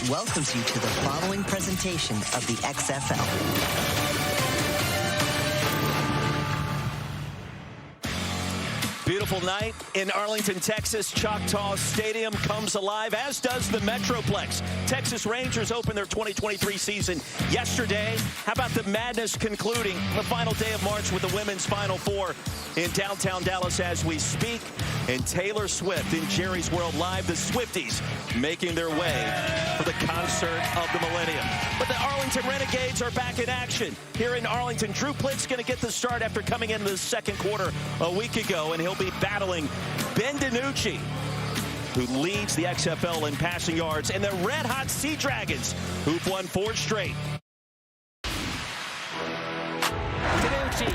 welcomes you to the following presentation of the XFL. Beautiful night in Arlington, Texas. Choctaw Stadium comes alive, as does the Metroplex. Texas Rangers opened their 2023 season yesterday. How about the madness concluding the final day of March with the women's Final Four in downtown Dallas as we speak? And Taylor Swift in Jerry's World Live, the Swifties making their way for the concert of the millennium. But the Arlington Renegades are back in action here in Arlington. Drew Plitt's going to get the start after coming into the second quarter a week ago, and he'll be battling Ben DiNucci, who leads the XFL in passing yards, and the red-hot Sea Dragons, who've won 4 straight. DiNucci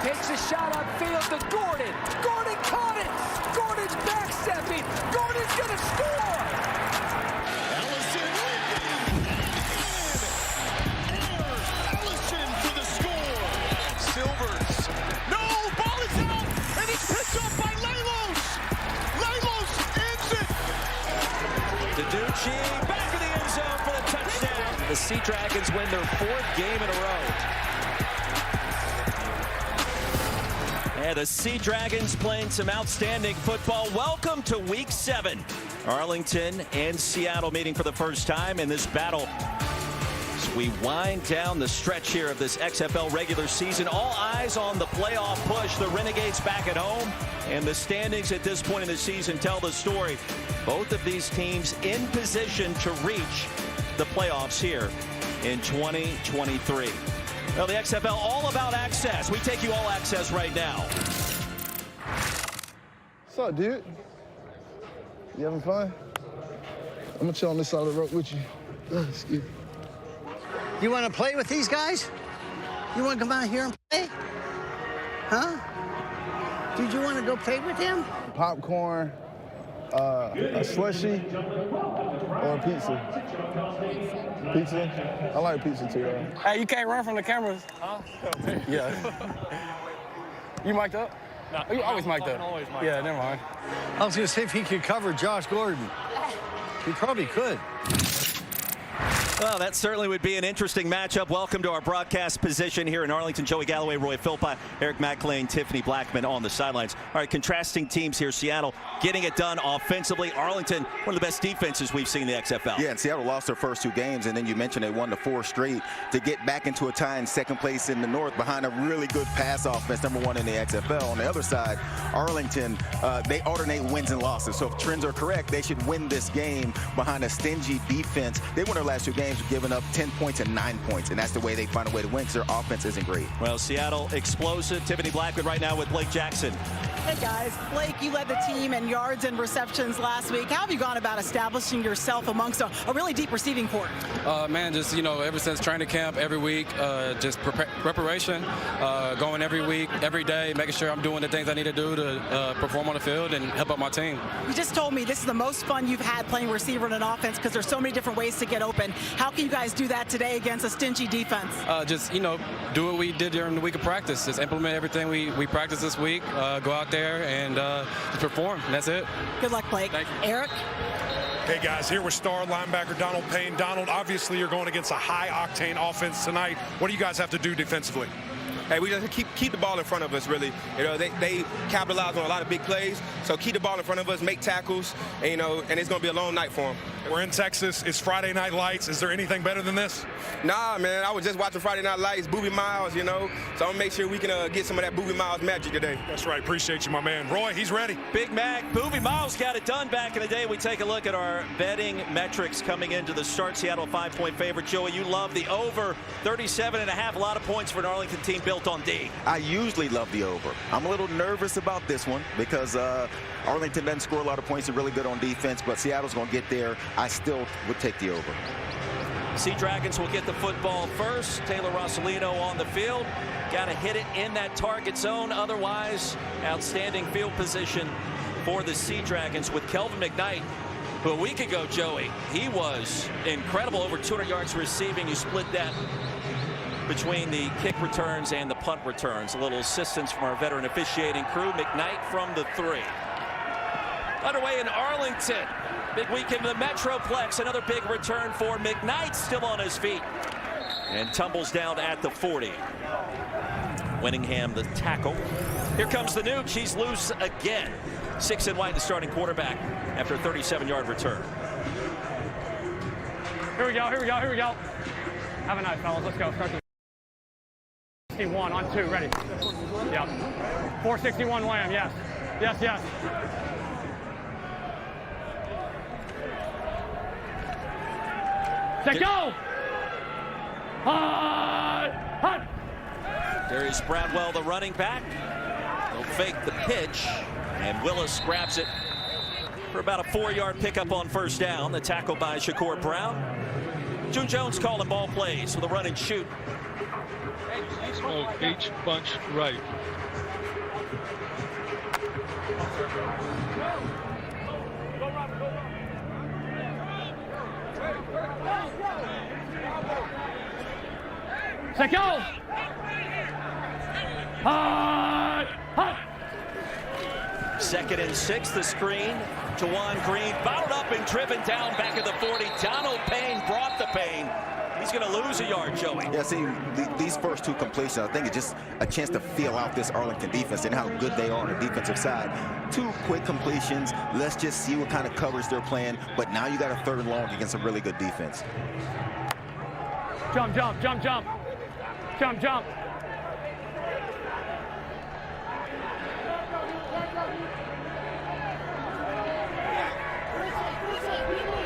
takes a shot upfield to Gordon. Gordon caught it. Gordon's backstepping. Gordon's going to score. Allison Allison for the score. Silvers. No, ball is out, and it's picked up by Lalos. Lalos ends it. DiNucci back in the end zone for the touchdown. The Sea Dragons win their 4th game in a row. And the Sea Dragons playing some outstanding football. Welcome to Week 7. Arlington and Seattle meeting for the first time in this battle. As we wind down the stretch here of this XFL regular season, all eyes on the playoff push. The Renegades back at home, and the standings at this point in the season tell the story. Both of these teams in position to reach the playoffs here in 2023. Well, the XFL, all about access. We take you all access right now. What's up, dude? You having fun? I'm gonna chill on this side of the road with you. Excuse me. You want to play with these guys? You want to come out here and play? Huh? Did you want to go play with them? Popcorn, a slushie, or a pizza? Pizza? I like pizza too, though. Hey, you can't run from the cameras. Huh? Yeah. You mic'd up? No. Oh, you always mic'd up. Always mic'd up. Never mind. I was going to see if he could cover Josh Gordon. He probably could. Well, that certainly would be an interesting matchup. Welcome to our broadcast position here in Arlington. Joey Galloway, Roy Philpott, Eric McLean, Tiffany Blackman on the sidelines. All right, contrasting teams here. Seattle getting it done offensively. Arlington, one of the best defenses we've seen in the XFL. Yeah, and Seattle lost their first 2 games, and then you mentioned they won the 4 straight to get back into a tie in second place in the North behind a really good pass offense, #1 in the XFL. On the other side, Arlington, they alternate wins and losses. So if trends are correct, they should win this game behind a stingy defense. They won their last 2 games, giving up 10 points and 9 points, and that's the way they find a way to win because their offense isn't great. Well, Seattle explosive. Tiffany Blackman right now with Blake Jackson. Hey guys, Blake, you led the team in yards and receptions last week. How have you gone about establishing yourself amongst a really deep receiving corps? Man, just, ever since training camp, every week, just preparation, going every week, every day, making sure I'm doing the things I need to do to perform on the field and help out my team. You just told me this is the most fun you've had playing receiver in an offense because there's so many different ways to get open. How can you guys do that today against a stingy defense? Just, do what we did during the week of practice. Just implement everything we practiced this week, go out there and just perform, and that's it. Good luck, Blake. Thank you. Eric? Hey guys, here with star linebacker Donald Payne. Donald, obviously you're going against a high-octane offense tonight. What do you guys have to do defensively? Hey, we just keep the ball in front of us, really. They capitalize on a lot of big plays, so keep the ball in front of us, make tackles, and, and it's going to be a long night for them. We're in Texas. It's Friday Night Lights. Is there anything better than this? Nah, man. I was just watching Friday Night Lights, Booby Miles, so I'm going to make sure we can get some of that Booby Miles magic today. That's right. Appreciate you, my man. Roy, he's ready. Big Mac, Booby Miles got it done back in the day. We take a look at our betting metrics coming into the start. Seattle 5-point favorite. Joey, you love the over 37.5. A lot of points for an Arlington team built on D. I usually love the over. I'm a little nervous about this one because Arlington doesn't score a lot of points and really good on defense, but Seattle's going to get there. I still would take the over. Sea Dragons will get the football first. Taylor Rossolino on the field. Got to hit it in that target zone. Otherwise, outstanding field position for the Sea Dragons with Kelvin McKnight, who a week ago, Joey, he was incredible. Over 200 yards receiving. You split that between the kick returns and the punt returns. A little assistance from our veteran officiating crew. McKnight from the 3. Underway in Arlington. Big weekend in the Metroplex. Another big return for McKnight, still on his feet. And tumbles down at the 40. Winningham, the tackle. Here comes the Nuke. He's loose again. 6 and White, the starting quarterback, after a 37-yard return. Here we go, here we go, here we go. Have a night, fellas. Let's go. Start the 61 on 2. Ready? Yep. 461 Lamb, yes. Yes, yes. Set go! Hut! Darius Bradwell, the running back. He'll fake the pitch, and Willis grabs it for about a 4-yard pickup on first down. The tackle by Shakur Brown. June Jones calling ball plays with a run and shoot. Oh, H bunch right. Set go! Hut! 2nd and 6, the screen. Jawan Green bottled up and driven down back at the 40. Donald Payne brought the pain. He's going to lose a yard, Joey. Yeah, see, these first 2 completions, I think it's just a chance to feel out this Arlington defense and how good they are on the defensive side. 2 quick completions. Let's just see what kind of coverage they're playing. But now you got a 3rd and long against a really good defense. Jump, jump, jump, jump. Jump, jump.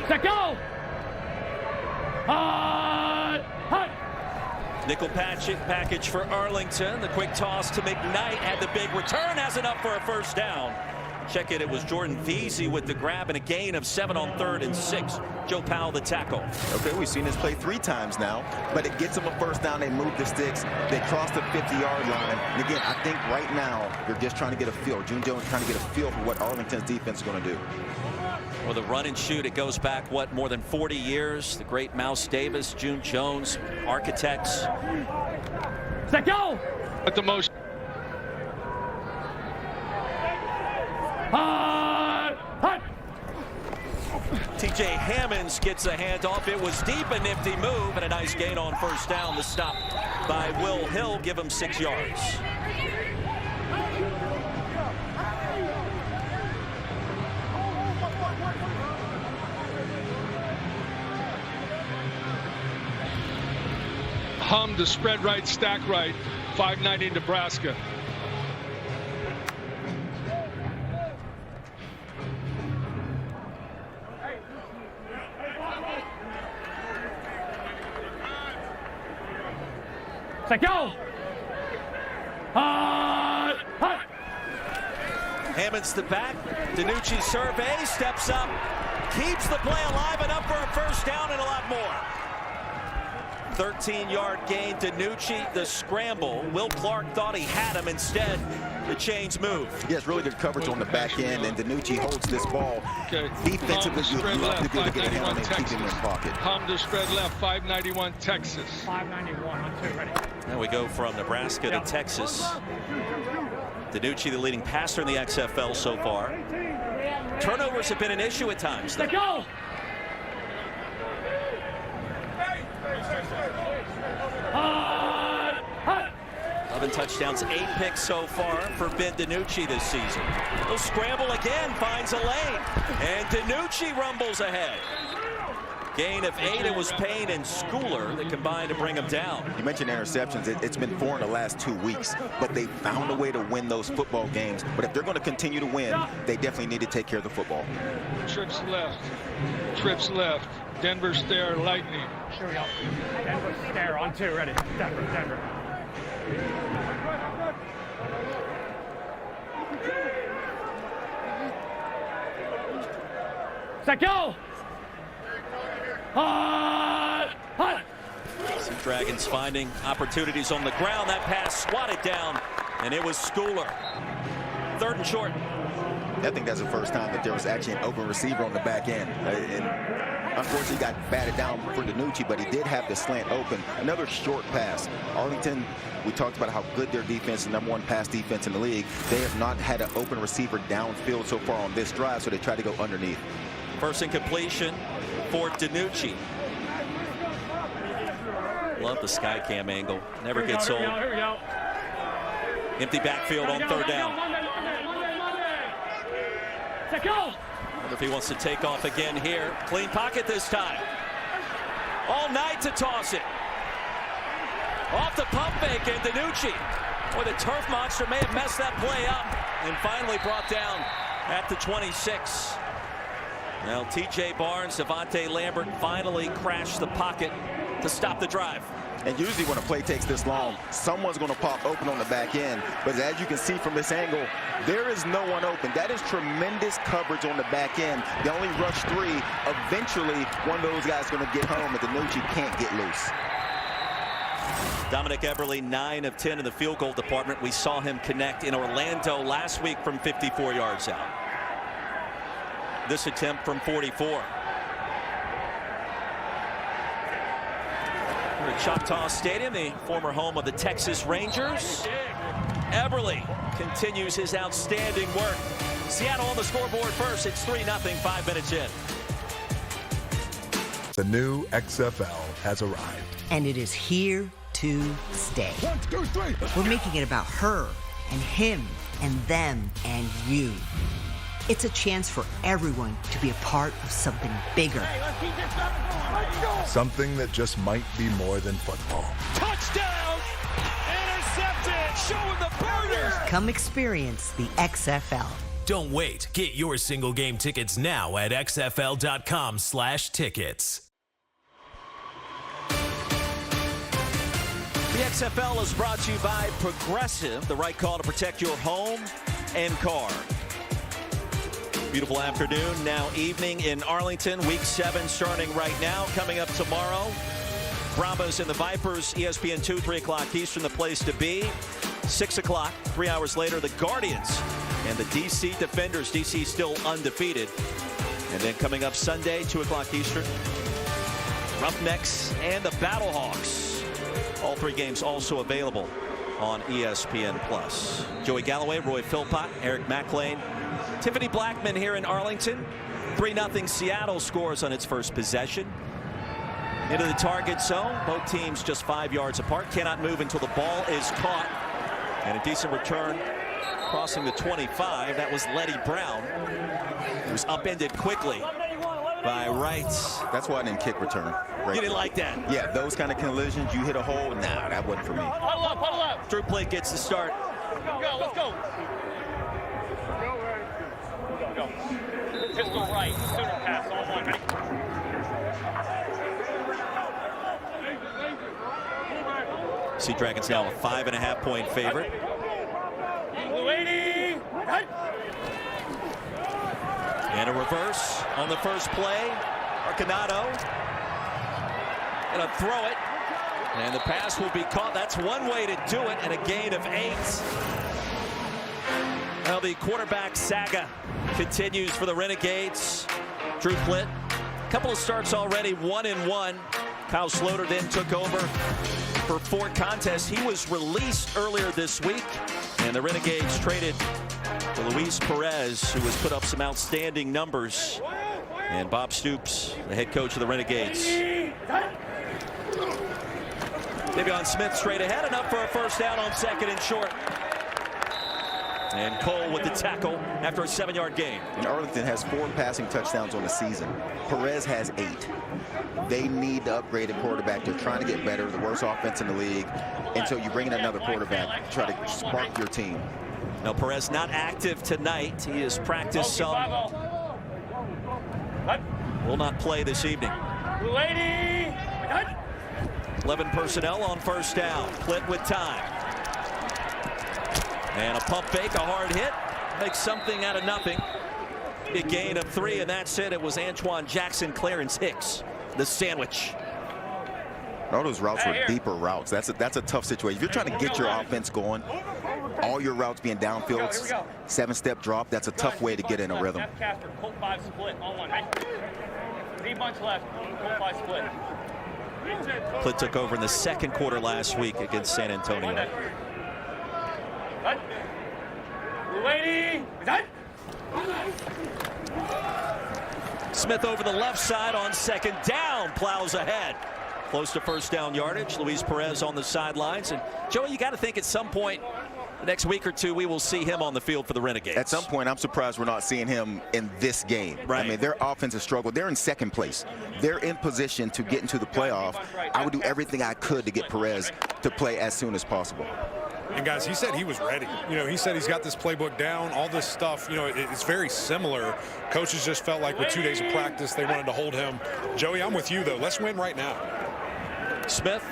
Set go! Hut! Nickel package for Arlington. The quick toss to McKnight. Had the big return. Has it up for a first down. Check it. It was Jordan Veazey with the grab and a gain of 7 on 3rd and 6. Joe Powell, the tackle. Okay, we've seen this play 3 times now, but it gets them a first down. They move the sticks. They cross the 50-yard line. And again, I think right now you're just trying to get a feel. June Jones trying to get a feel for what Arlington's defense is going to do. Well, the run and shoot, it goes back, what, more than 40 years. The great Mouse Davis, June Jones, architects. Set go! At the most. Hut! TJ Hammonds gets a handoff. It was deep, a nifty move, and a nice gain on first down. The stop by Will Hill, give him 6 yards. Hum to spread right, stack right. 590 Nebraska. Set go! Hut! Hammonds the back. DiNucci survey, steps up, keeps the play alive and up for a first down and a lot more. 13-yard gain. DiNucci, the scramble. Will Clark thought he had him. Instead, the chains move. Yes, really good coverage on the back end, and DiNucci holds this ball. Okay. Defensively, you love to be able to get a hand on it and keep him in pocket. Hum to spread left, 591 Texas. 591 on 2, ready. Now we go from Nebraska to Texas. DiNucci, the leading passer in the XFL so far. Turnovers have been an issue at times. Let go! 11 touchdowns, 8 picks so far for Ben DiNucci this season. He'll scramble again, finds a lane, and DiNucci rumbles ahead. Gain of 8. It was Payne and Schooler that combined to bring him down. You mentioned interceptions. It's been 4 in the last 2 weeks, but they found a way to win those football games. But if they're going to continue to win, they definitely need to take care of the football. Trips left. Denver stare, lightning. Here we go. Denver stare on 2, ready. Denver. Set go! Sea Dragons finding opportunities on the ground. That pass swatted down, and it was Schooler. 3rd and short. I think that's the first time that there was actually an open receiver on the back end. And unfortunately, got batted down for DiNucci, but he did have the slant open. Another short pass. Arlington, we talked about how good their defense, the #1 pass defense in the league. They have not had an open receiver downfield so far on this drive, so they tried to go underneath. First incompletion for DiNucci. Love the sky cam angle. Never gets old. Empty backfield on third down. Wonder if he wants to take off again here. Clean pocket this time. All night to toss it. Off the pump fake, and DiNucci. Boy, the turf monster may have messed that play up and finally brought down at the 26. Now TJ Barnes, Devontae Lambert finally crashed the pocket to stop the drive. And usually when a play takes this long, someone's going to pop open on the back end. But as you can see from this angle, there is no one open. That is tremendous coverage on the back end. They only rush 3. Eventually, one of those guys is going to get home, and DiNucci can't get loose. Dominic Eberle, 9 of 10 in the field goal department. We saw him connect in Orlando last week from 54 yards out. This attempt from 44. We're at Choctaw Stadium, the former home of the Texas Rangers. Eberle continues his outstanding work. Seattle on the scoreboard first. It's 3-0, 5 minutes in. The new XFL has arrived. And it is here to stay. 1, 2, 3. We're making it about her and him and them and you. It's a chance for everyone to be a part of something bigger. Something that just might be more than football. Touchdown! Intercepted! Showing the burners! Come experience the XFL. Don't wait. Get your single game tickets now at xfl.com/tickets. The XFL is brought to you by Progressive, the right call to protect your home and car. Beautiful afternoon, now evening in Arlington. Week 7 starting right now. Coming up tomorrow, Brahmas and the Vipers, ESPN 2, 3 o'clock Eastern, the place to be. 6 o'clock, 3 hours later, the Guardians and the DC Defenders. DC still undefeated. And then coming up Sunday, 2 o'clock Eastern, Roughnecks and the Battlehawks. All 3 games also available on ESPN+. Joey Galloway, Roy Philpott, Eric McLean, Tiffany Blackman here in Arlington. 3-0 Seattle scores on its first possession. Into the target zone. Both teams just 5 yards apart. Cannot move until the ball is caught. And a decent return crossing the 25. That was Letty Brown. It was upended quickly by Wright. That's why I didn't kick return. Right. You didn't like that? Yeah, those kind of collisions, you hit a hole. Nah, that wasn't for me. Huddle up, huddle up. Drew Plate gets the start. Let's go, let's go. Go. Pistol right. Sooner pass. All one. Ready? Sea Dragons now a 5.5-point favorite. And a reverse on the first play. Arcanado gonna throw it, and the pass will be caught. That's one way to do it, and a gain of 8. Now the quarterback saga continues for the Renegades. Drew Plitt, a couple of starts already, 1-1. Kyle Sloter then took over for 4 contests. He was released earlier this week, and the Renegades traded for Luis Perez, who has put up some outstanding numbers. And Bob Stoops, the head coach of the Renegades. Davion Smith straight ahead, and up for a first down on 2nd and short. And Cole with the tackle after a 7-yard gain. And Arlington has 4 passing touchdowns on the season. Perez has 8. They need to upgrade a quarterback. They're trying to get better, the worst offense in the league. And so you bring in another quarterback to try to spark your team. Now Perez not active tonight. He has practiced some. Will not play this evening. 11 personnel on first down. Plitt with time. And a pump fake, a hard hit. Makes something out of nothing. Big gain of 3, and that's it. It was Antoine Jackson, Clarence Hicks, the sandwich. All those routes were deeper routes. That's a tough situation. If you're trying to get your offense going, all your routes being downfield, 7-step drop, that's a tough way to get in a rhythm. Casper, Colt 5 split on 1. Z-bunch left, Colt 5 split. Plitt took over in the second quarter last week against San Antonio. Smith over the left side on second down, plows ahead. Close to first down yardage. Luis Perez on the sidelines. And Joey, you got to think at some point the next week or two we will see him on the field for the Renegades. At some point, I'm surprised we're not seeing him in this game. Right. I mean, their offense has struggled. They're in second place. They're in position to get into the playoff. I would do everything I could to get Perez to play as soon as possible. And guys, he said he was ready. You know, he said he's got this playbook down, all this stuff. You know, it's very similar. Coaches just felt like with 2 days of practice, they wanted to hold him. Joey, I'm with you, though. Let's win right now. Smith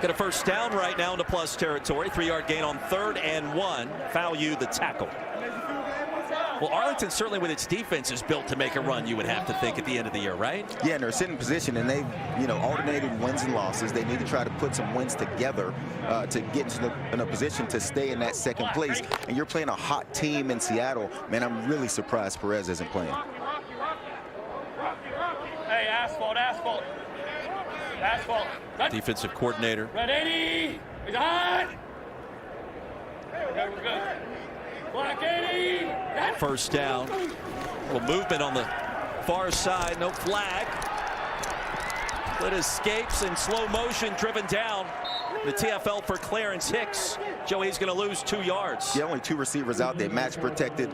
got a first down right now into plus territory. 3-yard gain on 3rd and 1. Fowler the tackle. Well, Arlington certainly with its defense is built to make a run, you would have to think, at the end of the year, right? Yeah, and they're sitting in position, and they've, you know, alternated wins and losses. They need to try to put some wins together to get in a position to stay in that second place. And you're playing a hot team in Seattle. Man, I'm really surprised Perez isn't playing. Hey, asphalt, asphalt. Asphalt. Defensive coordinator. Red 80. He's on. Okay, we're good. Black 80. First down. Well, movement on the far side. No flag. Plitt escapes in slow motion, driven down. The TFL for Clarence Hicks. Joey's going to lose 2 yards. Yeah, only 2 receivers out there, match protected.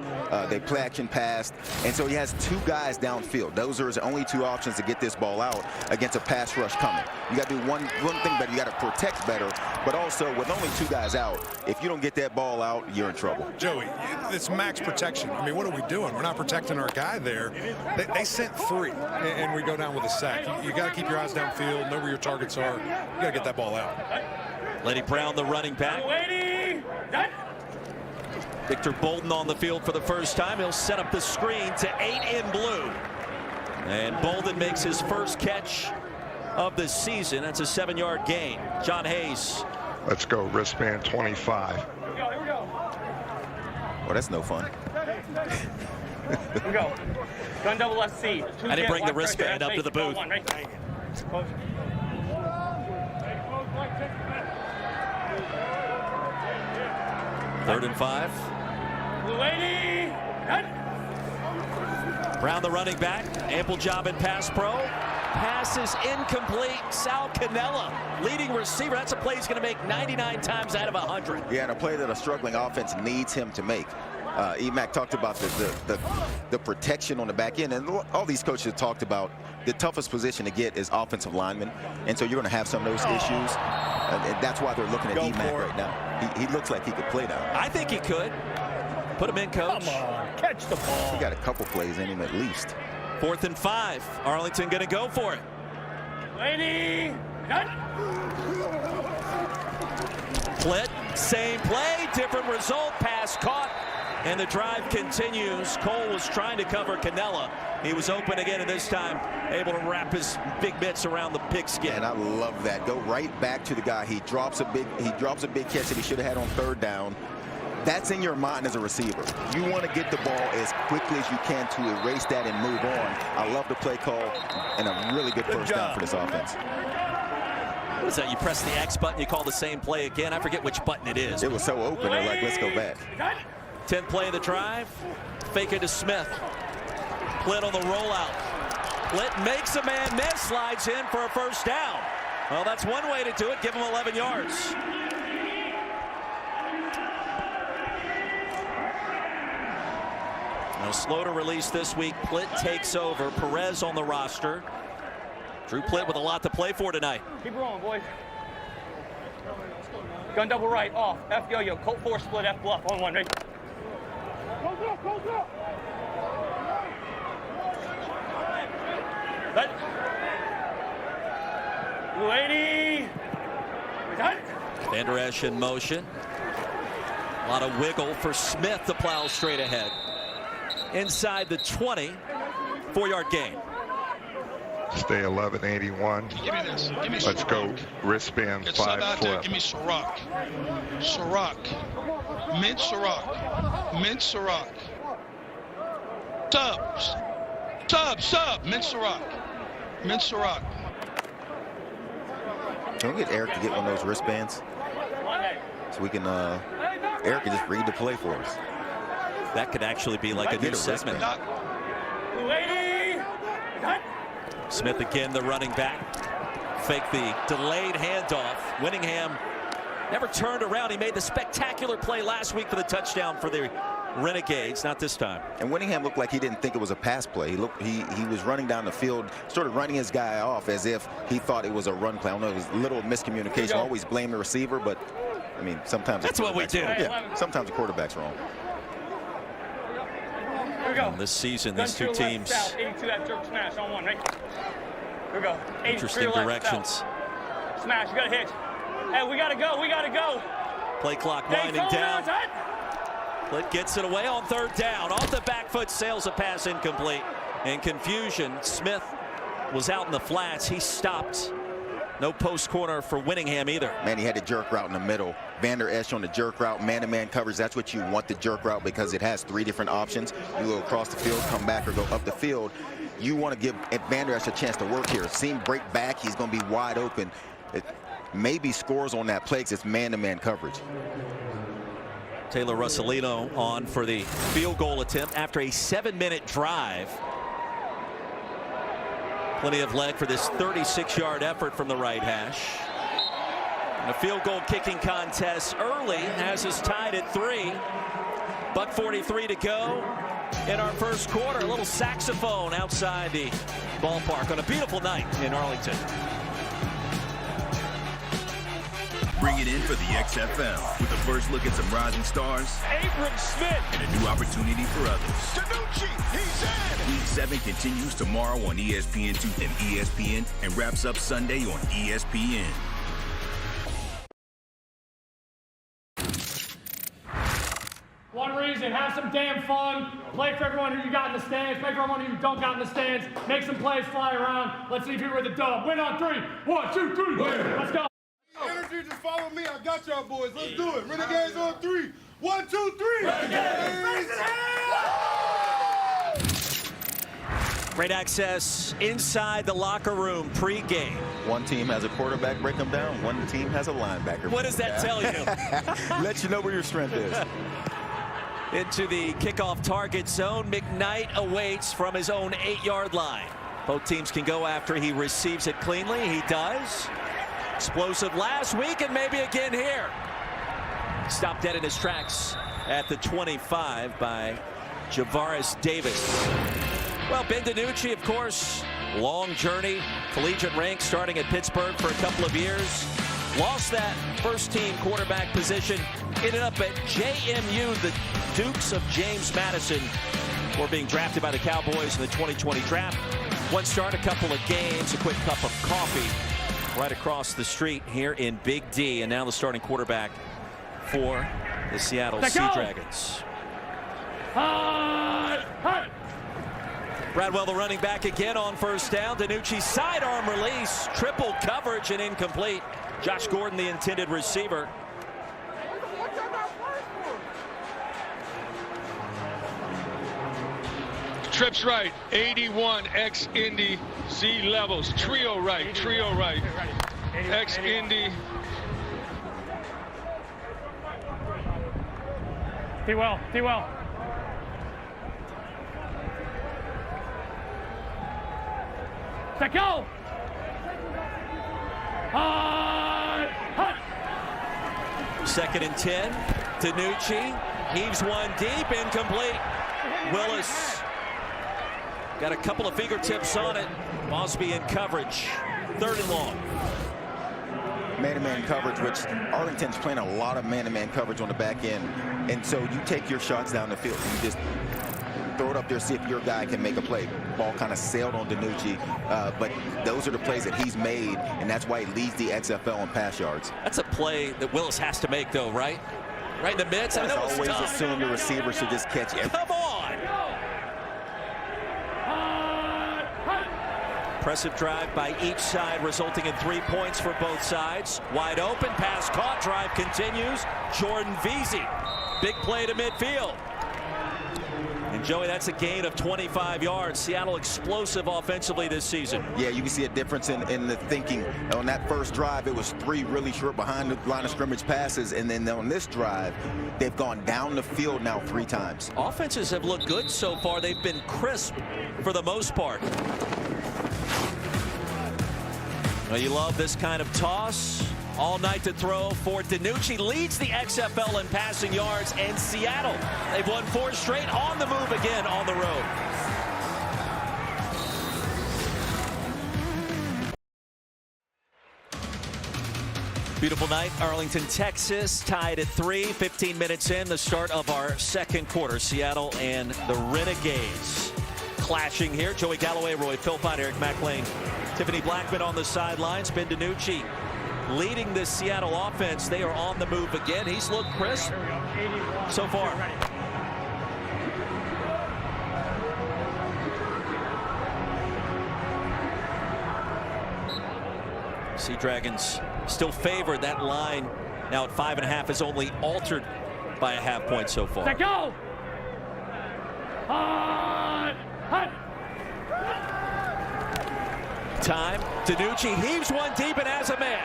They play action passed, and so he has 2 guys downfield. Those are his only 2 options to get this ball out against a pass rush coming. You got to do one thing better. You got to protect better, but also with only 2 guys out, if you don't get that ball out, you're in trouble. Joey, it's max protection. I mean, what are we doing? We're not protecting our guy there. They sent 3, and we go down with a sack. You got to keep your eyes downfield, know where your targets are. You got to get that ball out. Lenny Brown, the running back. Victor Bolden on the field for the first time. He'll set up the screen to 8 in blue. And Bolden makes his first catch of the season. That's a 7-yard gain. John Hayes. Let's go, wristband 25. Here we go. Well, that's no fun. Here we go. Gun double SC. I didn't bring the wristband up to the booth. Third and 5. Brown, the running back. Ample job in pass pro. Pass is incomplete. Sal Cannella, leading receiver. That's a play he's going to make 99 times out of 100. Yeah, and a play that a struggling offense needs him to make. E-Mac talked about the protection on the back end, and all these coaches talked about the toughest position to get is offensive linemen, and so you're going to have some of those issues, and that's why they're looking at E-Mac right now. He looks like he could play now. I think he could. Put him in, coach. Come on, catch the ball. He got a couple plays in him at least. 4th and 5. Arlington going to go for it. Plitt, same play, different result. Pass caught, and the drive continues. Cole was trying to cover Cannella. He was open again, and this time able to wrap his big mitts around the pigskin. And I love that. Go right back to the guy. He drops a big catch that he should have had on 3rd down. That's in your mind as a receiver. You want to get the ball as quickly as you can to erase that and move on. I love the play call and a really good first down for this offense. What is that? You press the X button, you call the same play again. I forget which button it is. It was so open, they're like, let's go back. 10th play of the drive. Fake it to Smith. Plitt on the rollout. Plitt makes a man miss, slides in for a first down. Well, that's one way to do it. Give him 11 yards. Now slow to release this week. Plitt takes over. Perez on the roster. Drew Plitt with a lot to play for tonight. Keep rolling, boys. Gun double right, off. F yo-yo, Colt 4 split, F bluff, on 1, ready? Let. Blue 80. Vander Esch in motion. A lot of wiggle for Smith to plow straight ahead. Inside the 20, 4-yard gain. Stay 1181. Give me this. Give me Let's go. Ciroc. Wristband Get sub 5 out there. flip. Give me Ciroc. Ciroc. Mint Ciroc. Mint Ciroc. Sub. Mint Ciroc. Mint Ciroc. Can we get Eric to get one of those wristbands? So we can, Eric can just read the play for us. That could actually be like a new segment. Smith again, the running back. Fake the delayed handoff. Winningham never turned around. He made the spectacular play last week for the touchdown for the Renegades, not this time. And Winningham looked like he didn't think it was a pass play. He was running down the field, sort of running his guy off as if he thought it was a run play. I don't know, it was a little miscommunication. Always blame the receiver, but I mean, sometimes that's what we do. Yeah, sometimes the quarterback's wrong. This season, these two teams. That jerk smash on one, right? Here we go. Interesting directions. Smash, you gotta hit. Hey, we gotta go. Play clock winding down. Clint gets it away on third down. Off the back foot, sails a pass incomplete. In confusion, Smith was out in the flats. He stopped. No post corner for Winningham either. Man, he had a jerk route in the middle. Vander Esch on the jerk route, man-to-man coverage. That's what you want, the jerk route, because it has 3 different options. You go across the field, come back, or go up the field. You want to give Vander Esch a chance to work here. See him break back, he's going to be wide open. It maybe scores on that play because it's man-to-man coverage. Taylor Russolino on for the field goal attempt after a 7-minute drive. Plenty of leg for this 36-yard effort from the right hash. And a field goal kicking contest early has us tied at 3. Buck 43 to go in our first quarter. A little saxophone outside the ballpark on a beautiful night in Arlington. Bring it in for the XFL with a first look at some rising stars. Abram Smith. And a new opportunity for others. Danucci, he's in. Week 7 continues tomorrow on ESPN2 and ESPN and wraps up Sunday on ESPN. One reason, have some damn fun. Play for everyone who you got in the stands. Play for everyone who you don't got in the stands. Make some plays fly around. Let's leave here with a dub. Win on 3. 1, 2, 3. Let's go. Energy, just follow me. I got y'all boys. Let's do it. Renegades on 3. 1, 2, 3. Renegades. Great access inside the locker room pre-game. One team has a quarterback break them down. One team has a linebacker. What does that tell you? Let you know where your strength is. Into the kickoff target zone. McKnight awaits from his own 8-yard line. Both teams can go after he receives it cleanly. He does. Explosive last week and maybe again here. Stopped dead in his tracks at the 25 by Javaris Davis. Well, Ben DiNucci, of course, long journey, collegiate ranks starting at Pittsburgh for a couple of years. Lost that first-team quarterback position. Ended up at JMU, the Dukes of James Madison, were being drafted by the Cowboys in the 2020 draft. One start, a couple of games, a quick cup of coffee right across the street here in Big D. And now the starting quarterback for the Seattle Sea Dragons. Bradwell, the running back, again on first down. DiNucci sidearm release, triple coverage and incomplete. Josh Gordon, the intended receiver. Trips right, 81, X-Indy, Z levels, trio right, X-Indy. D-well. Let go! Second and 10. DiNucci heaves one deep, incomplete. Willis got a couple of fingertips on it. Mosby in coverage. Third and long. Man-to-man coverage, which Arlington's playing a lot of man-to-man coverage on the back end. And so you take your shots down the field. You just throw it up there, see if your guy can make a play. Ball kind of sailed on DiNucci, but those are the plays that he's made, and that's why he leads the XFL in pass yards. That's a play that Willis has to make, though, right? Right in the midst. I always assume the receiver should just catch everything. Come on! Impressive drive by each side, resulting in 3 points for both sides. Wide open, pass caught, drive continues. Jordan Veazey, big play to midfield. And Joey, that's a gain of 25 yards. Seattle explosive offensively this season. Yeah, you can see a difference in the thinking. On that first drive, it was 3 really short behind the line of scrimmage passes. And then on this drive, they've gone down the field now 3 times. Offenses have looked good so far. They've been crisp for the most part. Well, you love this kind of toss. All night to throw for DiNucci. Leads the XFL in passing yards, and Seattle, they've won 4 straight, on the move again on the road. Beautiful night, Arlington, Texas, tied at 3. 15 minutes in, the start of our second quarter. Seattle and the Renegades clashing here. Joey Galloway, Roy Philpott, Eric McLean, Tiffany Blackman on the sidelines. Ben DiNucci leading this Seattle offense. They are on the move again. He's looked crisp so far. Sea Dragons still favored. That line now at 5.5 is only altered by a half point so far. Let go! Time. DiNucci heaves one deep and has a man.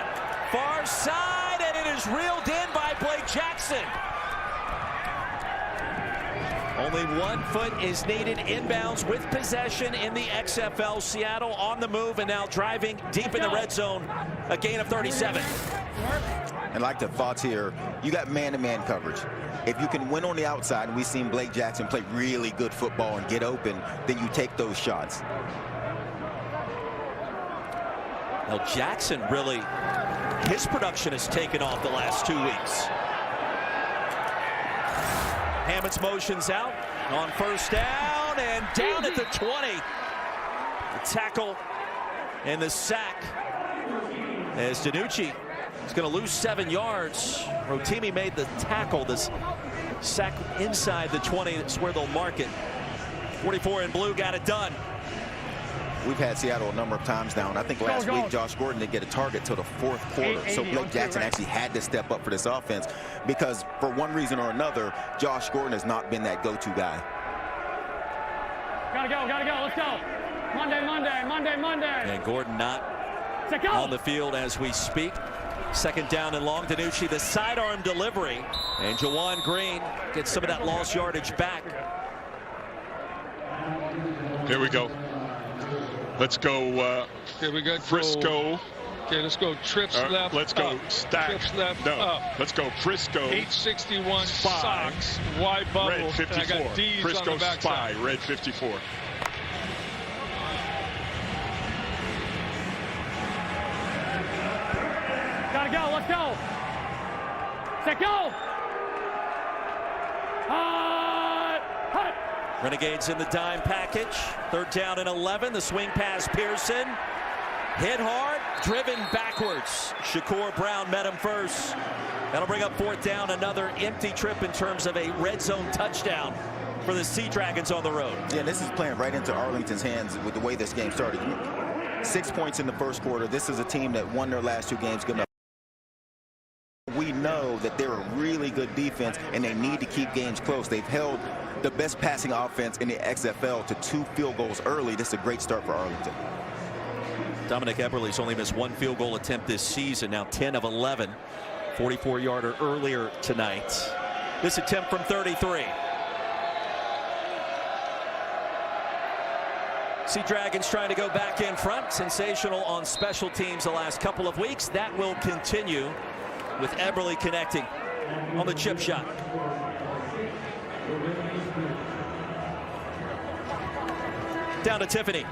Far side, and it is reeled in by Blake Jackson. Only 1 foot is needed inbounds with possession in the XFL. Seattle on the move and now driving deep in the red zone. A gain of 37. And like the thoughts here, you got man-to-man coverage. If you can win on the outside, and we've seen Blake Jackson play really good football and get open, then you take those shots. Now Jackson really, his production has taken off the last 2 weeks. Hammond's motions out on first down and down at the 20. The tackle and the sack as DiNucci is going to lose 7 yards. Rotimi made the tackle. This sack inside the 20. That's where they'll mark it. 44 in blue got it done. We've had Seattle a number of times now, and I think last week Josh Gordon didn't get a target till the 4th quarter. So Blake Jackson actually had to step up for this offense because for one reason or another, Josh Gordon has not been that go-to guy. Gotta go, let's go. Monday. And Gordon not on the field as we speak. 2nd down and long. DiNucci, the sidearm delivery, and Jawan Green gets some of that lost yardage back. Here we go. Let's go. Here we go. Frisco. Okay, let's go. Trips left. Let's go. Up. Stack. Trips left. No. Up. Let's go. Frisco. 861 socks. Wide bubble. Red 54. And I got D's Frisco on the back Spy. side. Red 54. Gotta go, let's go. Set go. Renegades in the dime package. 3rd down and 11. The swing pass, Pearson. Hit hard, driven backwards. Shakur Brown met him first. That'll bring up 4th down. Another empty trip in terms of a red zone touchdown for the Sea Dragons on the road. Yeah, this is playing right into Arlington's hands with the way this game started. 6 points in the first quarter. This is a team that won their last 2 games good enough. We know that they're a really good defense, and they need to keep games close. They've held the best passing offense in the XFL to 2 field goals early. This is a great start for Arlington. Dominic Eberle's only missed 1 field goal attempt this season, now 10 of 11. 44-yarder earlier tonight. This attempt from 33. Sea Dragons trying to go back in front. Sensational on special teams the last couple of weeks. That will continue with Eberle connecting on the chip shot. Down to Tiffany.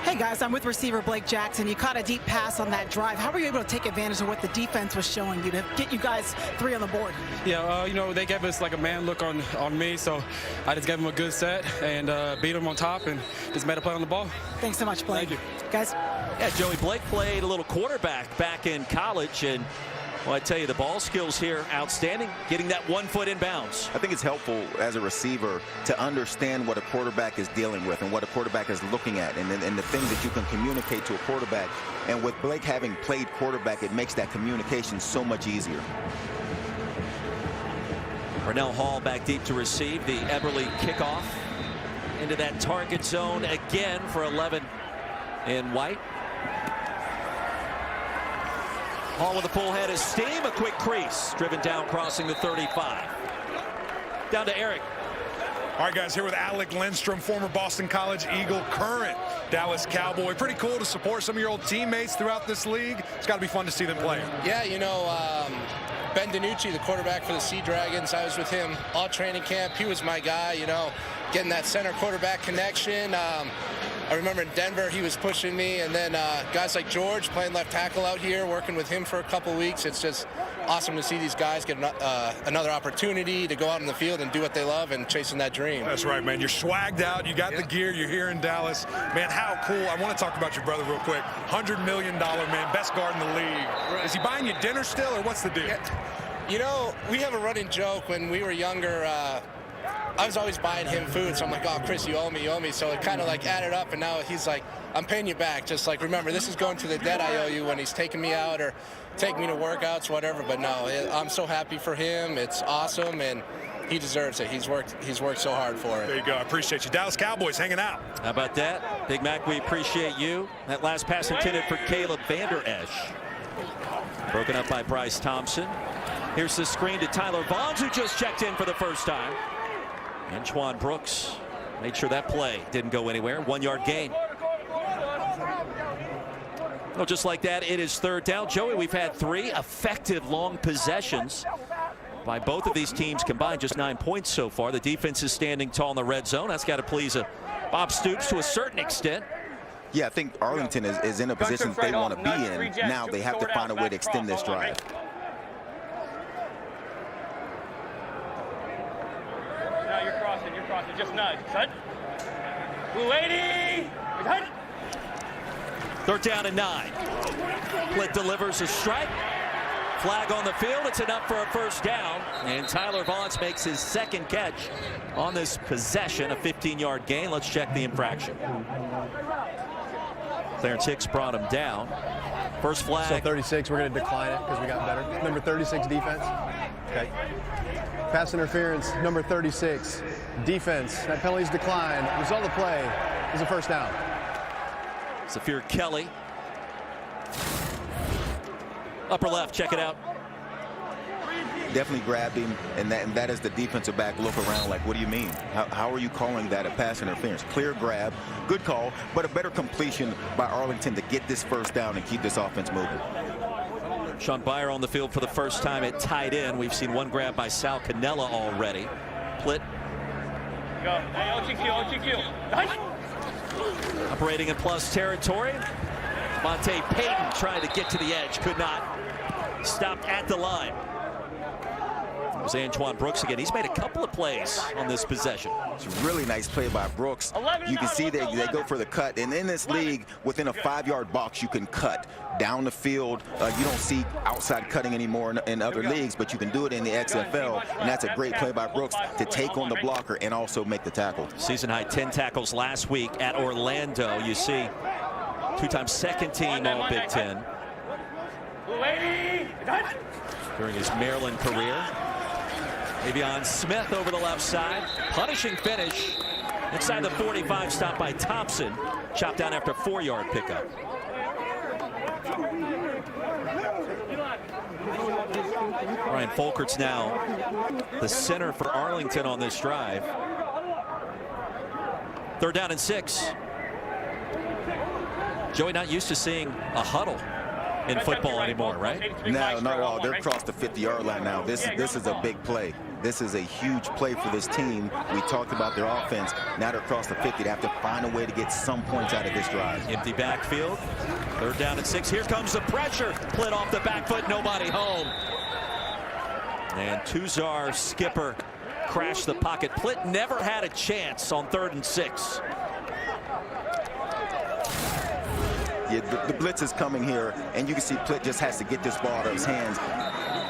Hey guys, I'm with receiver Blake Jackson. You caught a deep pass on that drive. How were you able to take advantage of what the defense was showing you to get you guys 3 on the board? Yeah, you know, they gave us like a man look on me, so I just gave them a good set and beat them on top and just made a play on the ball. Thanks so much, Blake. Thank you. Guys? Yeah, Joey, Blake played a little quarterback back in college, and Well, I tell you, the ball skills here, outstanding. Getting that 1 foot in bounds. I think it's helpful as a receiver to understand what a quarterback is dealing with and what a quarterback is looking at, and the things that you can communicate to a quarterback. And with Blake having played quarterback, it makes that communication so much easier. Pernell Hall back deep to receive. The Eberle kickoff into that target zone again for 11 in white. Hall with a full head of steam, a quick crease, driven down, crossing the 35. Down to Eric. All right, guys, here with Alec Lindstrom, former Boston College Eagle, current Dallas Cowboy. Pretty cool to support some of your old teammates throughout this league. It's got to be fun to see them play. Yeah, you know, Ben DiNucci, the quarterback for the Sea Dragons, I was with him all training camp. He was my guy, you know, getting that center quarterback connection. I remember in Denver, he was pushing me, and then guys like George playing left tackle out here, working with him for a couple weeks. It's just awesome to see these guys get another opportunity to go out in the field and do what they love and chasing that dream. That's right, man. You're swagged out. You got the gear. You're here in Dallas. Man, how cool. I want to talk about your brother real quick. $100 million, man. Best guard in the league. Right. Is he buying you dinner still, or what's the deal? You know, we have a running joke when we were younger. I was always buying him food, so I'm like, oh, Chris, you owe me, you owe me. So it kind of like added up, and now he's like, I'm paying you back. Just like, remember, this is going to the debt I owe you when he's taking me out or taking me to workouts, whatever. But no, I'm so happy for him. It's awesome, and he deserves it. He's worked so hard for it. There you go. I appreciate you. Dallas Cowboys hanging out. How about that? Big Mac, we appreciate you. That last pass intended for Caleb Vander Esch. Broken up by Bryce Thompson. Here's the screen to Tyler Vaughns, who just checked in for the first time. Antoine Brooks made sure that play didn't go anywhere. 1 yard gain. Well, just like that, it is third down. Joey, we've had 3 effective long possessions by both of these teams combined. Just 9 points so far. The defense is standing tall in the red zone. That's got to please Bob Stoops to a certain extent. Yeah, I think Arlington is in a position that they want to be in. Now they have to find a way to extend this drive. Just nudge. Cut. Blue 80. Cut. Third down and 9. Plitt delivers a strike. Flag on the field. It's enough for a first down. And Tyler Vaughns makes his second catch on this possession, a 15-yard gain. Let's check the infraction. Clarence Hicks brought him down. First flag. So 36, we're going to decline it because we got better. Number 36, defense. Okay. Pass interference, number 36, defense. That penalty's declined. Result of the play is a first down. Zafir Kelly. Upper left, check it out. Definitely grabbed him, and that is the defensive back look around like, what do you mean? How are you calling that a pass interference? Clear grab, good call, but a better completion by Arlington to get this first down and keep this offense moving. Sean Byer on the field for the first time at tight end. We've seen one grab by Sal Cannella already. Plitt. Go. Hey, operating in plus territory. Monte Payton trying to get to the edge. Could not. Stopped at the line. It was Antoine Brooks again. He's made a couple of plays on this possession. It's a really nice play by Brooks. You can see they go for the cut. And in this league, within a 5-yard box, you can cut down the field. You don't see outside cutting anymore in other leagues, but you can do it in the XFL. And that's a great play by Brooks to take on the blocker and also make the tackle. Season high 10 tackles last week at Orlando. You see 2-time second team all Big Ten during his Maryland career. Avion Smith over the left side. Punishing finish. Inside the 45, stopped by Thompson. Chopped down after a 4-yard pickup. Ryan Folkert's now the center for Arlington on this drive. Third down and 6. Joey, not used to seeing a huddle in football anymore, right? No, not at all. They're across the 50-yard line now. This is a big play. This is a huge play for this team. We talked about their offense. Now they're across the 50. They have to find a way to get some points out of this drive. Empty backfield. Third down and 6. Here comes the pressure. Plitt off the back foot. Nobody home. And Tuzar, skipper, crashed the pocket. Plitt never had a chance on 3rd and 6. Yeah, the blitz is coming here, and you can see Plitt just has to get this ball out of his hands.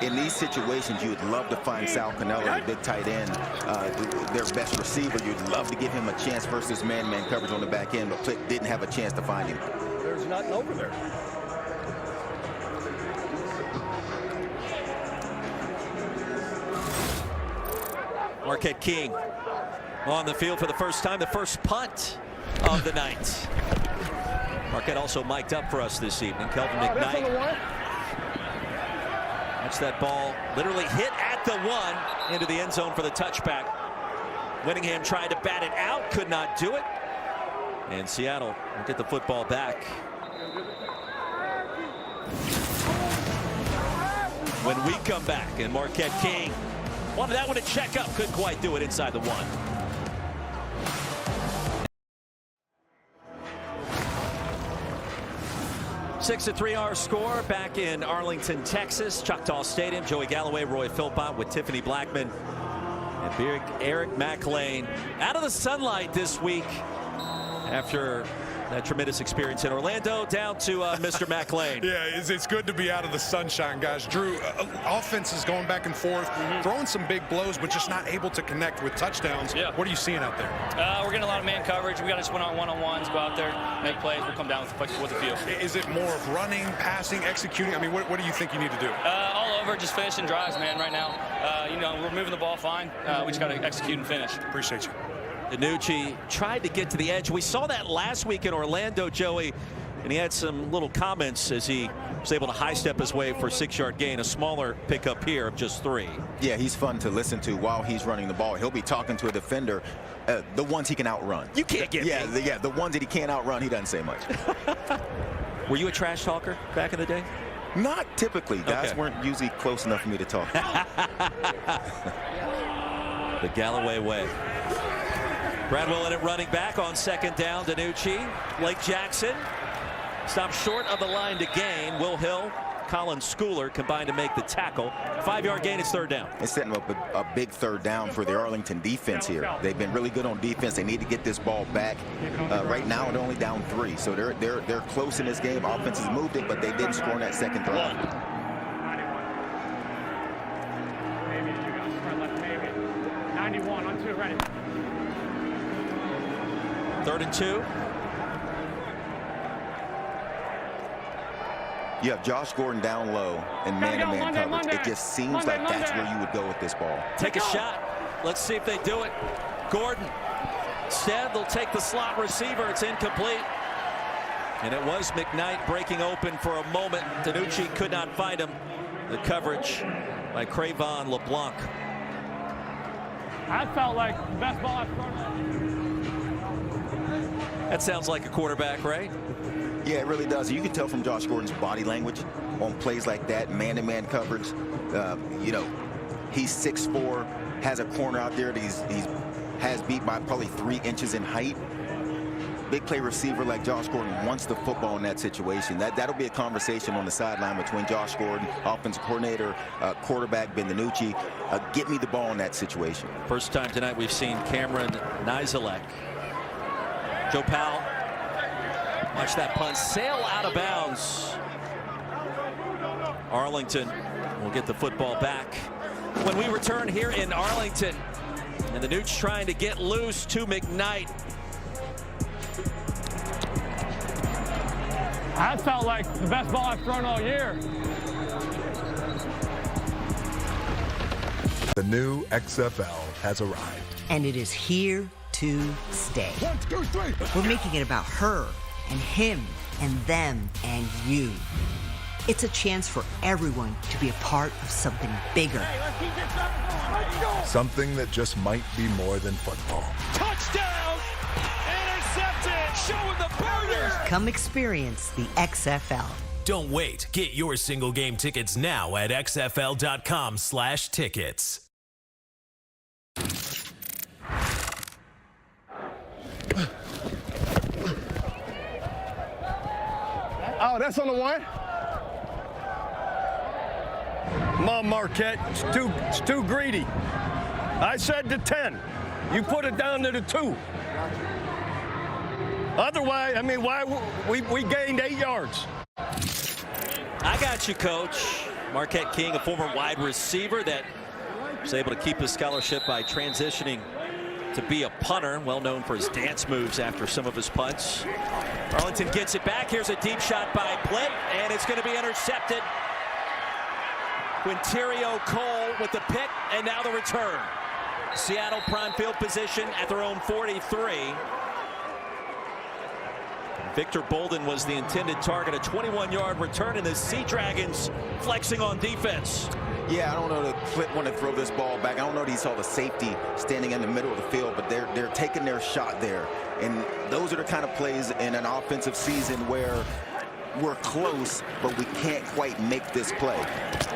in these situations, you would love to find Sal Cannella, the big tight end, their best receiver. You'd love to give him a chance versus man-to-man coverage on the back end, but Click didn't have a chance to find him. There's nothing over there. Marquette King on the field for the first time, the first punt of the night. Marquette also mic'd up for us this evening. Kelvin McKnight. Watch that ball literally hit at the 1 into the end zone for the touchback. Winningham tried to bat it out, could not do it. And Seattle will get the football back. When we come back, and Marquette King wanted that one to check up, couldn't quite do it inside the 1. Six to 3 our score back in Arlington, Texas, Choctaw Stadium. Joey Galloway, Roy Philpott with Tiffany Blackman and big Eric McLean out of the sunlight this week after that tremendous experience in Orlando. Down to Mr. McLean. Yeah, it's good to be out of the sunshine, guys. Drew, offense is going back and forth, throwing some big blows, but just not able to connect with touchdowns. Yeah. What are you seeing out there? We're getting a lot of man coverage. We got to just win on one-on-ones, go out there, make plays. We'll come down with the field. Is it more of running, passing, executing? I mean, what do you think you need to do? All over, just finishing drives, man, right now. You know, we're moving the ball fine. We just got to execute and finish. Appreciate you. DiNucci tried to get to the edge. We saw that last week in Orlando, Joey, and he had some little comments as he was able to high-step his way for a 6-yard gain, a smaller pickup here of just 3. Yeah, he's fun to listen to while he's running the ball. He'll be talking to a defender, the ones he can outrun. You can't get me. Yeah, the ones that he can't outrun, he doesn't say much. Were you a trash talker back in the day? Not typically. Guys weren't usually close enough for me to talk. The Galloway way. Brad Willett running back on 2nd down. DiNucci, Blake Jackson stopped short of the line to gain. Will Hill, Colin Schooler combined to make the tackle. 5-yard gain, it's 3rd down. It's setting up a big 3rd down for the Arlington defense here. They've been really good on defense. They need to get this ball back. Right now, they're only down 3, so they're close in this game. Offense has moved it, but they didn't score on that 2nd drive. 91 on 2, ready. 3rd and 2. You have Josh Gordon down low and man-to-man coverage. It just seems like that's where you would go with this ball. Take a shot. Let's see if they do it. Gordon. Instead, they'll take the slot receiver. It's incomplete. And it was McKnight breaking open for a moment. DiNucci could not find him. The coverage by Crayvon LeBlanc. I felt like the best ball I've thrown. That sounds like a quarterback, right? Yeah, it really does. You can tell from Josh Gordon's body language on plays like that, man-to-man coverage. You know, he's 6'4", has a corner out there that he has beat by probably 3 inches in height. Big play receiver like Josh Gordon wants the football in that situation. That'll be a conversation on the sideline between Josh Gordon, offensive coordinator, quarterback Ben DiNucci. Get me the ball in that situation. First time tonight we've seen Cameron Nizelek. Joe Powell, watch that punt sail out of bounds. Arlington will get the football back when we return here in Arlington. And the Newts trying to get loose to McKnight. I felt like the best ball I've thrown all year. The new XFL has arrived. And it is here to stay. 1, 2, 3. We're making it about her and him and them and you. It's a chance for everyone to be a part of something bigger. Something that just might be more than football. Touchdown! Intercepted! Showing the burners! Come experience the XFL. Don't wait. Get your single game tickets now at xfl.com/tickets. Oh, that's on the 1? Come on, Marquette. It's too greedy. I said the 10. You put it down to the 2. Otherwise, I mean, why we gained 8 yards. I got you, Coach. Marquette King, a former wide receiver that was able to keep his scholarship by transitioning to be a punter, well known for his dance moves after some of his punts. Arlington gets it back. Here's a deep shot by Plitt, and it's going to be intercepted. Quinterio Cole with the pick, and now the return. Seattle prime field position at their own 43. Victor Bolden was the intended target, a 21-yard return, and the Sea Dragons flexing on defense. Yeah, I don't know that Plitt want to throw this ball back. I don't know that he saw the safety standing in the middle of the field, but they're taking their shot there. And those are the kind of plays in an offensive season where we're close, but we can't quite make this play.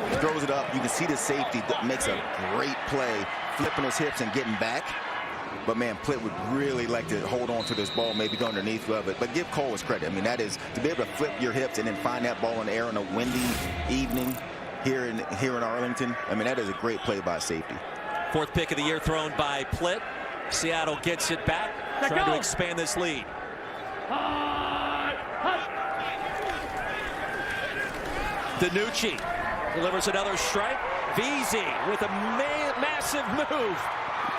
He throws it up. You can see the safety that makes a great play, flipping his hips and getting back. But, man, Plitt would really like to hold on to this ball, maybe go underneath of it. But give Cole his credit. I mean, that is to be able to flip your hips and then find that ball in the air on a windy evening here in Arlington. I mean, that is a great play by safety. Fourth pick of the year thrown by Plitt. Seattle gets it back, trying to expand this lead. DiNucci delivers another strike. Veazey with a massive move.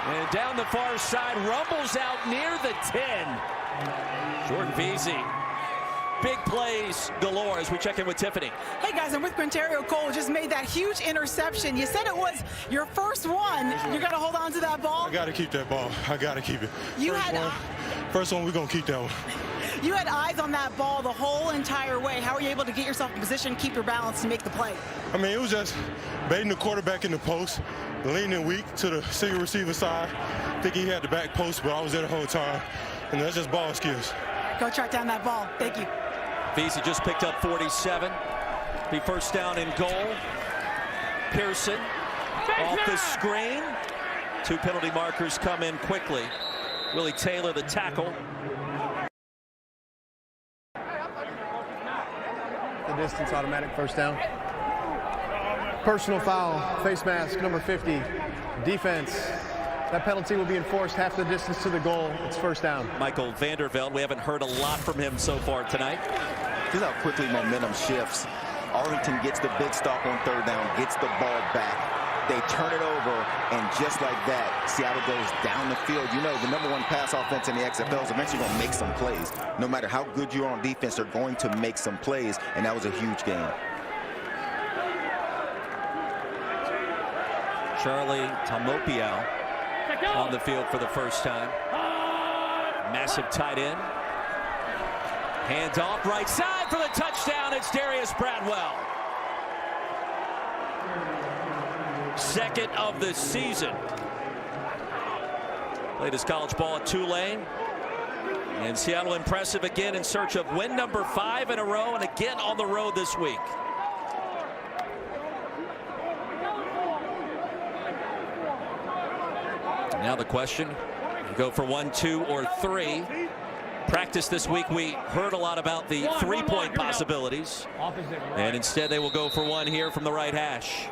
And down the far side, rumbles out near the 10. Jordan Veazey. Big plays galore as we check in with Tiffany. Hey guys, I'm with Quinterio Cole. Just made that huge interception. You said it was your first one. You're going to hold on to that ball? I got to keep that ball. I got to keep it. First one, we're going to keep that one. You had eyes on that ball the whole entire way. How were you able to get yourself in position, keep your balance, and make the play? I mean, it was just baiting the quarterback in the post, leaning weak to the single receiver side. I think he had the back post, but I was there the whole time. And that's just ball skills. Go track down that ball. Thank you. Veazey just picked up 47. Be first down and goal. Pearson off the screen. 2 penalty markers come in quickly. Willie Taylor, the tackle. The distance, automatic first down. Personal foul, face mask, number 50. Defense. That penalty will be enforced half the distance to the goal. It's first down. Michael Vanderveld, we haven't heard a lot from him so far tonight. This is how quickly momentum shifts. Arlington gets the big stop on third down, gets the ball back. They turn it over, and just like that, Seattle goes down the field. You know, the #1 pass offense in the XFL is eventually going to make some plays. No matter how good you are on defense, they're going to make some plays, and that was a huge game. Charlie Tamopiao on the field for the first time. Massive tight end. Hands off right side for the touchdown. It's Darius Bradwell. Second of the season. Played his college ball at Tulane. And Seattle impressive again in search of win number 5 in a row, and again on the road this week. Now the question, you go for 1, 2, or 3. Practice this week, we heard a lot about the 3-point possibilities. And instead they will go for 1 here from the right hash.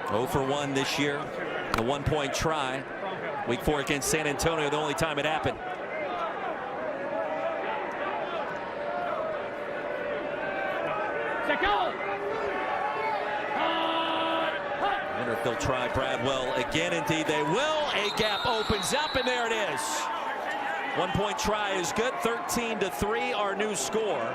0 for 1 this year. The 1-point try. Week 4 against San Antonio, the only time it happened. I wonder if they'll try Bradwell again. Indeed they will. A gap opens up, and there it is. 1-point try is good. 13-3 our new score.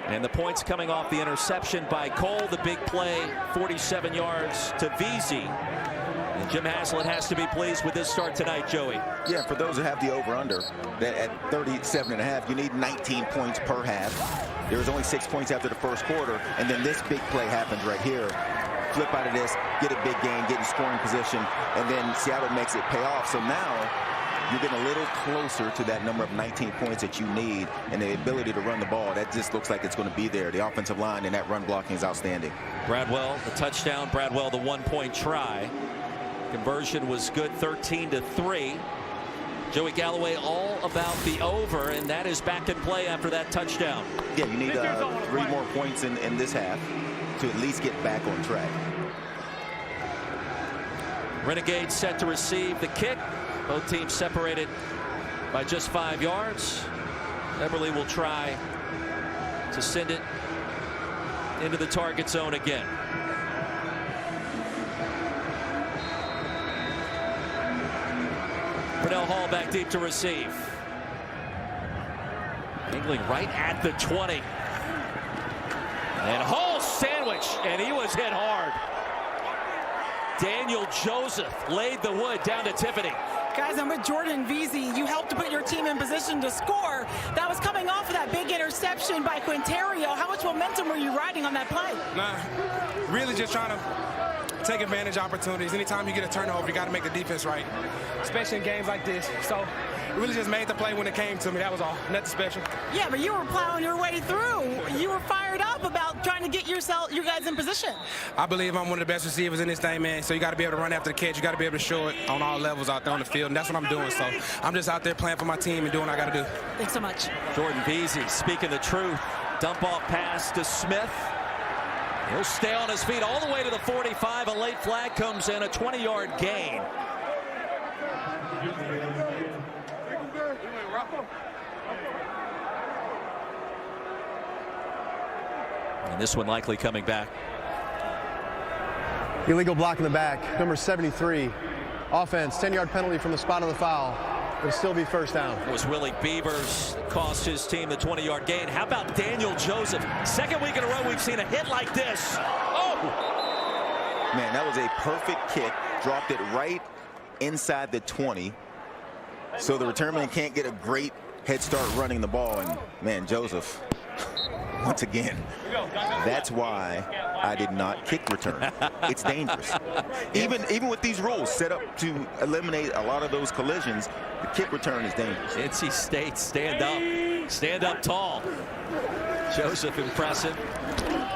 And the points coming off the interception by Cole. The big play, 47 yards to Veazey. And Jim Haslett has to be pleased with this start tonight, Joey. Yeah, for those who have the over-under, that at 37.5, you need 19 points per half. There was only 6 points after the first quarter, and then this big play happens right here. Flip out of this, get a big gain, get in scoring position, and then Seattle makes it pay off. So now you're getting a little closer to that number of 19 points that you need, and the ability to run the ball, that just looks like it's going to be there. The offensive line and that run blocking is outstanding. Bradwell, the touchdown. Bradwell, the 1-point try. Conversion was good, 13-3. Joey Galloway all about the over, and that is back in play after that touchdown. Yeah, you need 3 more points in this half to at least get back on track. Renegades set to receive the kick. Both teams separated by just 5 yards. Eberle will try to send it into the target zone again. Pernell Hall back deep to receive. Angling right at the 20. And Hall sandwich, and he was hit hard. Daniel Joseph laid the wood down to Tiffany. Guys, I'm with Jordan Veazey. You helped to put your team in position to score. That was coming off of that big interception by Quinterio. How much momentum were you riding on that play? Really just trying to take advantage of opportunities. Anytime you get a turnover, you got to make the defense right, especially in games like this. So really just made the play when it came to me. That was all. Nothing special. Yeah, but you were plowing your way through. You were fired up about trying to get you guys in position. I believe I'm one of the best receivers in this thing, man. So you got to be able to run after the catch. You got to be able to show it on all levels out there on the field, and that's what I'm doing. So I'm just out there playing for my team and doing what I got to do. Thanks so much. Jordan Veazey speaking the truth. Dump off pass to Smith. He'll stay on his feet all the way to the 45. A late flag comes in, a 20-yard gain. And this one likely coming back. Illegal block in the back, number 73. Offense, 10-yard penalty from the spot of the foul. It'll still be first down. It was Willie Beavers cost his team the 20-yard gain. How about Daniel Joseph? Second week in a row we've seen a hit like this. Oh! Man, that was a perfect kick. Dropped it right inside the 20. So the return man can't get a great head start running the ball. And, man, Joseph, once again, that's why I did not kick return. It's dangerous. Even with these rules set up to eliminate a lot of those collisions, the kick return is dangerous. NC State, stand up tall. Joseph impressive.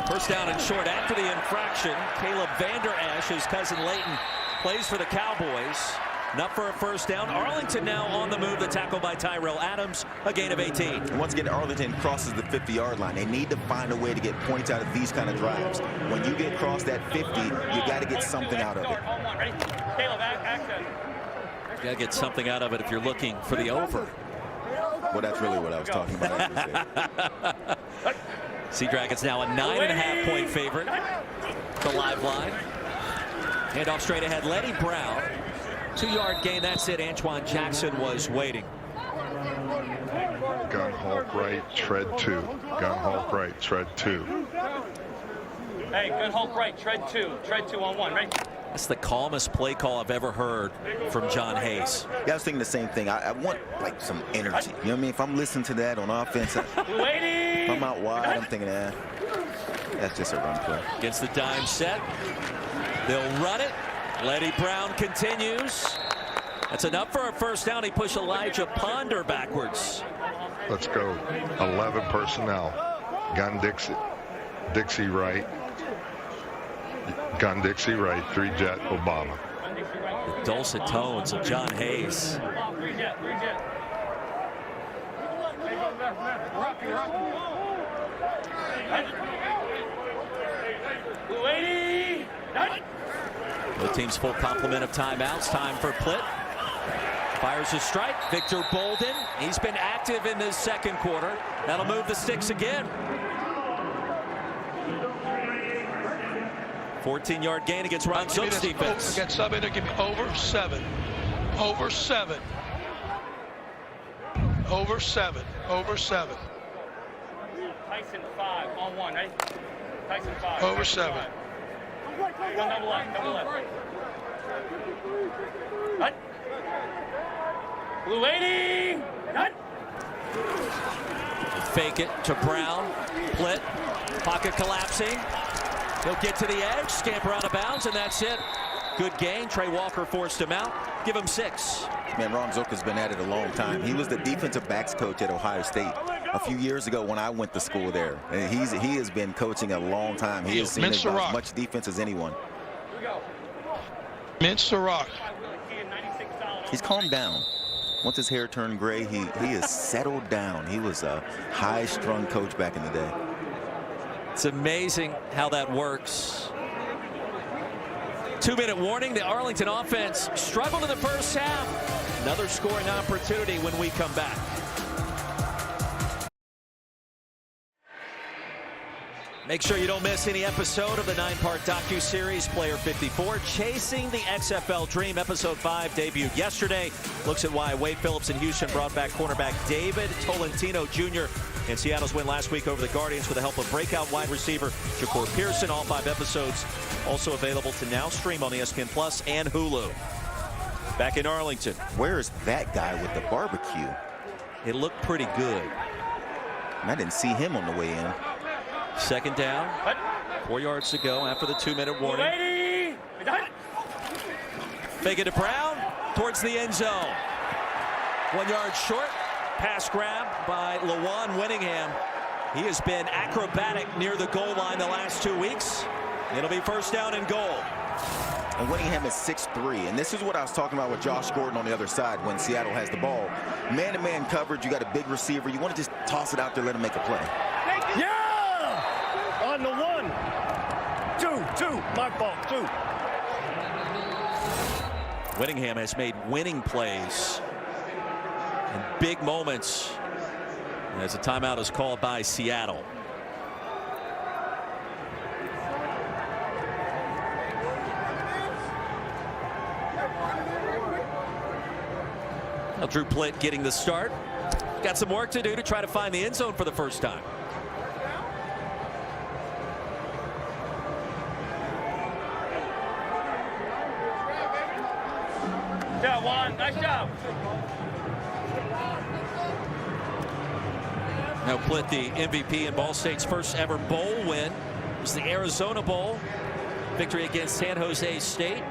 First down and short after the infraction. Caleb Vander Esch, his cousin Leighton, plays for the Cowboys. Not for a first down. Arlington now on the move. The tackle by Tyrell Adams, a gain of 18. Once again, Arlington crosses the 50-yard line. They need to find a way to get points out of these kind of drives. When you get across that 50, you got to get something out of it. You got to get something out of it if you're looking for the over. Well, that's really what I was talking about. Sea Dragons now a 9.5-point favorite. The live line. Handoff straight ahead. Letty Brown. 2-yard gain. That's it. Antoine Jackson was waiting. Gun halt right, tread 2. Gun halt right, tread 2. Hey, gun halt right, tread 2. Tread 2 on 1, right? That's the calmest play call I've ever heard from John Hayes. Yeah, I was thinking the same thing. I want, like, some energy. You know what I mean? If I'm listening to that on offense, if I'm out wide, I'm thinking, that's just a run play. Against the dime set. They'll run it. Letty Brown continues. That's enough for a first down. He pushed Elijah Ponder backwards. Let's go. 11 personnel. Gun Dixie right. Gun Dixie right. 3 jet Obama. The dulcet tones of John Hayes. The team's full complement of timeouts. Time for Plitt. Fires a strike. Victor Bolden. He's been active in this second quarter. That'll move the sticks again. 14-yard gain against Ron Zook's defense. Get sub in there. Give me over 7. Over 7. Over 7. Over 7. Tyson 5 on 1, right? Tyson 5. Over 7. One double left. Cut. Blue 80. Cut. Fake it to Brown. Plitt. Pocket collapsing. He'll get to the edge, scamper out of bounds, and that's it. Good gain. Trey Walker forced him out. Give him 6. Man, Ron Zook has been at it a long time. He was the defensive backs coach at Ohio State a few years ago when I went to school there. And he has been coaching a long time. He has seen as much defense as anyone. Mintz-Rock. He's calmed down. Once his hair turned gray, he has settled down. He was a high-strung coach back in the day. It's amazing how that works. 2-minute warning. The Arlington offense struggled in the first half. Another scoring opportunity when we come back. Make sure you don't miss any episode of the 9-part docu-series Player 54, Chasing the XFL Dream. Episode 5 debuted yesterday. Looks at why Wade Phillips in Houston brought back cornerback David Tolentino Jr. in Seattle's win last week over the Guardians with the help of breakout wide receiver Shakur Pearson. All 5 episodes also available to now stream on ESPN Plus and Hulu. Back in Arlington. Where is that guy with the barbecue? It looked pretty good. And I didn't see him on the way in. Second down, 4 yards to go after the 2-minute warning. Fake it to Brown towards the end zone. 1 yard short. Pass grab by Lawan Winningham. He has been acrobatic near the goal line the last 2 weeks. It'll be first down and goal. And Winningham is 6'3", and this is what I was talking about with Josh Gordon on the other side when Seattle has the ball. Man-to-man coverage, you got a big receiver. You want to just toss it out there, let him make a play. Yeah! On the 1. 2, my fault, 2. Winningham has made winning plays in big moments as a timeout is called by Seattle. Now Drew Plitt getting the start. Got some work to do to try to find the end zone for the first time. Yeah, Juan, nice job. Now Plitt, the MVP in Ball State's first ever bowl win. It was the Arizona Bowl. Victory against San Jose State.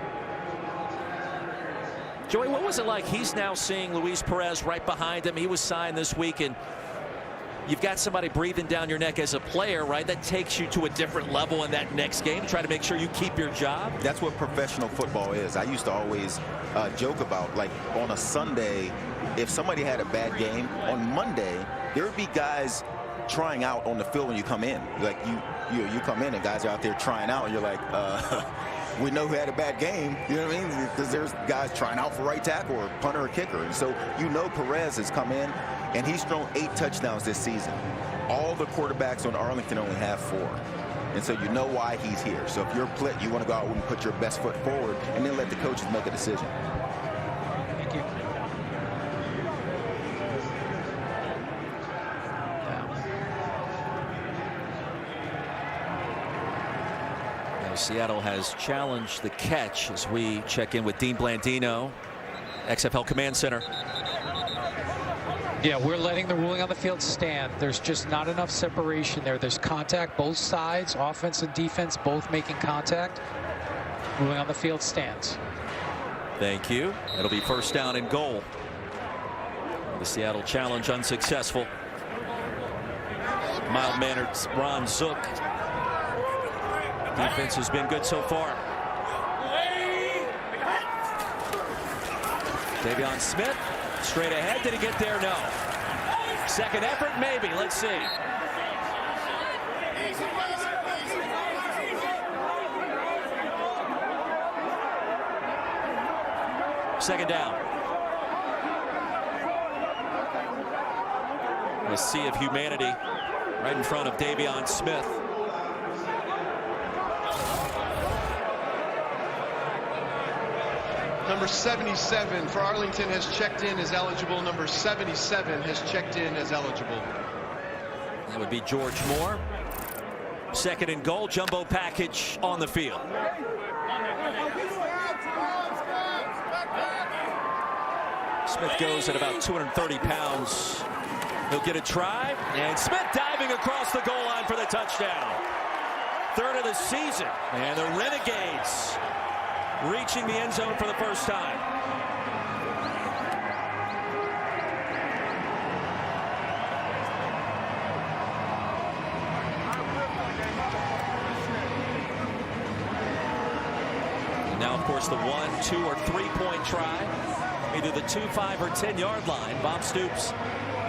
Joey, what was it like? He's now seeing Luis Perez right behind him. He was signed this week, and you've got somebody breathing down your neck as a player, right? That takes you to a different level in that next game. Try to make sure you keep your job. That's what professional football is. I used to always joke about, like, on a Sunday, if somebody had a bad game, on Monday, there would be guys trying out on the field when you come in. Like, you come in and guys are out there trying out, and you're like, we know who had a bad game, you know what I mean? Because there's guys trying out for right tackle or punter or kicker. And so you know Perez has come in, and he's thrown 8 touchdowns this season. All the quarterbacks on Arlington only have 4. And so you know why he's here. So if you're Plitt, you want to go out and put your best foot forward and then let the coaches make a decision. Thank you. Seattle has challenged the catch as we check in with Dean Blandino, XFL Command Center. Yeah, we're letting the ruling on the field stand. There's just not enough separation there. There's contact, both sides, offense and defense, both making contact. Ruling on the field stands. Thank you. It'll be first down and goal. The Seattle challenge unsuccessful. Mild-mannered Ron Zook. Defense has been good so far. Davion Smith straight ahead. Did he get there? No. Second effort, maybe. Let's see. Second down. A sea of humanity right in front of Davion Smith. Number 77 for Arlington has checked in as eligible. Number 77 has checked in as eligible. That would be George Moore. Second and goal, jumbo package on the field. Smith goes at about 230 pounds. He'll get a try, and Smith diving across the goal line for the touchdown. Third of the season, and the Renegades reaching the end zone for the first time. And now, of course, the 1, 2, or 3-point try, either the 2, 5, or 10-yard line. Bob Stoops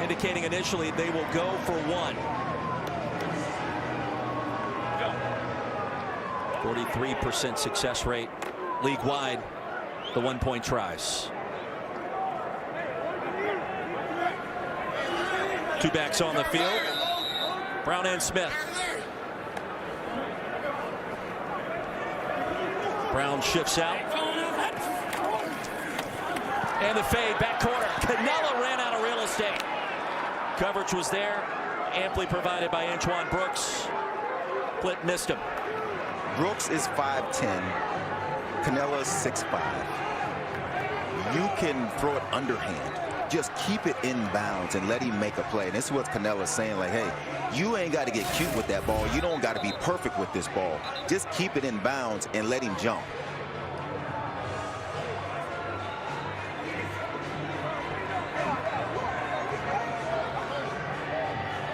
indicating initially they will go for 1. 43% success rate league-wide, the 1-point tries. 2 backs on the field. Brown and Smith. Brown shifts out. And the fade, back corner. Canella ran out of real estate. Coverage was there, amply provided by Antoine Brooks. Flint missed him. Brooks is 5'10". Canella's 6'5". You can throw it underhand. Just keep it in bounds and let him make a play. And this is what Canella's saying, like, hey, you ain't got to get cute with that ball. You don't got to be perfect with this ball. Just keep it in bounds and let him jump.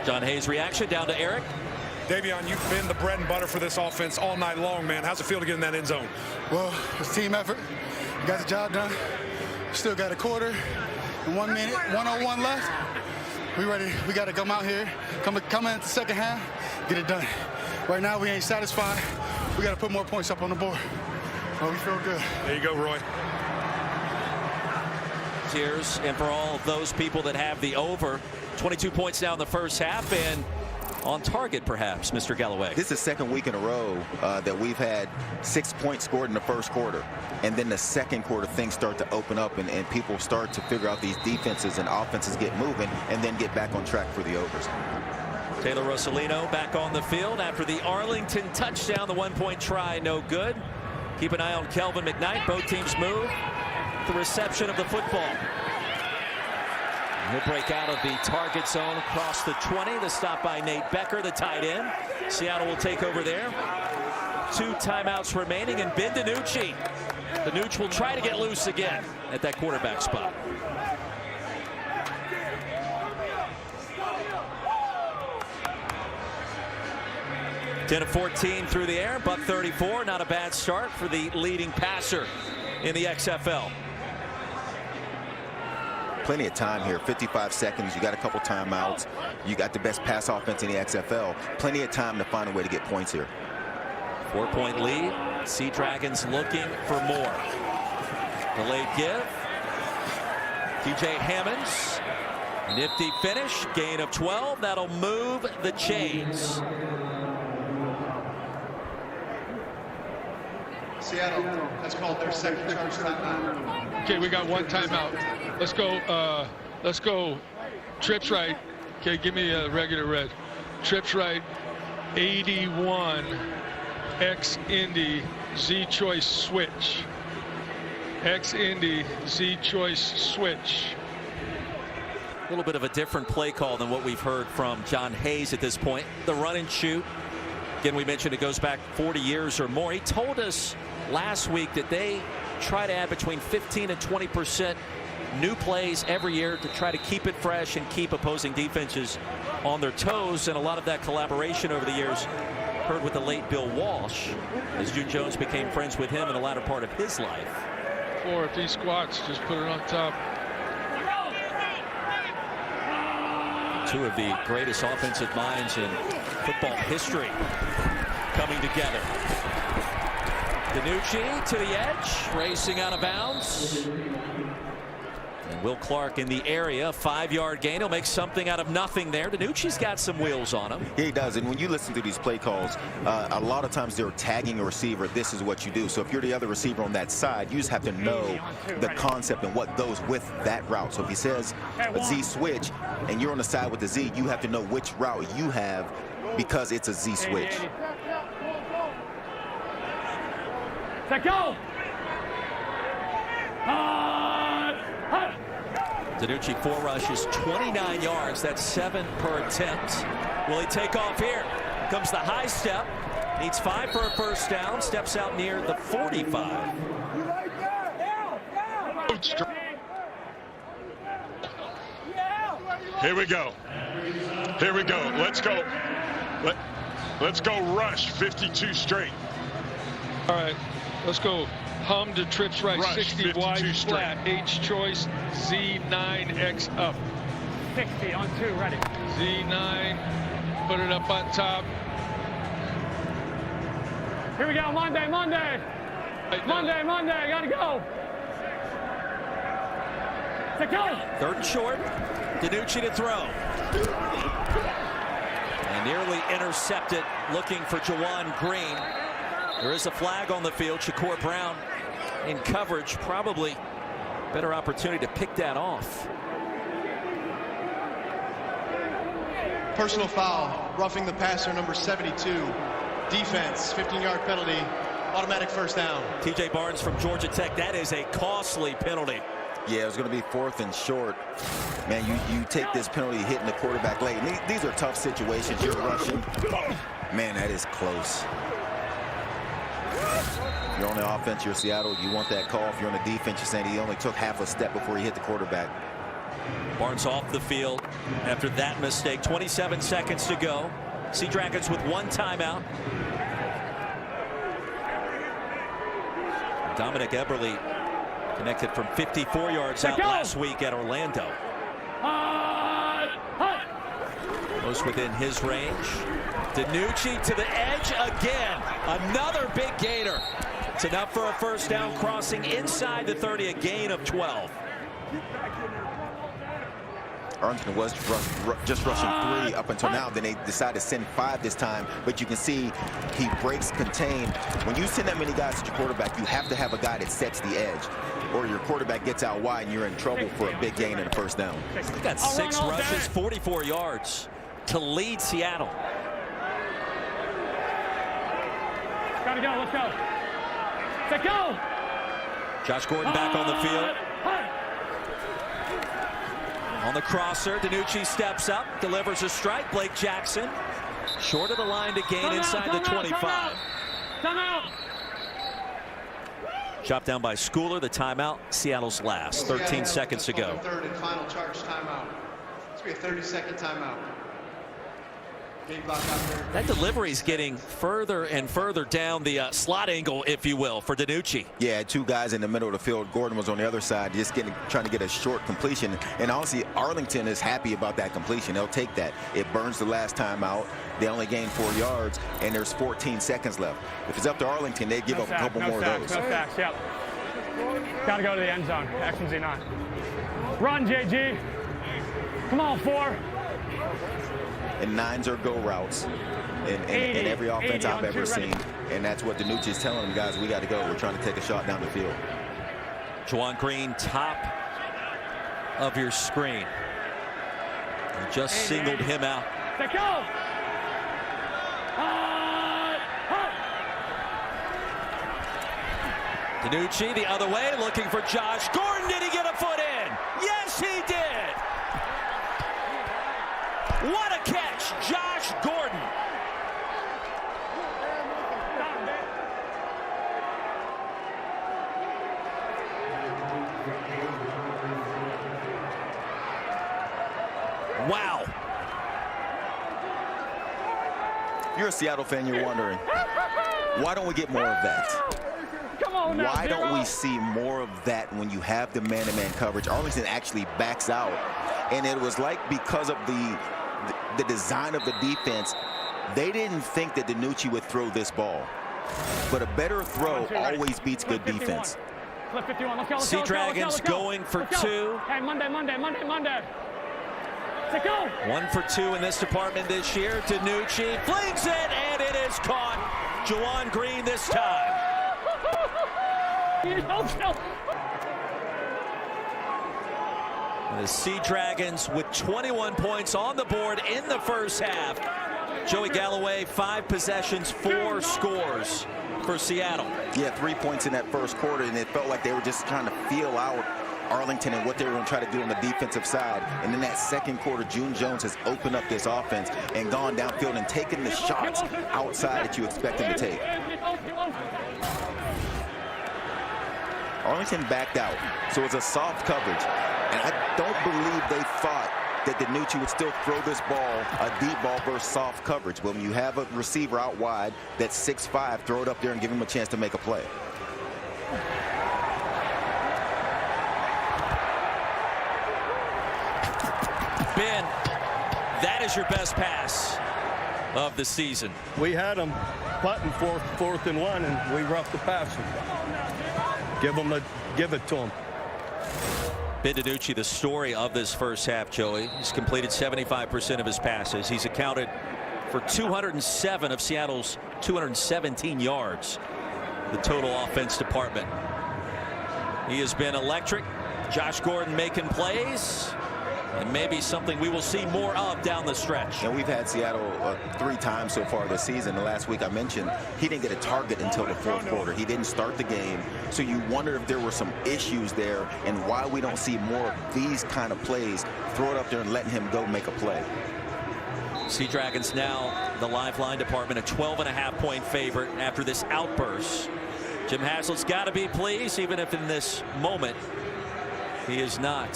John Hayes' reaction down to Eric. Davion, you've been the bread and butter for this offense all night long, man. How's it feel to get in that end zone? Well, it's team effort. We got the job done. Still got a quarter and 1 minute, 1:01 left. We ready. We got to come out here, come in the second half, get it done. Right now, we ain't satisfied. We got to put more points up on the board. Well, we feel good. There you go, Roy. Cheers. And for all of those people that have the over, 22 points now in the first half and on target, perhaps, Mr. Galloway. This is the second week in a row that we've had 6 points scored in the first quarter. And then the second quarter, things start to open up and people start to figure out these defenses and offenses get moving and then get back on track for the overs. Taylor Rosalino back on the field after the Arlington touchdown. The 1-point try, no good. Keep an eye on Kelvin McKnight. Both teams move. The reception of the football. He'll break out of the target zone across the 20. The stop by Nate Becker, the tight end. Seattle will take over there. 2 timeouts remaining, and Ben DiNucci. The Nooch will try to get loose again at that quarterback spot. Ten of 14 through the air, buck 34. Not a bad start for the leading passer in the XFL. Plenty of time here, 55 seconds. You got a couple timeouts. You got the best pass offense in the XFL. Plenty of time to find a way to get points here. 4-point lead. Sea Dragons looking for more. Delayed give. TJ Hammonds. Nifty finish. Gain of 12. That'll move the chains. Seattle, that's called their second charge timeout. Okay, we got 1 timeout. Let's go trips right. Okay, give me a regular red. Trips right, 81, X Indy, Z choice switch. X Indy, Z choice switch. A little bit of a different play call than what we've heard from John Hayes at this point. The run and shoot. Again, we mentioned it goes back 40 years or more. He told us last week that they try to add between 15 and 20% new plays every year to try to keep it fresh and keep opposing defenses on their toes. And a lot of that collaboration over the years heard with the late Bill Walsh as June Jones became friends with him in the latter part of his life. Or if he squats, just put it on top. 2 of the greatest offensive minds in football history coming together. DiNucci to the edge, racing out of bounds. And Will Clark in the area, 5-yard gain. He'll make something out of nothing there. DiNucci's got some wheels on him. Yeah, he does. And when you listen to these play calls, a lot of times they're tagging a receiver. This is what you do. So if you're the other receiver on that side, you just have to know the concept and what goes with that route. So if he says a Z switch and you're on the side with the Z, you have to know which route you have because it's a Z switch. Let go. DiNucci 4 rushes, 29 yards. That's 7 per attempt. Will he take off here? Comes the high step. Needs 5 for a first down. Steps out near the 45. Here we go. Here we go. Let's go. Let's go rush 52 straight. All right. Let's go. Hum to trips right, Rush, 60 wide straight. flat. H choice, Z9X up. 60 on 2, ready. Z9, put it up on top. Here we go, Monday. Monday, gotta go. Let go. 3rd and short. DiNucci to throw. And nearly intercepted, looking for Jawan Green. There is a flag on the field. Shakur Brown in coverage, probably better opportunity to pick that off. Personal foul, roughing the passer, number 72. Defense, 15-yard penalty, automatic first down. TJ Barnes from Georgia Tech, that is a costly penalty. Yeah, it was going to be 4th and short. Man, you take this penalty hitting the quarterback late. These are tough situations. You're rushing. Man, that is close. If you're on the offense, you're Seattle, you want that call. If you're on the defense, you're saying he only took half a step before he hit the quarterback. Barnes off the field after that mistake. 27 seconds to go. Sea Dragons with 1 timeout. Dominic Eberle connected from 54 yards out last week at Orlando. Most within his range. DiNucci to the edge again. Another big gainer. It's enough for a first down, crossing inside the 30, a gain of 12. Arlington was just rushing 3 up until now. Then they decided to send 5 this time. But you can see he breaks contain. When you send that many guys at your quarterback, you have to have a guy that sets the edge, or your quarterback gets out wide and you're in trouble for a big gain and a first down. He got 6 rushes, 44 yards to lead Seattle. Gotta go, let's go. Let's go. Josh Gordon back on the field. On the crosser, DiNucci steps up, delivers a strike. Blake Jackson short of the line to gain inside the 25. Timeout. Chopped down by Schooler. The timeout, Seattle's last. 13 seconds to go. 3rd and final charge timeout. It's going to be a 30-second timeout. That delivery is getting further and further down the slot angle, if you will, for DiNucci. Yeah, 2 guys in the middle of the field. Gordon was on the other side, just trying to get a short completion. And honestly, Arlington is happy about that completion. They'll take that. It burns the last time out. They only gained 4 yards, and there's 14 seconds left. If it's up to Arlington, they'd give up a couple more of those. No sacks, yep. Got to go to the end zone. X and Z not. Run, JG. Come on, 4. And 9s are go routes in every offense I've ever seen. And that's what DiNucci is telling them, guys, we got to go. We're trying to take a shot down the field. Juwan Green, top of your screen. You just singled him out. Let's go. DiNucci the other way, looking for Josh Gordon. Did he get a foot in? Yes, he did. What a catch, Josh Gordon. Wow. If you're a Seattle fan, you're wondering, why don't we get more of that? Come on now, why don't we see more of that when you have the man-to-man coverage? Arlington actually backs out, and it was like because of the design of the defense, they didn't think that DiNucci would throw this ball. But a better throw always beats good defense. Sea Dragons going for 2. Hey, Monday. Let's go. 1 for 2 in this department this year. DiNucci flings it, and it is caught. Juwan Green this time. The Sea Dragons with 21 points on the board in the first half. Joey Galloway, 5 possessions, 4 scores for Seattle. Yeah, 3 points in that first quarter, and it felt like they were just trying to feel out Arlington and what they were going to try to do on the defensive side. And in that second quarter, June Jones has opened up this offense and gone downfield and taken the shots outside that you expect him to take. Arlington backed out, so it's a soft coverage. And I don't believe they thought that DiNucci would still throw this ball, a deep ball versus soft coverage. But when you have a receiver out wide that's 6'5", throw it up there and give him a chance to make a play. Ben, that is your best pass of the season. We had them punting 4th and 1, and we roughed the passer. Give it to him. Ben DiNucci, the story of this first half, Joey. He's completed 75% of his passes. He's accounted for 207 of Seattle's 217 yards. the total offense department. He has been electric. Josh Gordon making plays, and maybe something we will see more of down the stretch. And we've had Seattle 3 times so far this season. The last week I mentioned he didn't get a target until the 4th quarter. He didn't start the game. So you wonder if there were some issues there and why we don't see more of these kind of plays. Throw it up there and letting him go make a play. Sea Dragons now the lifeline department, a 12.5-point favorite after this outburst. Jim Haslett's got to be pleased, even if in this moment he is not.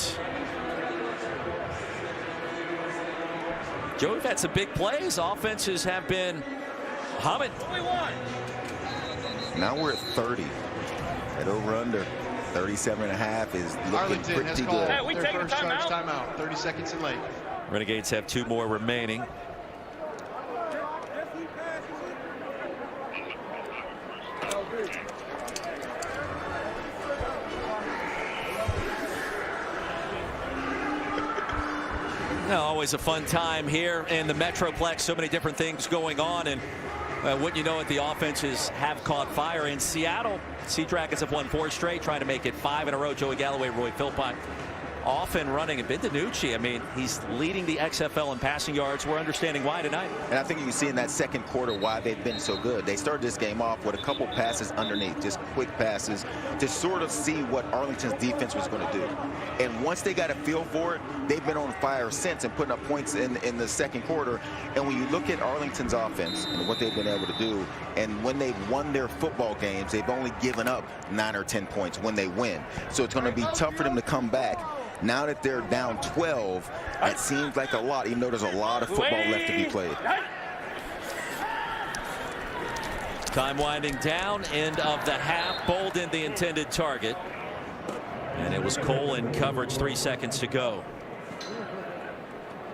Joe, we've had some big plays. Offenses have been humming. Now we're at 30. At over-under 37.5 is looking Arlington has pretty called good. their first charge timeout. 30 seconds in late. Renegades have 2 more remaining. Always a fun time here in the Metroplex. So many different things going on, and wouldn't you know it, the offenses have caught fire. In Seattle, Sea Dragons have won 4 straight, trying to make it 5 in a row. Joey Galloway, Roy Philpott off and running. And Ben DiNucci, I mean, he's leading the XFL in passing yards. We're understanding why tonight. And I think you can see in that second quarter why they've been so good. They started this game off with a couple passes underneath, just quick passes to sort of see what Arlington's defense was going to do. And once they got a feel for it, they've been on fire since and putting up points in the second quarter. And when you look at Arlington's offense and what they've been able to do, and when they've won their football games, they've only given up 9 or 10 points when they win. So it's going to be tough for them to come back. Now that they're down 12, it seems like a lot, even though there's a lot of football left to be played. Time winding down, end of the half. Bolden the intended target. And it was Cole in coverage, 3 seconds to go.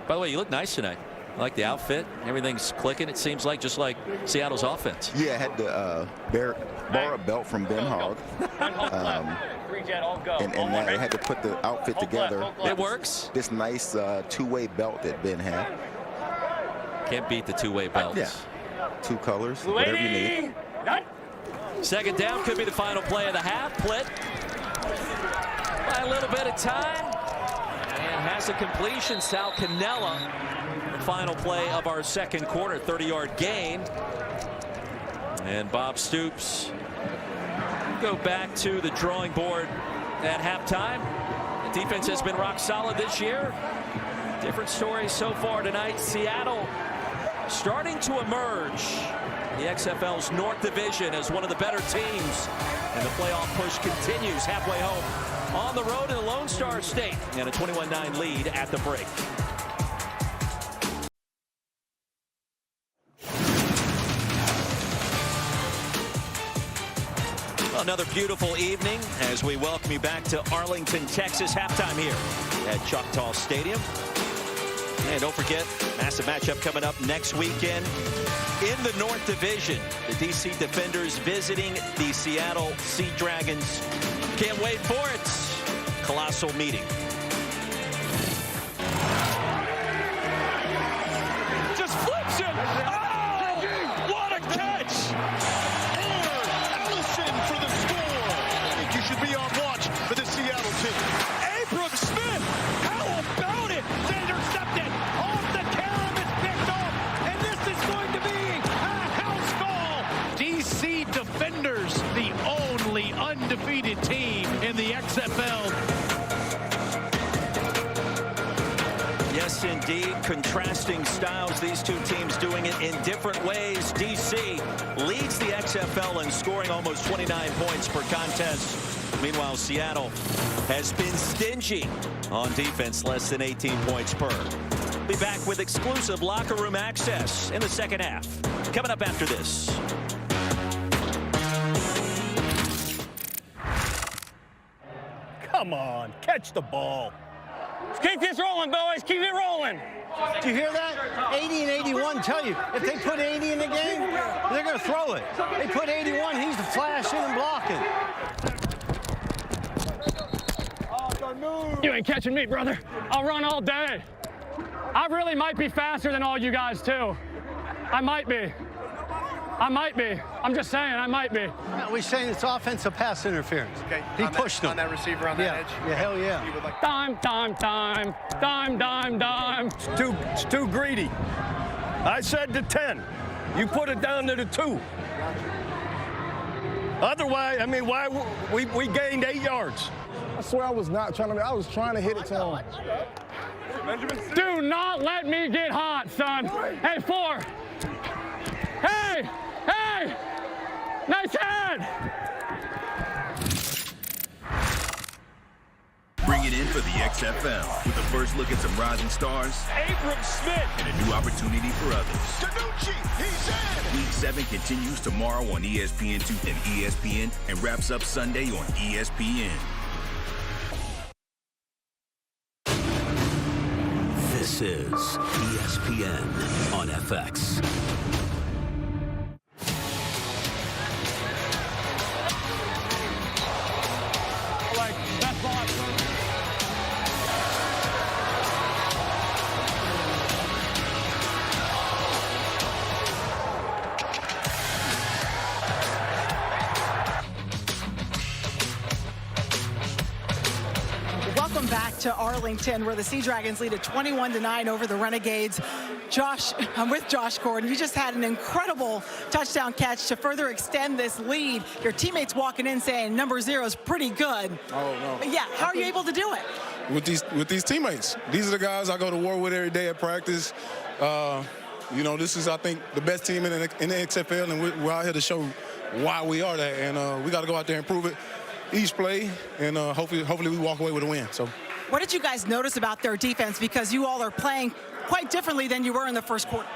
By the way, you look nice tonight. I like the outfit. Everything's clicking, it seems like, just like Seattle's offense. Yeah, I had to borrow a belt from Ben Hogg. And I had to put the outfit together. It works. This nice 2-way belt that Ben had. Can't beat the 2-way belts. Yeah. 2 colors, whatever you need. Second down could be the final play of the half. Plitt by a little bit of time. And has a completion. Sal Cannella. The final play of our second quarter. 30-yard gain. And Bob Stoops go back to the drawing board at halftime. The defense has been rock solid this year. Different stories so far tonight. Seattle starting to emerge. The XFL's North Division as one of the better teams. And the playoff push continues halfway home on the road in the Lone Star State. And a 21-9 lead at the break. Another beautiful evening as we welcome you back to Arlington, Texas. Halftime here at Choctaw Stadium. And don't forget, massive matchup coming up next weekend in the North Division. The DC Defenders visiting the Seattle Sea Dragons. Can't wait for it. Colossal meeting. Just flips it. Oh, what a catch. Be on watch for the Seattle team. Abram Smith, how about it? They intercepted off the carom, it's picked off, and this is going to be a house call. DC Defenders, the only undefeated team in the XFL. Yes, indeed. Contrasting styles. These two teams doing it in different ways. DC leads the XFL in scoring almost 29 points per contest. Meanwhile, Seattle has been stingy on defense, less than 18 points per. Be back with exclusive locker room access in the second half. Coming up after this. Come on, catch the ball. Keep this rolling, boys. Keep it rolling. Did you hear that? 80 and 81 tell you, if they put 80 in the game, they're going to throw it. They put 81, he's the flashing and blocking. You ain't catching me, brother. I'll run all day. I really might be faster than all you guys, too. I might be. I might be. I'm just saying, I might be. No, we're saying it's offensive pass interference. Okay. He pushed him. On that receiver on that edge? Yeah, hell yeah. Dime. It's too greedy. I said to 10. You put it down to the 2. Otherwise, I mean, why we gained 8 yards. I swear I was not trying to. I was trying to hit it to him. Do not let me get hot, son. Hey, 4. Hey! Nice head! Bring it in for the XFL with a first look at some rising stars. Abram Smith. And a new opportunity for others. Danucci, he's in! Week 7 continues tomorrow on ESPN2 and ESPN and wraps up Sunday on ESPN. This is ESPN on FX. Welcome back to Arlington, where the Sea Dragons lead at 21-9 over the Renegades. I'm with Josh Gordon. You just had an incredible touchdown catch to further extend this lead. Your teammates walking in saying number 0 is pretty good. Oh, no. But yeah, how are you able to do it? With these teammates. These are the guys I go to war with every day at practice. You know, this is, I think, the best team in the XFL, and we're out here to show why we are that. And we got to go out there and prove it each play, and hopefully we walk away with a win. So, what did you guys notice about their defense? Because you all are playing quite differently than you were in the first quarter.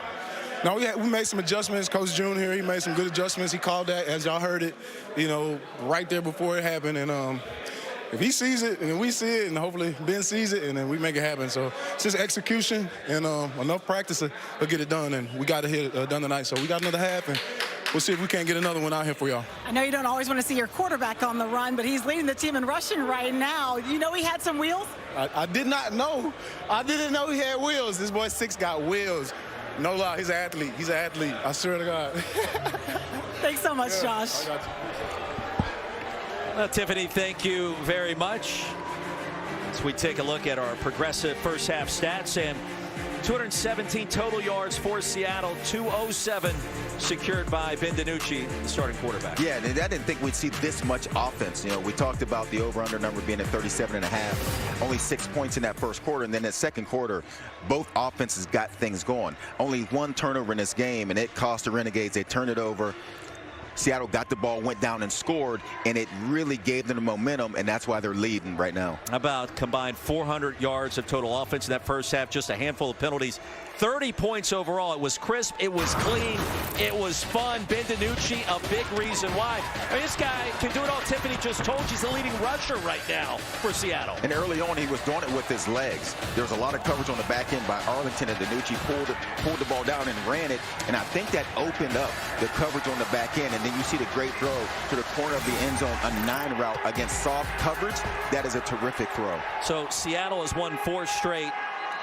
No, we made some adjustments. Coach June here, he made some good adjustments. He called that, as y'all heard it, you know, right there before it happened. And if he sees it, and then we see it, and hopefully Ben sees it, and then we make it happen. So it's just execution and enough practice to get it done. And we got to hit it done tonight. So we got another half, and we'll see if we can't get another one out here for y'all. I know you don't always want to see your quarterback on the run, but he's leading the team in rushing right now. You know he had some wheels? I did not know. I didn't know he had wheels. This boy 6 got wheels. No lie, he's an athlete. He's an athlete. I swear to God. Thanks so much, Josh. I got you. Well, Tiffany, thank you very much. As we take a look at our progressive first half stats, and 217 total yards for Seattle, 207 secured by Ben DiNucci, the starting quarterback. Yeah, and I didn't think we'd see this much offense. You know, we talked about the over-under number being at 37.5, only 6 points in that first quarter, and then that second quarter, both offenses got things going. Only 1 turnover in this game, and it cost the Renegades. They turned it over. Seattle got the ball, went down and scored, and it really gave them the momentum, and that's why they're leading right now. About combined 400 yards of total offense in that first half, just a handful of penalties. 30 points overall. It was crisp, it was clean, it was fun. Ben DiNucci, a big reason why. I mean, this guy can do it all. Tiffany just told you he's the leading rusher right now for Seattle. And early on, he was doing it with his legs. There was a lot of coverage on the back end by Arlington, and DiNucci pulled the ball down and ran it, and I think that opened up the coverage on the back end. And then you see the great throw to the corner of the end zone, a 9 route against soft coverage. That is a terrific throw. So Seattle has won 4 straight.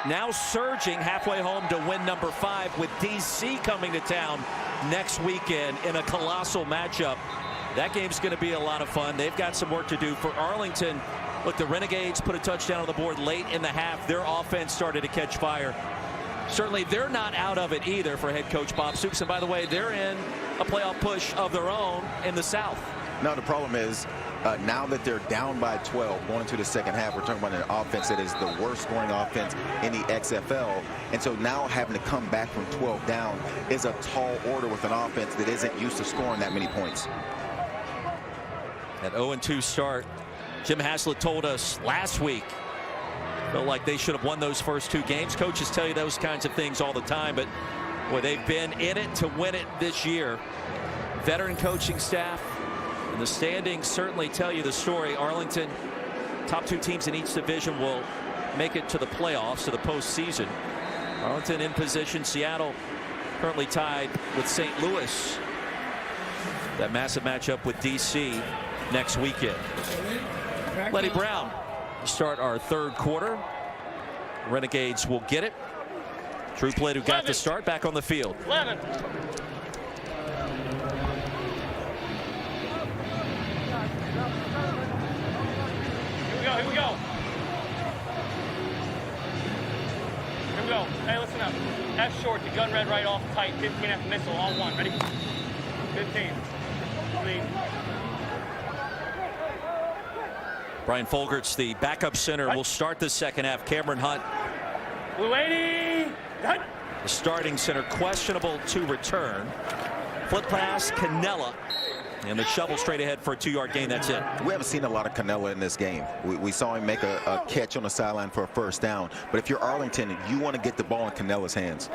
Now surging halfway home to win number 5, with DC coming to town next weekend in a colossal matchup. That game's going to be a lot of fun. They've got some work to do. For Arlington, look, the Renegades put a touchdown on the board late in the half. Their offense started to catch fire. Certainly, they're not out of it either for head coach Bob Stoops. And by the way, they're in a playoff push of their own in the South. Now, the problem is, now that they're down by 12 going into the second half, we're talking about an offense that is the worst scoring offense in the XFL. And so now having to come back from 12 down is a tall order with an offense that isn't used to scoring that many points. That 0-2 start, Jim Haslett told us last week, felt like they should have won those first 2 games. Coaches tell you those kinds of things all the time, but boy, they've been in it to win it this year. Veteran coaching staff, and the standings certainly tell you the story. Arlington, top 2 teams in each division, will make it to the playoffs, to the postseason. Arlington in position. Seattle currently tied with St. Louis. That massive matchup with DC next weekend. Lenny Brown, start our third quarter. Renegades will get it. Drew Plate, who got the start, back on the field. 11. Here we go. Here we go. Hey, listen up. F short to gun red right off tight. 15F missile on 1. Ready? 15. Lead. Brian Folgerts, the backup center, will start the second half. Cameron Hunt, Blue 80. Hunt. the starting center, questionable to return. Flip pass, Canella. And the shovel straight ahead for a 2-yard gain. That's it. We haven't seen a lot of Canella in this game. We saw him make a catch on the sideline for a first down. But if you're Arlington, you want to get the ball in Canella's hands.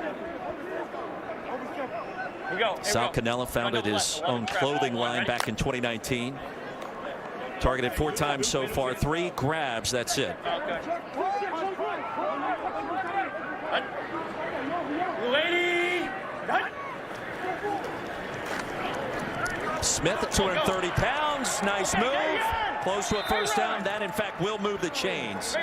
Sal Canella founded his own clothing line back in 2019. Targeted 4 times so far. 3 grabs. That's it. Smith at 230 pounds. Nice move. Close to a first down. That, in fact, will move the chains.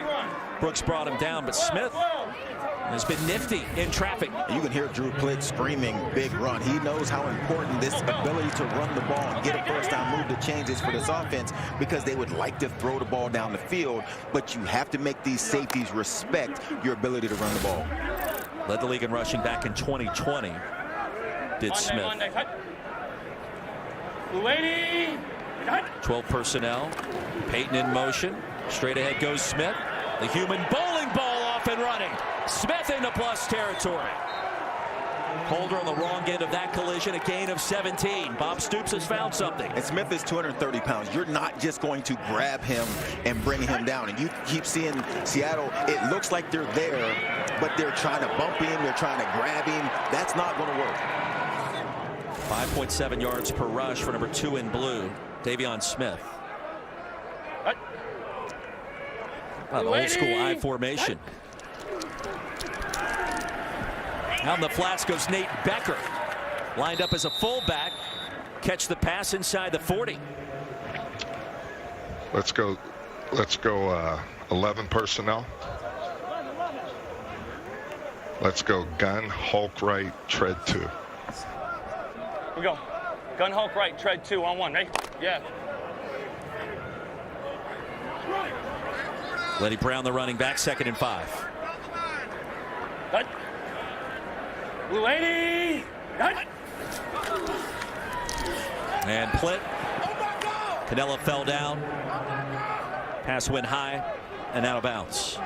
Brooks brought him down, but Smith has been nifty in traffic. You can hear Drew Plitt screaming big run. He knows how important this ability to run the ball and get a first down, move the chains is for this offense, because they would like to throw the ball down the field, but you have to make these safeties respect your ability to run the ball. Led the league in rushing back in 2020. Did Smith. 12 personnel. Peyton in motion. Straight ahead goes Smith. The human bowling ball off and running. Smith into plus territory. Holder on the wrong end of that collision. A gain of 17. Bob Stoops has found something. And Smith is 230 pounds. You're not just going to grab him and bring him down. And you keep seeing Seattle, it looks like they're there, but they're trying to bump him. They're trying to grab him. That's not going to work. 5.7 yards per rush for number 2 in blue, Davion Smith. Old school I formation. Out in the flats goes Nate Becker. Lined up as a fullback. Catch the pass inside the 40. Let's go 11 personnel. Let's go gun, Hulk right, tread 2. Here we go. Gun Hulk right, tread 2 on 1. Ready? Yeah. Lenny Brown, the running back, 2nd and 5. Cut. Blue 80. Cut. And Plitt. Canella fell down. Pass went high and out of bounds.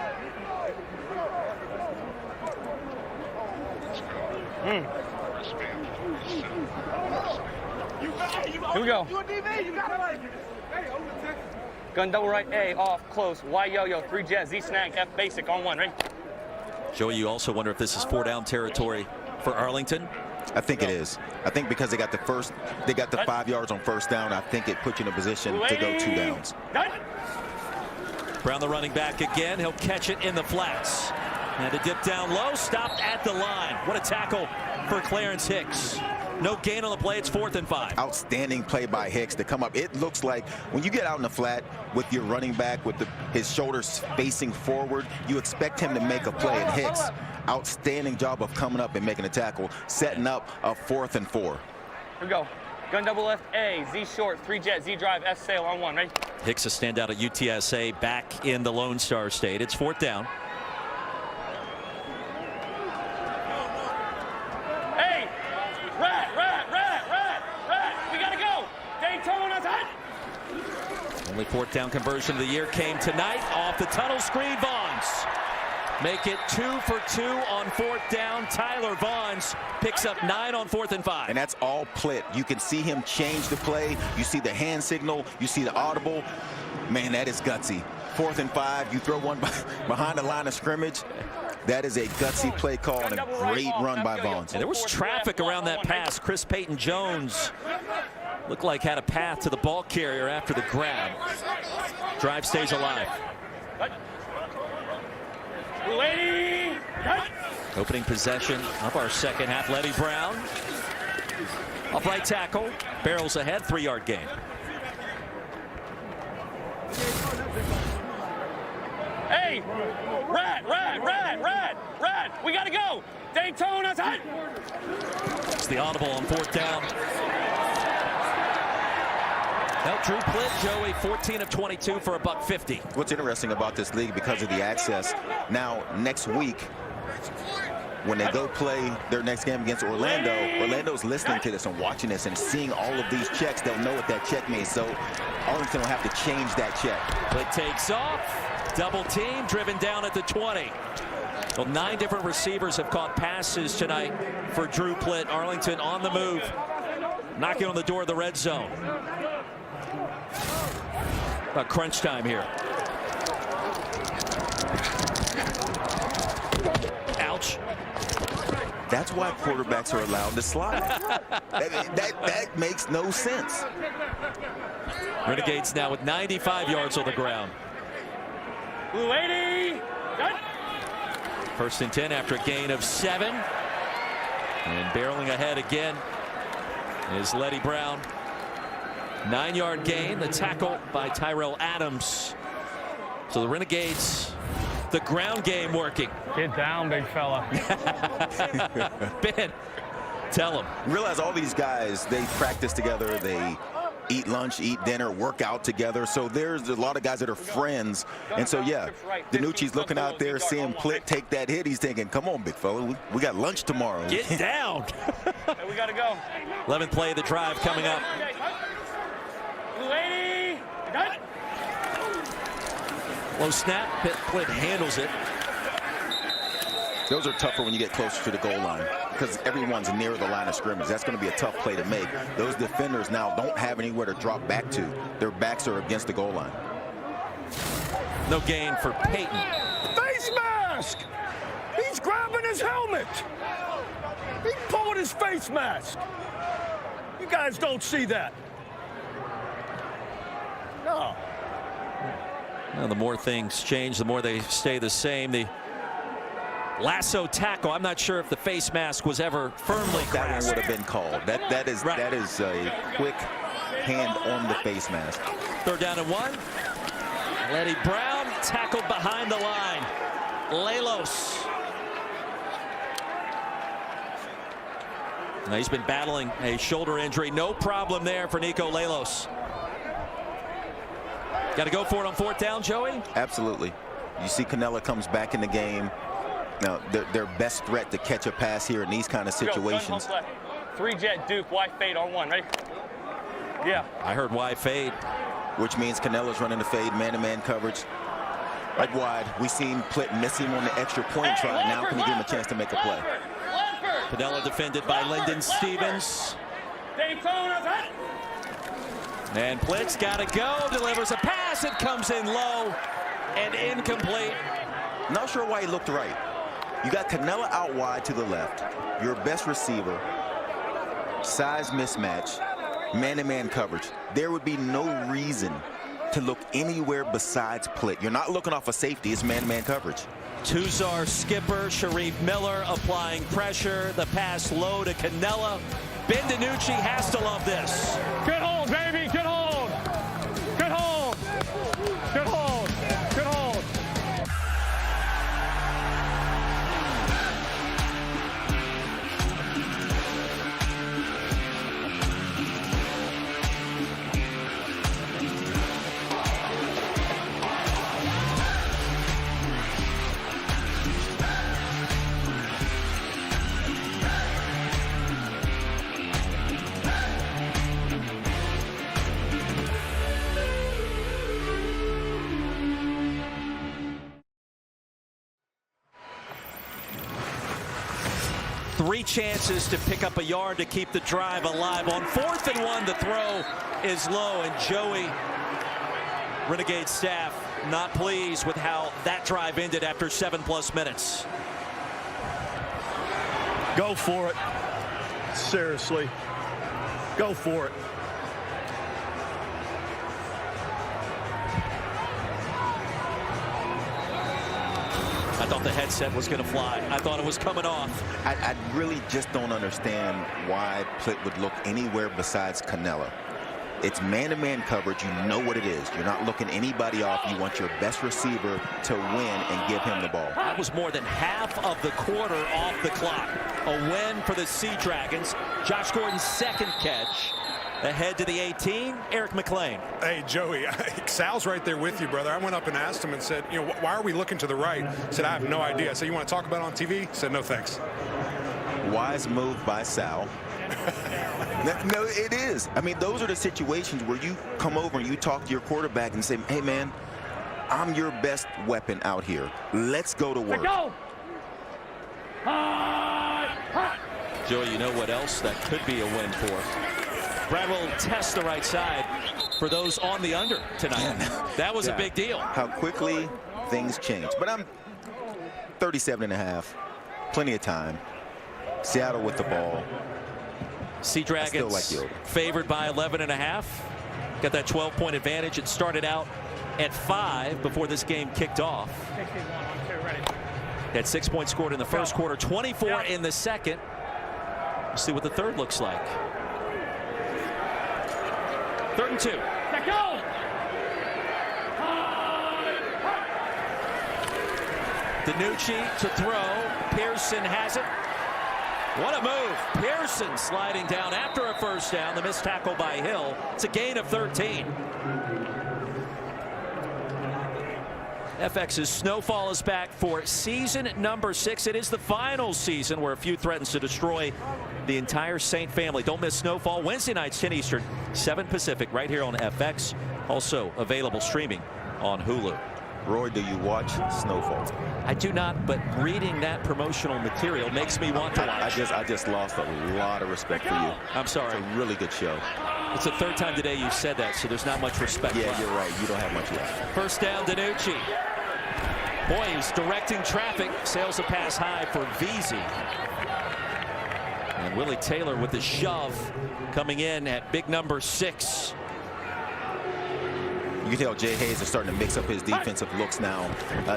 Here we go. Gun double right A off close Y yo-yo 3 jet Z snag F basic on 1. Ready? Joey, you also wonder if this is 4-down territory for Arlington. I think it is. I think because they got the 5 yards on first down, I think it puts you in a position to go 2 downs. Brown, the running back again. He'll catch it in the flats. And to dip down low, stopped at the line. What a tackle for Clarence Hicks. No gain on the play. It's 4th and 5. Outstanding play by Hicks to come up. It looks like when you get out in the flat with your running back with his shoulders facing forward, you expect him to make a play. And Hicks, outstanding job of coming up and making a tackle, setting up a 4th and 4. Here we go. Gun double left A, Z short, 3 jet, Z drive, F sail on 1. Ready? Hicks a standout at UTSA back in the Lone Star State. It's 4th down. Hey! Rat! We gotta go! Daytona's hot! Only 4th down conversion of the year came tonight off the tunnel screen. Vaughns make it 2 for 2 on 4th down. Tyler Vaughns picks up 9 on 4th and 5. And that's all Plitt. You can see him change the play. You see the hand signal. You see the audible. Man, that is gutsy. 4th and 5. You throw one behind the line of scrimmage. That is a gutsy play call and a great run by Vaughns. And there was traffic around that pass. Chris Payton-Jones looked like had a path to the ball carrier after the grab. Drive stays alive. Opening possession of our second half. Lenny Brown off right tackle. Barrels ahead. 3-yard gain. Hey! Rat! We gotta go! Daytona's hot! It's the audible on 4th down. Well, Drew Plitt, Joey, 14 of 22 for $150. What's interesting about this league because of the access, now next week, when they go play their next game against Orlando, Orlando's listening to this and watching this and seeing all of these checks. They'll know what that check means. So Arlington will have to change that check. Plitt takes off. Double team, driven down at the 20. Well, 9 different receivers have caught passes tonight for Drew Plitt. Arlington on the move, knocking on the door of the red zone. About crunch time here. Ouch. That's why quarterbacks are allowed to slide. that makes no sense. Renegades now with 95 yards on the ground. Blue 80. First and 10 after a gain of 7. And barreling ahead again is Letty Brown. 9-yard gain, the tackle by Tyrell Adams. So the Renegades, the ground game working. Get down, big fella. Ben, tell them. Realize all these guys, they practice together, they eat lunch, eat dinner, work out together. So there's a lot of guys that are friends. And so, yeah, DiNucci's looking out there, seeing Plitt take that hit. He's thinking, come on, big fella, we got lunch tomorrow. Get down. We got to go. 11th play of the drive coming up. Blue 80. Low snap, Plitt handles it. Those are tougher when you get closer to the goal line because everyone's near the line of scrimmage. That's going to be a tough play to make. Those defenders now don't have anywhere to drop back to. Their backs are against the goal line. No gain for Peyton. Face mask! He's grabbing his helmet! He pulled his face mask! You guys don't see that. No. Well, the more things change, the more they stay the same. The lasso tackle. I'm not sure if the face mask was ever firmly grasped. That one would have been called. That is a quick hand on the face mask. 3rd down and 1. Letty Brown tackled behind the line. Lelos. Now he's been battling a shoulder injury. No problem there for Nico Lelos. Got to go for it on 4th down, Joey? Absolutely. You see Canella comes back in the game. Now, their best threat to catch a pass here in these kind of situations. 3-jet Duke, Y fade on 1, ready? Yeah. I heard Y fade. Which means Canella's running the fade, man-to-man coverage. Right wide. We've seen Plitt miss him on the extra point try. Now can he give him a chance to make a play? Canella defended by Lyndon Stevens. And Plitt's got to go. Delivers a pass. It comes in low and incomplete. Not sure why he looked right. You got Canella out wide to the left. Your best receiver. Size mismatch. Man-to-man coverage. There would be no reason to look anywhere besides Plitt. You're not looking off a safety. It's man-to-man coverage. Tuzar skipper Sharif Miller applying pressure. The pass low to Canella. Ben DiNucci has to love this. Good hold, baby. Good hold. Good hold. Good hold. Good hold. Three chances to pick up a yard to keep the drive alive. On 4th and 1, the throw is low, and Joey, Renegade staff, not pleased with how that drive ended after 7+ minutes. Go for it. Seriously. Go for it. I thought the headset was going to fly. I thought it was coming off. I really just don't understand why Plitt would look anywhere besides Canella. It's man-to-man coverage. You know what it is. You're not looking anybody off. You want your best receiver to win and give him the ball. That was more than half of the quarter off the clock. A win for the Sea Dragons. Josh Gordon's 2nd catch. Ahead to the 18, Eric McLean. Hey, Joey, Sal's right there with you, brother. I went up and asked him and said, you know, why are we looking to the right? He said, I have no idea. I said, you want to talk about it on TV? He said, no, thanks. Wise move by Sal. No, it is. I mean, those are the situations where you come over and you talk to your quarterback and say, hey, man, I'm your best weapon out here. Let's go to work. Go! Joey, you know what else that could be a win for? Brad will test the right side for those on the under tonight. That was a big deal. How quickly things change. But I'm 37.5. Plenty of time. Seattle with the ball. Sea Dragons favored by 11.5. Got that 12-point advantage. It started out at 5 before this game kicked off. Had 6 points scored in the first quarter, 24 in the second. We'll see what the third looks like. 3rd and 2. Let go! DiNucci to throw. Pearson has it. What a move. Pearson sliding down after a first down. The missed tackle by Hill. It's a gain of 13. FX's Snowfall is back for season number 6. It is the final season where a few threatens to destroy the entire Saint family. Don't miss Snowfall Wednesday nights, 10 Eastern, 7 Pacific, right here on FX. Also available streaming on Hulu. Roy, do you watch Snowfall? I do not, but reading that promotional material makes me want to watch. I just lost a lot of respect for you. I'm sorry. It's a really good show. It's the 3rd time today you've said that, so there's not much respect left. Yeah, you're right. You don't have much left. First down, DiNucci. Boy, he's directing traffic. Sails a pass high for Veazey. And Willie Taylor with the shove coming in at big number 6. You can tell Jay Hayes is starting to mix up his defensive looks now.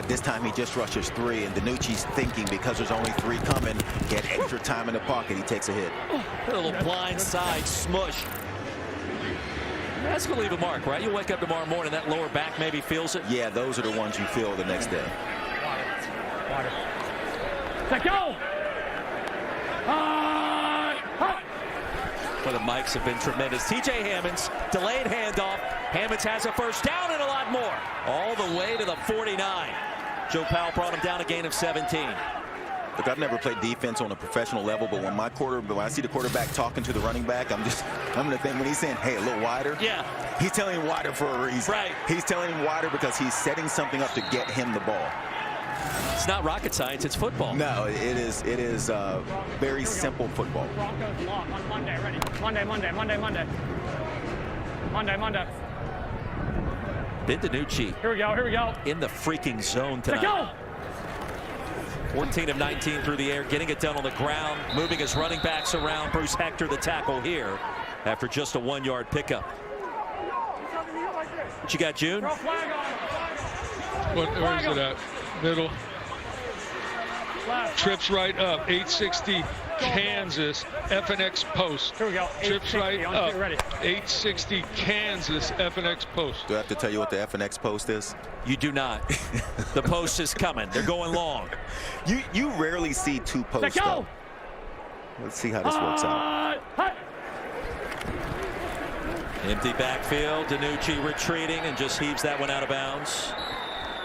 This time he just rushes 3, and DiNucci's thinking because there's only 3 coming, he had extra time in the pocket. He takes a hit. A little blind side smush. That's going to leave a mark, right? You wake up tomorrow morning, that lower back maybe feels it. Yeah, those are the ones you feel the next day. Let go! Well, the mics have been tremendous. TJ Hammonds, delayed handoff. Hammonds has a first down and a lot more. All the way to the 49. Joe Powell brought him down a gain of 17. Look, I've never played defense on a professional level, but when I see the quarterback talking to the running back, I'm going to think when he's saying, hey, a little wider. Yeah. He's telling him wider for a reason. Right. He's telling him wider because he's setting something up to get him the ball. It's not rocket science, it's football. No, it is very simple football. Broncos lock on Monday, ready? Monday. Ben DiNucci. Here we go. In the freaking zone tonight. Let go! 14 of 19 through the air, getting it done on the ground, moving his running backs around. Bruce Hector, the tackle here, after just a 1-yard pickup. What you got, June? Where is it at? Middle. Trips right up. 860 Kansas. FNX post. Here we go. Trips right up. Ready. 860 Kansas. FNX post. Do I have to tell you what the FNX post is? You do not. The post is coming. They're going long. You rarely see 2 posts. Let go! Let's see how this works out. Empty backfield. DiNucci retreating and just heaves that one out of bounds.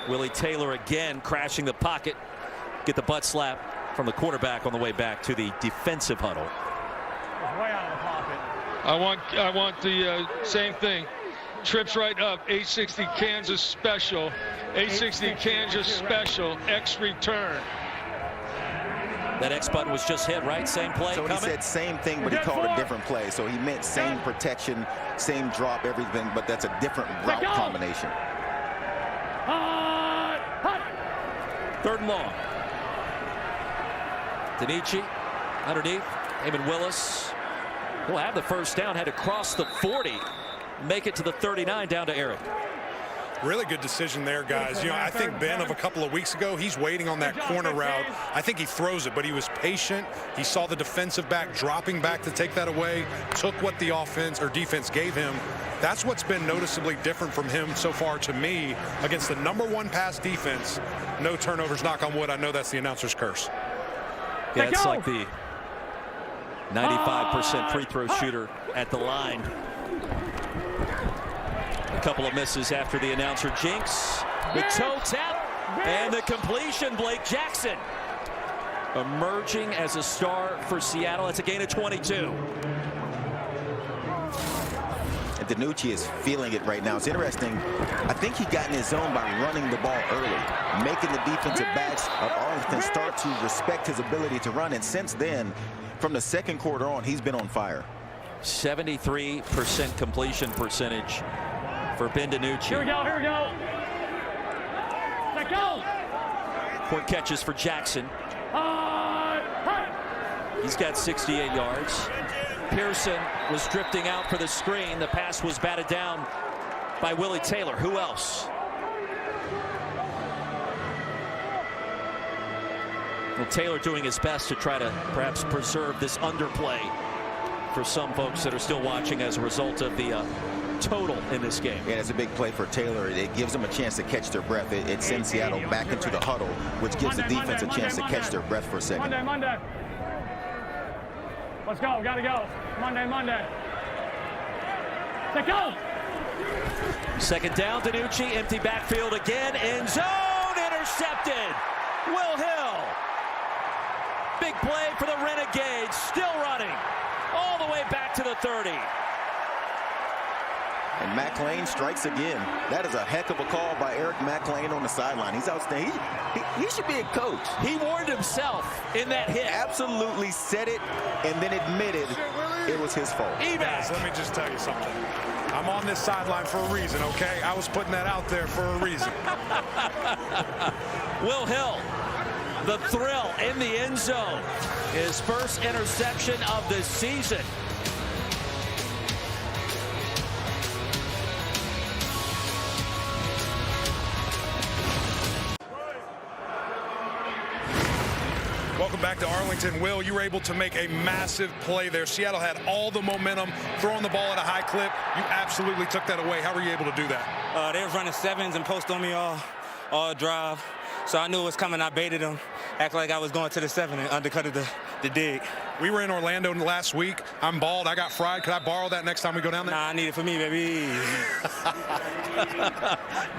Willie Taylor again crashing the pocket. Get the butt slap from the quarterback on the way back to the defensive huddle. Way out of the pocket. I want the same thing. Trips right up. 860 Kansas special. 860 Kansas special. X return. That X button was just hit, right? Same play So coming? he said same thing, but he called a different play. So he meant same protection, same drop, everything, but that's a different route combination. 3rd and long. DiNucci underneath. Eamon Willis will have the first down. Had to cross the 40. Make it to the 39 down to Eric. Really good decision there, guys. You know, I think Ben of a couple of weeks ago, he's waiting on that corner route. I think he throws it, but he was patient. He saw the defensive back dropping back to take that away, took what the offense or defense gave him. That's what's been noticeably different from him so far to me against the #1 pass defense. No turnovers, knock on wood. I know that's the announcer's curse. Yeah, it's like the 95% free throw shooter at the line. A couple of misses after the announcer jinx. The toe tap and the completion. Blake Jackson emerging as a star for Seattle. That's a gain of 22. And DiNucci is feeling it right now. It's interesting. I think he got in his zone by running the ball early, making the defensive backs of Arlington start to respect his ability to run. And since then, from the second quarter on, he's been on fire. 73% completion percentage for Ben DiNucci. Here we go, here we go. Let go. Point catches for Jackson. He's got 68 yards. Pearson was drifting out for the screen. The pass was batted down by Willie Taylor. Who else? Well, Taylor doing his best to try to perhaps preserve this underplay for some folks that are still watching as a result of the total in this game. Yeah, it's a big play for Taylor. It gives them a chance to catch their breath. It sends Seattle back into the huddle, which gives the defense a chance to catch their breath for a second. Monday. Let's go. Gotta go. Monday. Let's go. Second down, DiNucci. Empty backfield again. End zone. Intercepted. Will Hill. Big play for the Renegades. Still running. All the way back to the 30. And McLean strikes again. That is a heck of a call by Eric McLean on the sideline. He's outstanding. He should be a coach. He warned himself in that hit. Absolutely said it and then admitted it was his fault. Guys, let me just tell you something. I'm on this sideline for a reason, okay? I was putting that out there for a reason. Will Hill, the thrill in the end zone. His first interception of the season. Welcome back to Arlington. Will, you were able to make a massive play there. Seattle had all the momentum, throwing the ball at a high clip. You absolutely took that away. How were you able to do that? They were running sevens and post on me all drive. So I knew it was coming. I baited them, acted like I was going to the 7 and undercutted the dig. We were in Orlando last week. I'm bald. I got fried. Could I borrow that next time we go down there? Nah, I need it for me, baby.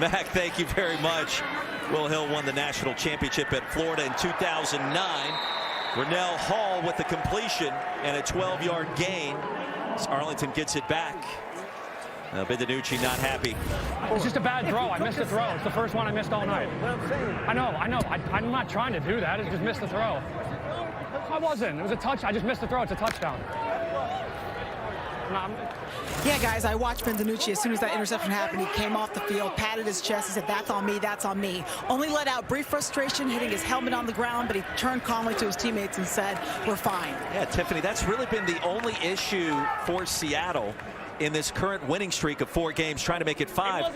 Mac, thank you very much. Will Hill won the national championship at Florida in 2009. Rennell Hall with the completion and a 12-yard gain. Arlington gets it back. Ben DiNucci not happy. It's just a bad throw. I missed the throw. It's the first one I missed all night. I know. I'm not trying to do that. I just missed the throw. I wasn't. It was a touch. I just missed the throw. It's a touchdown. Yeah, guys, I watched Ben DiNucci. As soon as that interception happened, he came off the field, patted his chest. He said, "That's on me, that's on me." Only let out brief frustration, hitting his helmet on the ground, but he turned calmly to his teammates and said, "We're fine." Yeah, Tiffany, that's really been the only issue for Seattle in this current winning streak of 4 games, trying to make it 5.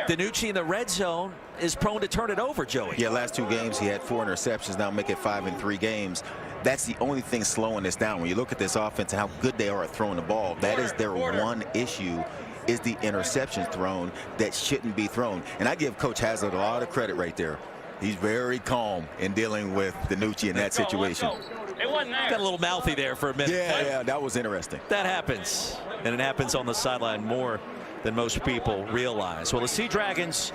DiNucci in the red zone is prone to turn it over, Joey. Yeah, last 2 games he had 4 interceptions. Now make it 5 in 3 games. That's the only thing slowing this down. When you look at this offense and how good they are at throwing the ball, that is their one issue, is the interceptions thrown that shouldn't be thrown. And I give Coach Haslett a lot of credit right there. He's very calm in dealing with DiNucci in that situation. It wasn't there. Got a little mouthy there for a minute. Yeah, that was interesting. That happens, and it happens on the sideline more than most people realize. Well, the Sea Dragons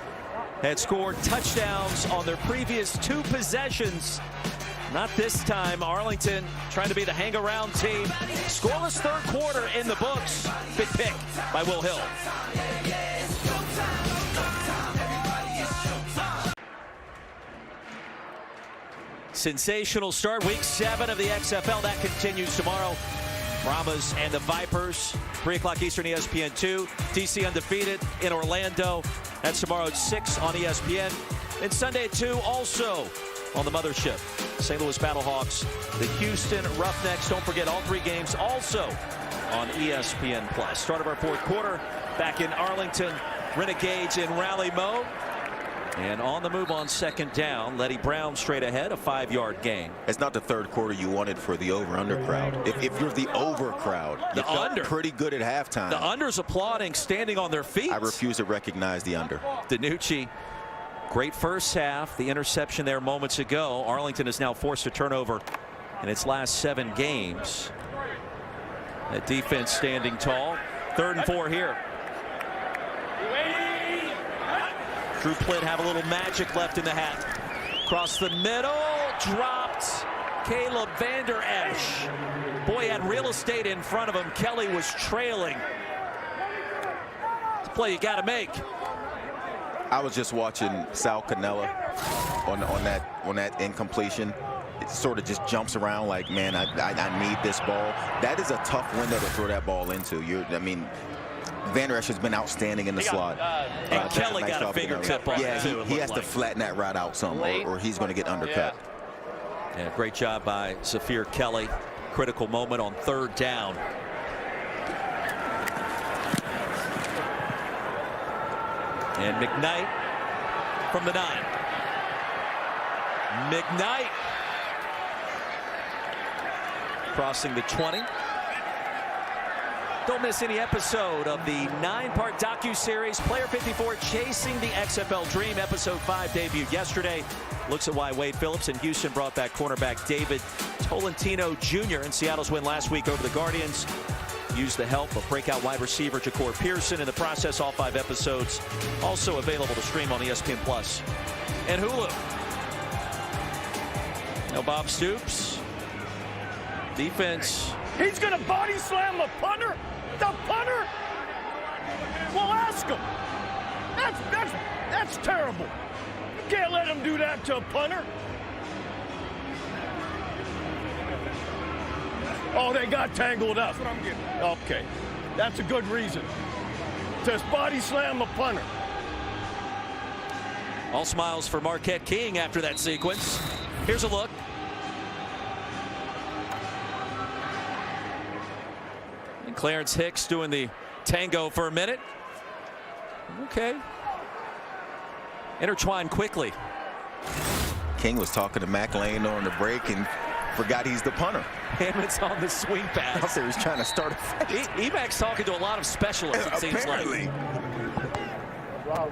had scored touchdowns on their previous 2 possessions. Not this time. Arlington trying to be the hang-around team. Scoreless third quarter in the books. Big pick by Will Hill. Sensational start, week 7 of the XFL. That continues tomorrow. Brahmas and the Vipers, 3 o'clock Eastern, ESPN2. DC undefeated in Orlando. That's tomorrow at 6 on ESPN. And Sunday at 2 also on the mothership. St. Louis Battlehawks, the Houston Roughnecks. Don't forget all 3 games also on ESPN+. Start of our 4th quarter back in Arlington. Renegades in rally mode. And on the move on 2nd down, Letty Brown straight ahead, a 5-yard gain. It's not the 3rd quarter you wanted for the over-under crowd. If you're the over crowd, you felt pretty good at halftime. The under's applauding, standing on their feet. I refuse to recognize the under. DiNucci, great first half. The interception there moments ago. Arlington is now forced to turnover in its last 7 games. That defense standing tall. 3rd and 4 here. Drew Plitt have a little magic left in the hat. Across the middle, dropped Caleb Van Der Esch. Boy, had real estate in front of him. Kelly was trailing. It's a play you got to make. I was just watching Sal Cannella on that incompletion. It sort of just jumps around like, man, I need this ball. That is a tough window to throw that ball into. Van Der Esch has been outstanding in the slot. And Kelly got a fingertip on it, too. He has to flatten that route out some, or he's going to get undercut. Yeah, great job by Zafir Kelly. Critical moment on 3rd down. And McKnight from the 9. McKnight crossing the 20. Don't miss any episode of the 9-part docu-series Player 54 Chasing the XFL Dream. Episode 5 debuted yesterday. Looks at why Wade Phillips and Houston brought back cornerback David Tolentino Jr. in Seattle's win last week over the Guardians. Used the help of breakout wide receiver Ja'Cour Pearson. In the process, all 5 episodes also available to stream on ESPN Plus and Hulu. Now Bob Stoops. Defense. He's going to body slam the punter? The punter? Well, ask him. That's terrible. You can't let him do that to a punter. Oh, they got tangled up. That's what I'm getting. Okay. That's a good reason. Just body slam the punter. All smiles for Marquette King after that sequence. Here's a look. And Clarence Hicks doing the tango for a minute. Okay. Intertwined quickly. King was talking to Mac Lane on the break and forgot he's the punter. Hammond's on the swing pass. Out there, he's trying to start a fight. Emac's talking to a lot of specialists, it seems like. Wow.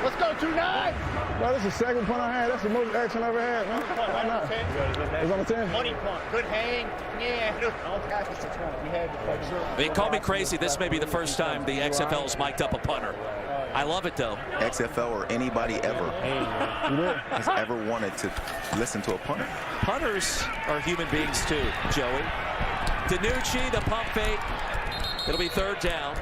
Let's go 2-9. Bro, that's the second punt I had. That's the most action I ever had, man. Why not? It was on the 10. Money punt. Good hang. Yeah. They call me crazy. This may be the first time the XFL's mic'd up a punter. I love it, though. XFL or anybody ever has ever wanted to listen to a punter. Punters are human beings, too, Joey. DiNucci, the pump fake. It'll be 3rd down.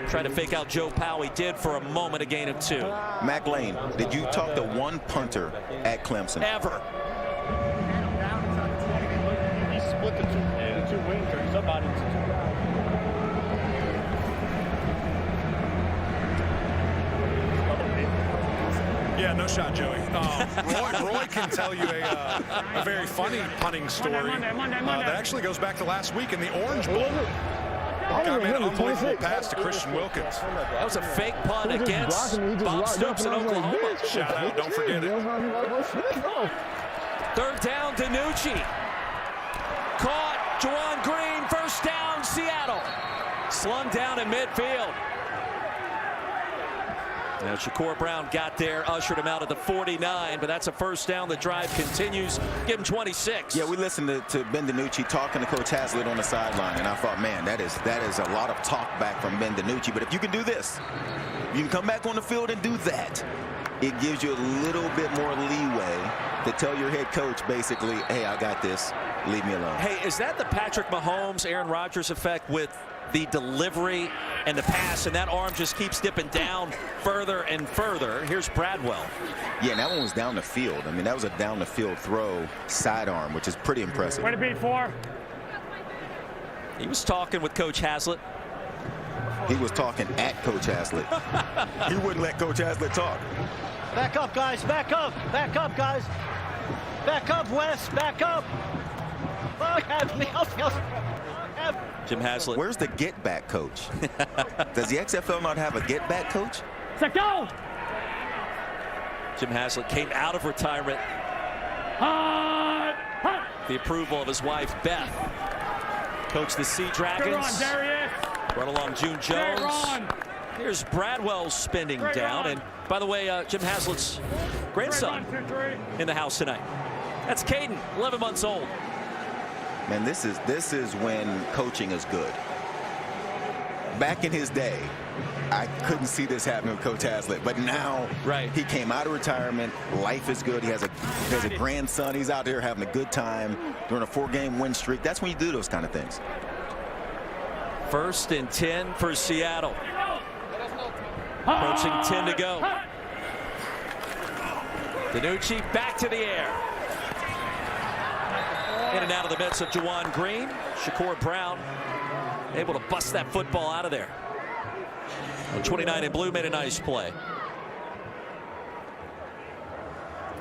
Trying to fake out Joe Powell. He did for a moment, a gain of 2. Mac Lane, did you talk to one punter at Clemson? Ever. He split the two wings or somebody. Yeah, no shot, Joey. Roy can tell you a very funny punting story that actually goes back to last week in the Orange Bowl. Got an unbelievable pass to Christian Wilkins. That was a fake punt against Bob Stoops in Oklahoma. Shout out, don't forget it. 3rd down, DiNucci. Caught, Juwan Green, 1st down, Seattle. Slung down in midfield. Now Shakur Brown got there, ushered him out at the 49, but that's a 1st down. The drive continues. Give him 26. Yeah, we listened to Ben DiNucci talking to Coach Haslett on the sideline, and I thought, man, that is a lot of talk back from Ben DiNucci. But if you can do this, you can come back on the field and do that. It gives you a little bit more leeway to tell your head coach, basically, hey, I got this. Leave me alone. Hey, is that the Patrick Mahomes, Aaron Rodgers effect with the delivery and the pass, and that arm just keeps dipping down further and further? Here's Bradwell. Yeah, and that one was down the field. I mean, that was a down the field throw, sidearm, which is pretty impressive. Way to beat 4. He was talking with Coach Haslett. He was talking at Coach Haslett. He wouldn't let Coach Haslett talk. Back up, guys. Back up. Back up, guys. Back up, Wes. Back up. Jim Haslett. Where's the get-back coach? Does the XFL not have a get-back coach? Let's go. Jim Haslett came out of retirement. The approval of his wife, Beth. Coached the Sea Dragons. Run along June Jones. Here's Bradwell spinning down. And by the way, Jim Haslett's grandson in the house tonight. That's Caden, 11 months old. Man, this is when coaching is good. Back in his day, I couldn't see this happening with Coach Haslett, but now he came out of retirement. Life is good. He has a grandson. He's out there having a good time during a 4-game win streak. That's when you do those kind of things. 1st and 10 for Seattle. Approaching 10 to go. DiNucci back to the air. In and out of the midst of Juwan Green. Shakur Brown able to bust that football out of there. 29 in blue made a nice play.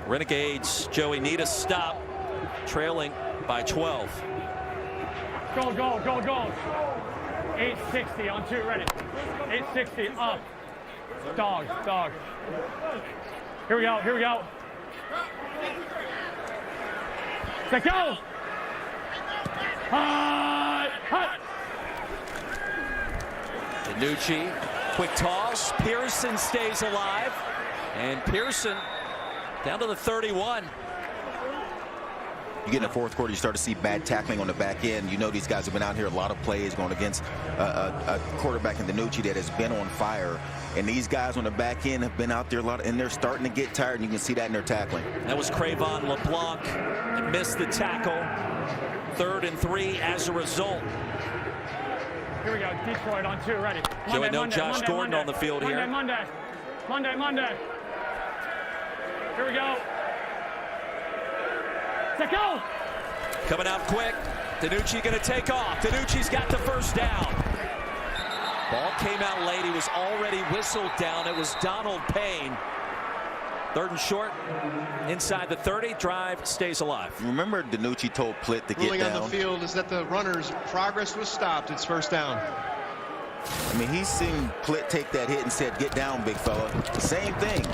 Renegades, Joey, need a stop. Trailing by 12. Go, go, go, go. 860 on 2, ready. 860 up. Dog, dog. Here we go, here we go. Let go. Hut, hut. DiNucci, quick toss. Pearson stays alive. And Pearson down to the 31. You get in the 4th quarter, you start to see bad tackling on the back end. You know these guys have been out here a lot of plays going against a quarterback in DiNucci that has been on fire. And these guys on the back end have been out there a lot, and they're starting to get tired, and you can see that in their tackling. That was Crayvon LeBlanc that missed the tackle. 3rd and 3 as a result. Here we go, Detroit on 2, ready. Joey, no Josh Gordon on the field here. Monday. Here we go. Let go. Coming out quick. DiNucci going to take off. DiNucci's got the 1st down. Ball came out late. He was already whistled down. It was Donald Payne. 3rd and short. Inside the 30. Drive stays alive. Remember DiNucci told Plitt to get Ruling down. on the field is that the runner's progress was stopped. It's 1st down. I mean, he's seen Plitt take that hit and said, get down, big fella. Same thing.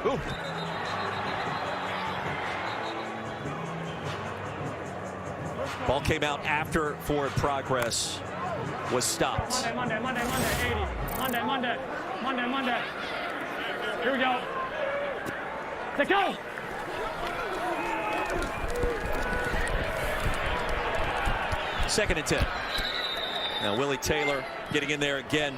Ooh. Ball came out after forward progress was stopped. Monday, 80. Monday. Here we go. Let go. Second and 10. Now Willie Taylor getting in there again.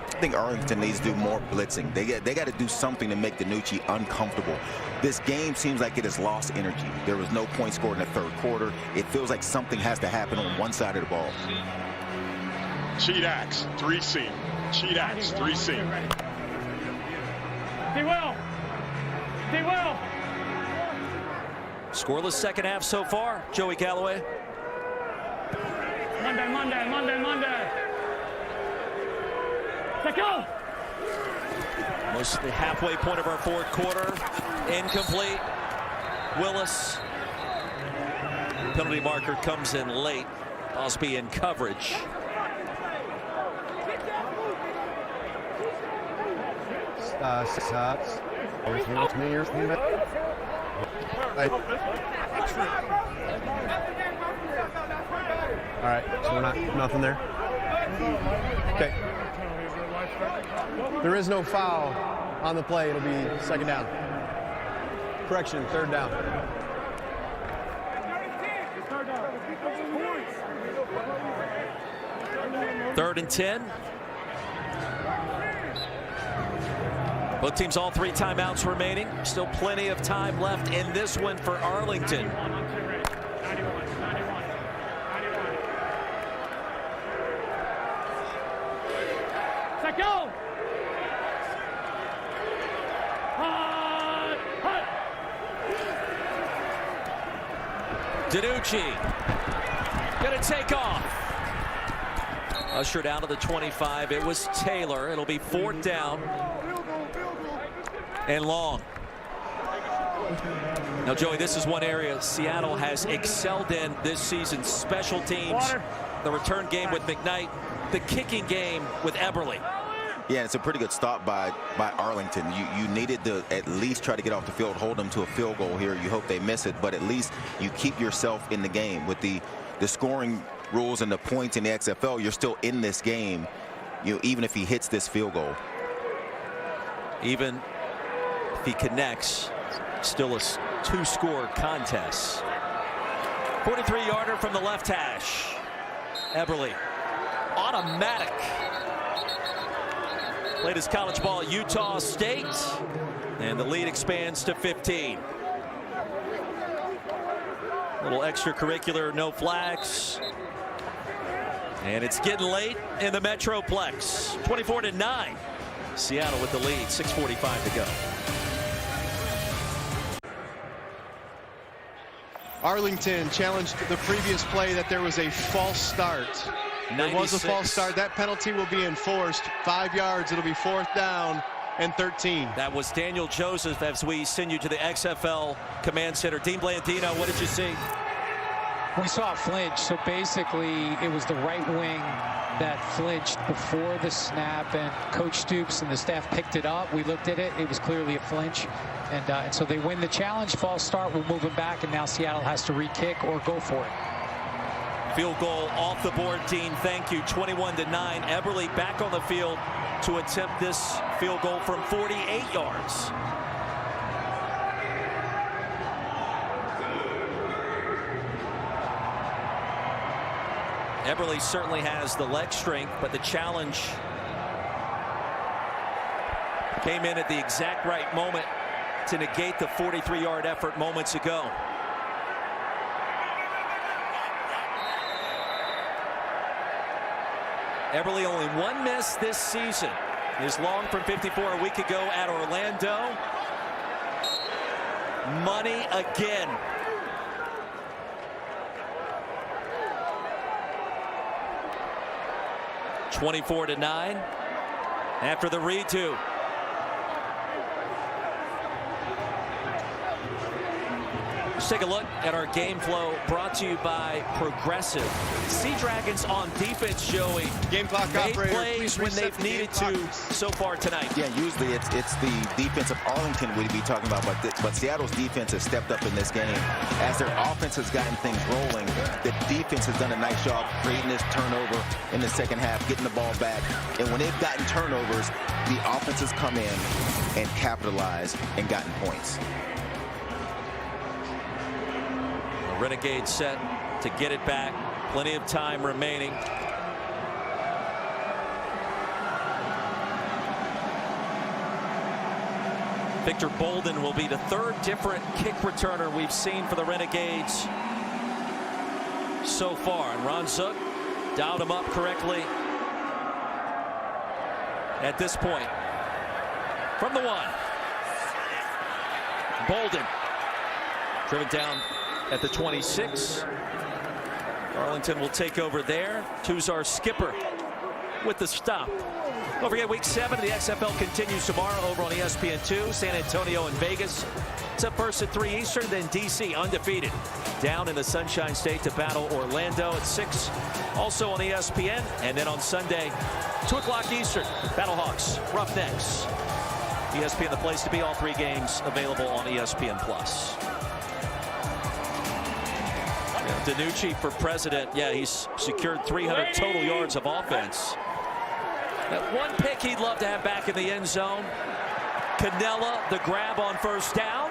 I think Arlington needs to do more blitzing. They got to do something to make DiNucci uncomfortable. This game seems like it has lost energy. There was no point scored in the 3rd quarter. It feels like something has to happen on one side of the ball. Cheat axe, 3-seam. Cheat axe, 3-seam. He will. Scoreless second half so far. Joey Calloway. Monday. Let go. Most of the halfway point of our 4th quarter. Incomplete. Willis. Penalty marker comes in late. Osby in coverage. Stops. All right, so we're nothing there. Okay. There is no foul on the play. It'll be 2nd down. Correction, 3rd down. Third and 10. Both teams all 3 timeouts remaining. Still plenty of time left in this one for Arlington. Let go. DiNucci gonna take off. Ushered out of the 25. It was Taylor. It'll be 4th down and long. Now, Joey, this is one area Seattle has excelled in this season. Special teams, the return game with McKnight, the kicking game with Eberle. Yeah, it's a pretty good stop by Arlington. You needed to at least try to get off the field, hold them to a field goal here. You hope they miss it, but at least you keep yourself in the game. With the scoring rules and the points in the XFL, you're still in this game, even if he hits this field goal. Even If he connects, still a 2-score contest. 43-yarder from the left hash. Eberle, automatic. Played his college ball at Utah State, and the lead expands to 15. Little extracurricular, no flags. And it's getting late in the Metroplex. 24-9. Seattle with the lead, 6:45 to go. Arlington challenged the previous play that there was a false start. 96. There was a false start. That penalty will be enforced. 5 yards. It'll be 4th down and 13. That was Daniel Joseph as we send you to the XFL Command Center. Dean Blandino, what did you see? We saw a flinch, so basically it was the right wing that flinched before the snap, and Coach Stoops and the staff picked it up. We looked at it. It was clearly a flinch, and so they win the challenge. False start will move them back, and now Seattle has to re-kick or go for it. Field goal off the board, Dean. Thank you. 21-9. Eberle back on the field to attempt this field goal from 48 yards. Eberle certainly has the leg strength, but the challenge came in at the exact right moment to negate the 43-yard effort moments ago. Eberle only 1 miss this season. His long from 54 a week ago at Orlando. Money again. (24-9) after the redo. Let's take a look at our game flow, brought to you by Progressive. Sea Dragons on defense, Joey. Game clock made operator, plays when they've needed to so far tonight. Yeah, usually it's the defense of Arlington we'd be talking about, but Seattle's defense has stepped up in this game. As their offense has gotten things rolling, the defense has done a nice job creating this turnover in the second half, getting the ball back. And when they've gotten turnovers, the offense has come in and capitalized and gotten points. Renegades set to get it back. Plenty of time remaining. Victor Bolden will be the 3rd different kick returner we've seen for the Renegades so far. And Ron Zook dialed him up correctly at this point. From the 1. Bolden driven down at the 26. Arlington will take over there. Tuzar Skipper with the stop. Don't forget, Week 7 of the XFL continues tomorrow over on ESPN2. San Antonio and Vegas. It's up first at 3 Eastern, then DC undefeated down in the Sunshine State to battle Orlando at 6. Also on ESPN, and then on Sunday, 2 o'clock Eastern, Battlehawks, Roughnecks. ESPN, the place to be. All 3 games available on ESPN+. Danucci for president. Yeah, he's secured 300 total yards of offense. That one pick he'd love to have back in the end zone. Canella, the grab on first down.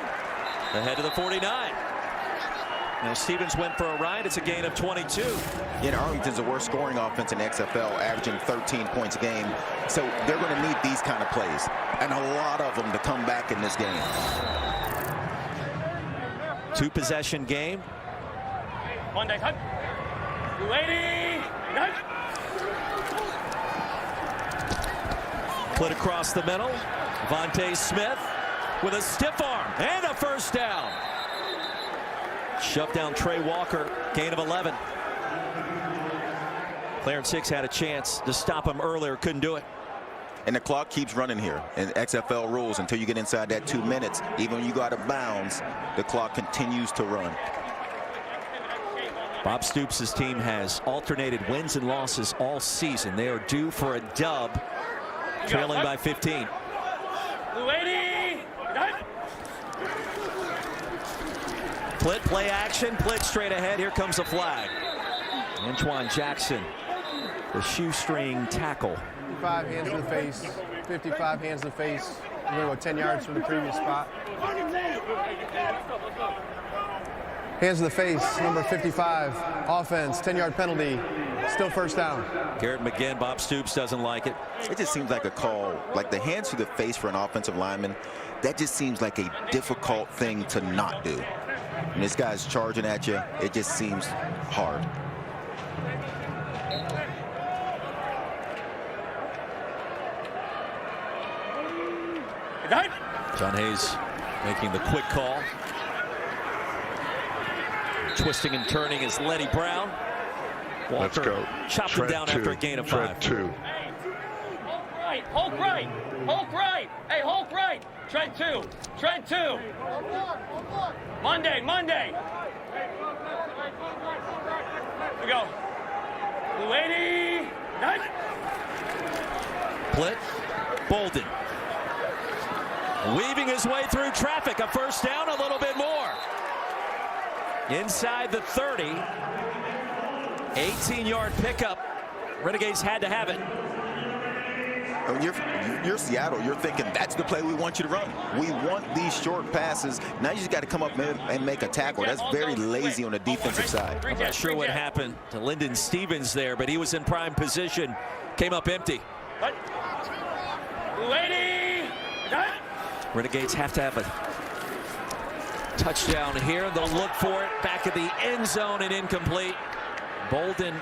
Ahead of the 49. Now Stevens went for a ride. It's a gain of 22. Yeah, Arlington's the worst scoring offense in the XFL, averaging 13 points a game. So they're going to need these kind of plays, and a lot of them to come back in this game. 2-possession game. One day cut. 280. Cut. Split across the middle. Vontae Smith with a stiff arm and a first down. Shoved down Trey Walker. Gain of 11. Clarence Hicks had a chance to stop him earlier. Couldn't do it. And the clock keeps running here. And XFL rules, until you get inside that 2 minutes, even when you go out of bounds, the clock continues to run. Bob Stoops' team has alternated wins and losses all season. They are due for a dub, trailing by 15. 280. Plitt, play action. Plitt straight ahead. Here comes a flag. Antoine Jackson, the shoestring tackle. 55 hands to the face. 55 hands to the face. We're going to go 10 yards from the previous spot. Hands in the face, number 55. Offense, 10-yard penalty. Still first down. Garrett McGinn, Bob Stoops doesn't like it. It just seems like a call, like the hands to the face for an offensive lineman. That just seems like a difficult thing to not do. And this guy's charging at you. It just seems hard. John Hayes making the quick call. Twisting and turning is Lenny Brown. Walker Let's go. chopped him down after a gain of 5. Tread 2. Hulk right. Hulk right. Hey, Hulk right. Tread 2. Tread 2. Monday. We go. Blue 80. Nice. Plitt. Bolden. Weaving his way through traffic. A first down, a little bit more. Inside the 30. 18-yard pickup. Renegades had to have it. When you're Seattle, you're thinking that's the play we want you to run. We want these short passes. Now you just got to come up and make a tackle. That's very lazy on the defensive side. I'm not sure what happened to Lyndon Stevens there, but he was in prime position. Came up empty. Renegades have to have a touchdown here. They'll look for it back at the end zone and incomplete. Bolden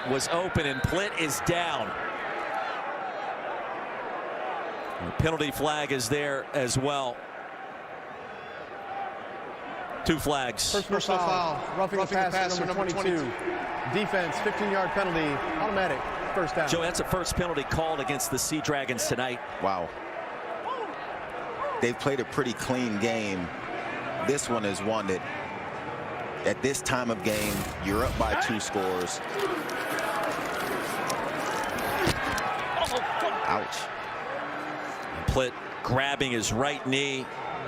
was open and Plitt is down. The penalty flag is there as well. 2 flags. Personal foul. Roughing the passer, number 22. Defense, 15-yard penalty. Automatic. First down. Joe, that's the first penalty called against the Sea Dragons tonight. Wow. They've played a pretty clean game. This one is one that, at this time of game, you're up by 2 scores. Ouch. Plitt grabbing his right knee,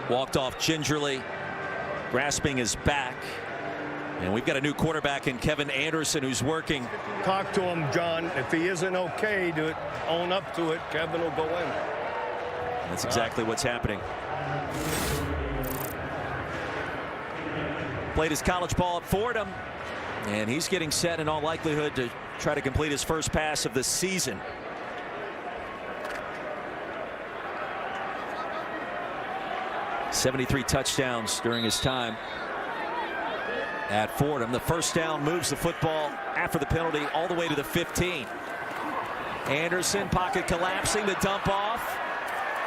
walked off gingerly, grasping his back. And we've got a new quarterback in Kevin Anderson who's working. Talk to him, John. If he isn't okay to own up to it, Kevin will go in. That's exactly what's happening. Played his college ball at Fordham, and he's getting set in all likelihood to try to complete his first pass of the season. '73 touchdowns during his time at Fordham. The first down moves the football after the penalty all the way to the 15. Anderson, pocket collapsing, the dump off.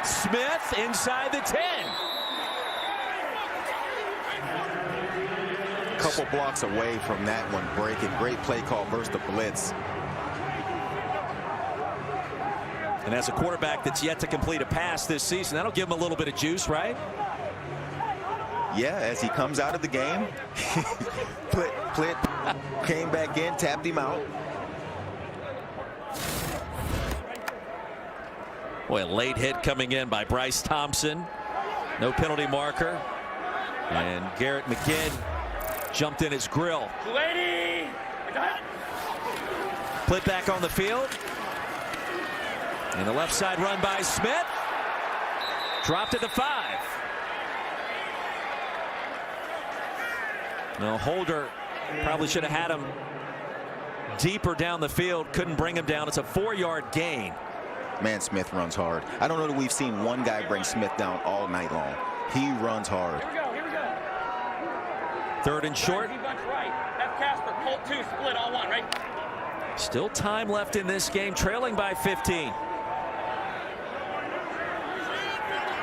Smith inside the 10. A couple blocks away from that one breaking. Great play call versus the blitz. And as a quarterback that's yet to complete a pass this season, that'll give him a little bit of juice, right? Yeah, as he comes out of the game, Plitt came back in, tapped him out. Boy, a late hit coming in by Bryce Thompson. No penalty marker. And Garrett McGinn jumped in his grill. Plitt back on the field. And the left side run by Smith. Dropped at the 5. Now Holder probably should have had him deeper down the field. Couldn't bring him down. It's a 4-yard gain. Man, Smith runs hard. I don't know that we've seen one guy bring Smith down all night long. He runs hard. Here we go. 3rd and short. That's Casper. Colt 2 split all 1, right? Still time left in this game, trailing by 15.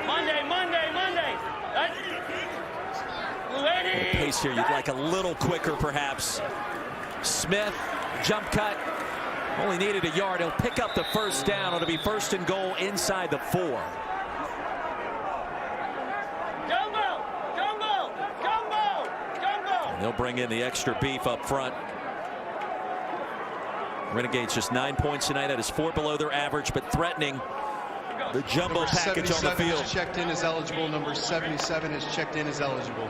Monday. The pace here, you'd like a little quicker, perhaps. Smith, jump cut. Only needed a yard. He'll pick up the first down. It'll be 1st and goal inside the 4. And they'll bring in the extra beef up front. Renegades just 9 points tonight. That is 4 below their average, but threatening the jumbo package on the field. Is checked in as eligible. Number 77 is checked in as eligible.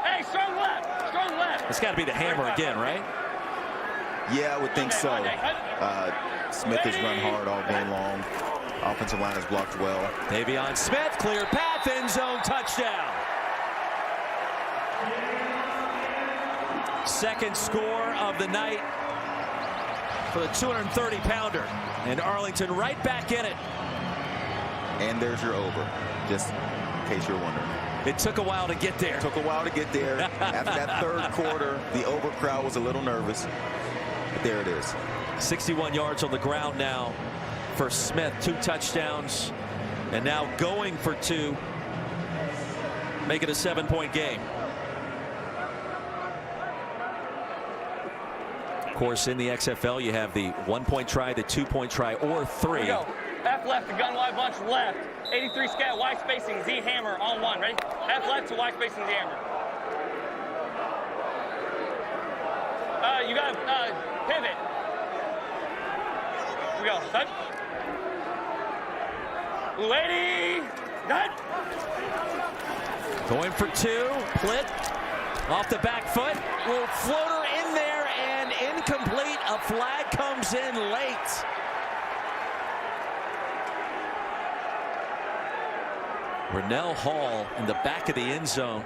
Hey, strong left. Strong left. It's got to be the hammer again, right? Yeah, I would think so. Smith has run hard all game long. Offensive line has blocked well. Davion Smith, clear path, end zone, touchdown. Second score of the night for the 230-pounder. And Arlington right back in it. And there's your over, just in case you're wondering. It took a while to get there. Took a while to get there. After that third quarter, the over crowd was a little nervous. But there it is. 61 yards on the ground now for Smith. 2 touchdowns. And now going for 2. Make it a 7-point game. Of course, in the XFL, you have the 1-point try, the 2-point try, or 3. Here we go. Half left to gun wide bunch left. 83 scat, Y spacing, Z hammer on 1. Ready? Half left to Y spacing, Z hammer. You got to pivot. Here we go. Set. Blue 80. Got. Going for 2. Plitt off the back foot. Little floater in there and incomplete. A flag comes in late. Rennell Hall in the back of the end zone.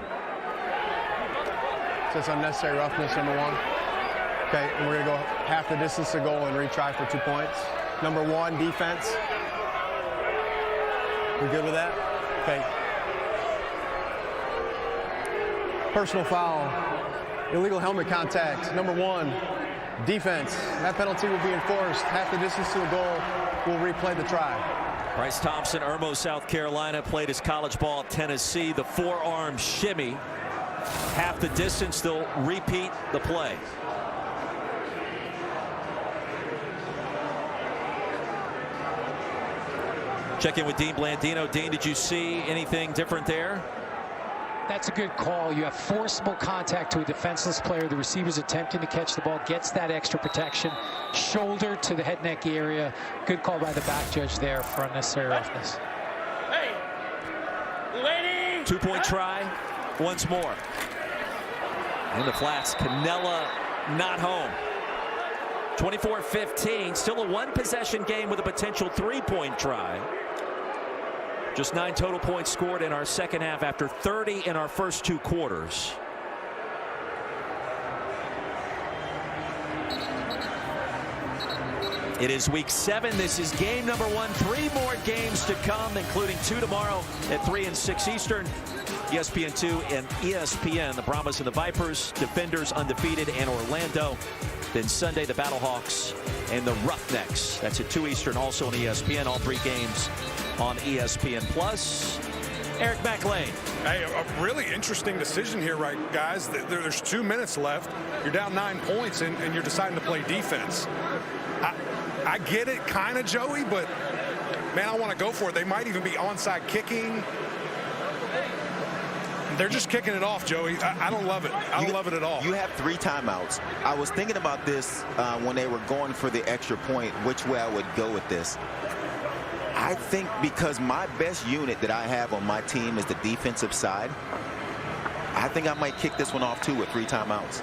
So it's unnecessary roughness, number 1. Okay, and we're going to go half the distance to goal and retry for 2 points. Number 1, defense. We good with that? Okay. Personal foul. Illegal helmet contact. Number 1, defense. That penalty will be enforced. Half the distance to the goal. We'll replay the try. Bryce Thompson, Irmo, South Carolina, played his college ball at Tennessee. The forearm shimmy. Half the distance, they'll repeat the play. Check in with Dean Blandino. Dean, did you see anything different there? That's a good call. You have forcible contact to a defenseless player. The receiver's attempting to catch the ball, gets that extra protection. Shoulder to the head neck area. Good call by the back judge there for unnecessary roughness. Hey, lady. 2-point try once more. In the flats, Canella not home. 24-15, still a 1-possession game with a potential 3-point try. Just 9 total points scored in our second half after 30 in our first 2 quarters. It is week 7. This is game number 1. 3 more games to come, including 2 tomorrow at 3 and 6 Eastern. ESPN2 and ESPN. The Brahmas and the Vipers, Defenders undefeated, and Orlando. Then Sunday, the Battlehawks and the Roughnecks. That's at 2 Eastern, also on ESPN. All 3 games on ESPN+. Eric McLean. Hey, a really interesting decision here, right, guys? There's 2 minutes left. You're down 9 points, and you're deciding to play defense. I get it, kind of, Joey, but, man, I want to go for it. They might even be onside kicking. They're just kicking it off, Joey. I don't love it. I don't love it at all. You have 3 timeouts. I was thinking about this when they were going for the extra point, which way I would go with this. I think because my best unit that I have on my team is the defensive side, I think I might kick this one off, too, with 3 timeouts.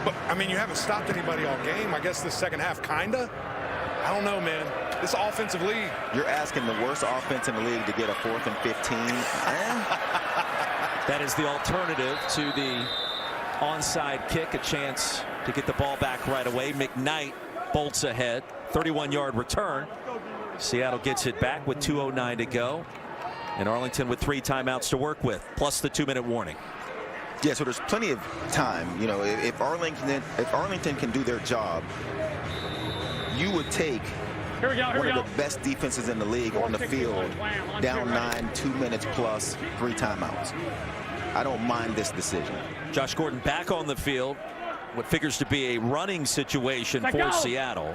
But, I mean, you haven't stopped anybody all game. I guess the second half, kind of. I don't know, man. This offensive league. You're asking the worst offense in the league to get a 4th and 15. That is the alternative to the onside kick, a chance to get the ball back right away. McKnight bolts ahead, 31-yard return. Seattle gets it back with 2:09 to go. And Arlington with 3 timeouts to work with, plus the 2-minute warning. Yeah, so there's plenty of time. You know, if Arlington can do their job, you would take one of the best defenses in the league on the field, down 9, 2 minutes plus, 3 timeouts. I don't mind this decision. Josh Gordon back on the field. What figures to be a running situation for Seattle.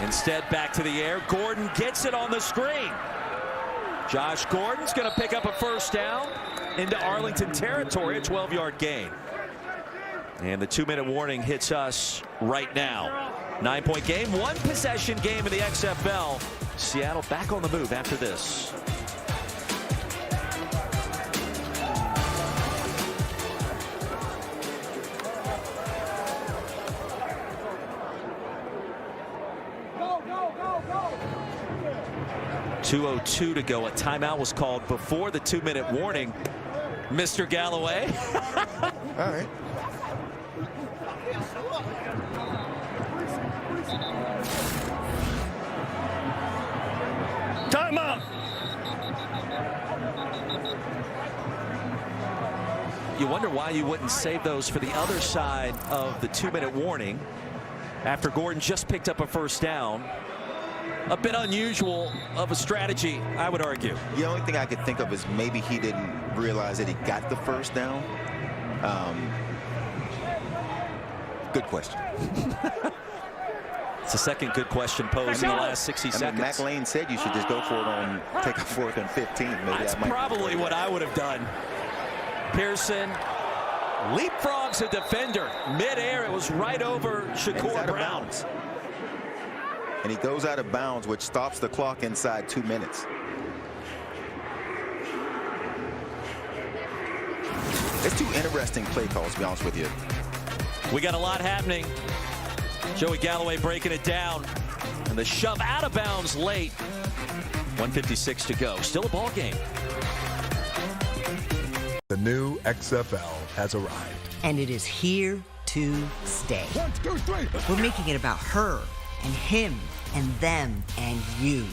Instead, back to the air. Gordon gets it on the screen. Josh Gordon's going to pick up a first down into Arlington territory, a 12-yard gain. And the 2-minute warning hits us right now. 9-point game, 1-possession game in the XFL. Seattle back on the move after this. 2:02 to go. A timeout was called before the 2-minute warning. Mr. Galloway. All right. Timeout. You wonder why you wouldn't save those for the other side of the 2-minute warning after Gordon just picked up a first down. A bit unusual of a strategy, I would argue. The only thing I could think of is maybe he didn't realize that he got the first down. Good question. It's the second good question posed in the last 60 seconds. Mac Lane said you should just go for it on take a 4th and 15. Maybe that's probably what I would have done. Pearson leapfrogs a defender midair. It was right over Shakur Brown. And he goes out of bounds, which stops the clock inside 2 minutes. It's two interesting play calls, to be honest with you. We got a lot happening. Joey Galloway breaking it down. And the shove out of bounds late. 1:56 to go. Still a ball game. The new XFL has arrived. And it is here to stay. 1, 2, 3. We're making it about her and him and them and you.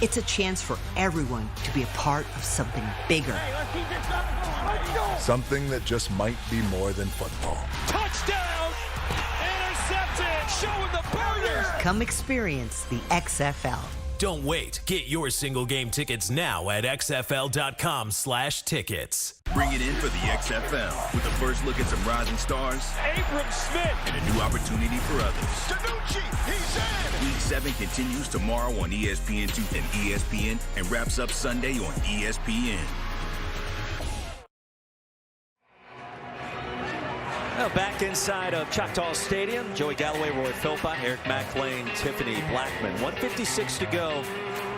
It's a chance for everyone to be a part of something bigger. Something that just might be more than football. Touchdown! Intercepted! Showing the burners! Come experience the XFL. Don't wait. Get your single game tickets now at xfl.com/tickets. Bring it in for the XFL with a first look at some rising stars. Abram Smith. And a new opportunity for others. Danucci, he's in! Week 7 continues tomorrow on ESPN2 and ESPN and wraps up Sunday on ESPN. Now back inside of Choctaw Stadium, Joey Galloway, Roy Philpott, Eric McLean, Tiffany Blackman. 1:56 to go.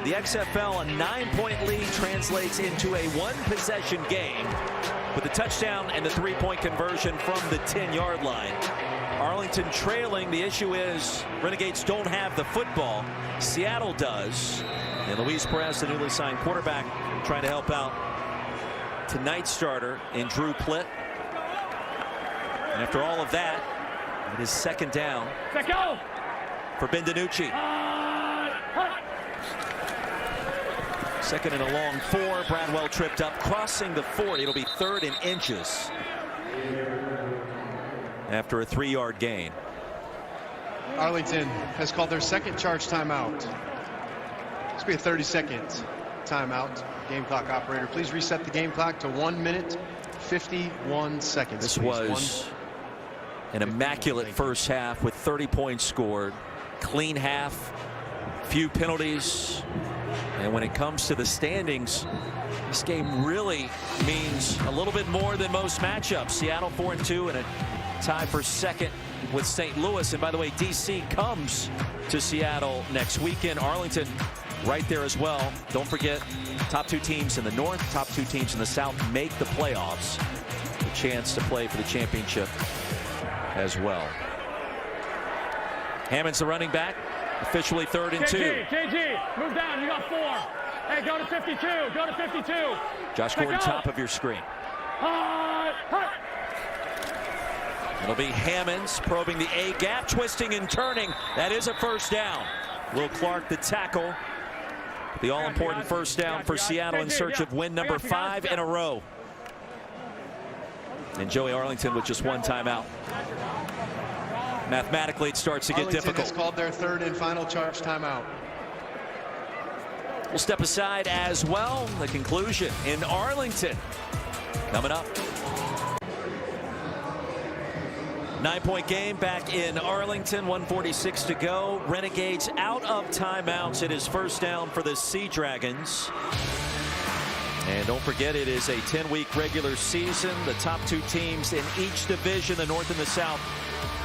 The XFL, a 9-point lead, translates into a 1-possession game with the touchdown and the 3-point conversion from the 10-yard line. Arlington trailing. The issue is Renegades don't have the football. Seattle does. And Luis Perez, the newly signed quarterback, trying to help out tonight's starter in Drew Plitt. And after all of that, it is second down for Ben DiNucci. Second and a long 4. Bradwell tripped up, crossing the 40. It'll be 3rd and inches after a 3-yard gain. Arlington has called their second charge timeout. This will be a 30-second timeout. Game clock operator, please reset the game clock to 1 minute, 51 seconds. This was an immaculate first half with 30 points scored. Clean half, few penalties. And when it comes to the standings, this game really means a little bit more than most matchups. Seattle 4-2 and a tie for second with St. Louis. And by the way, DC comes to Seattle next weekend. Arlington right there as well. Don't forget, top 2 teams in the north, top 2 teams in the south make the playoffs. A chance to play for the championship as well. Hammond's the running back. Officially 3rd and 2. KG, move down. You got 4. Hey, go to 52. Go to 52. Josh Gordon, top of your screen. It'll be Hammonds probing the A gap, twisting and turning. That is a first down. Will Clark the tackle. The all-important first down for Seattle in search of win number 5 in a row. And Joey Arlington with just 1 timeout. Mathematically, it starts to get difficult. Arlington has called their 3rd and final charge timeout. We'll step aside as well. The conclusion in Arlington coming up. 9-point game back in Arlington. 1:46 to go. Renegades out of timeouts. It is first down for the Sea Dragons. And don't forget, it is a 10-week regular season. The top 2 teams in each division, the North and the South,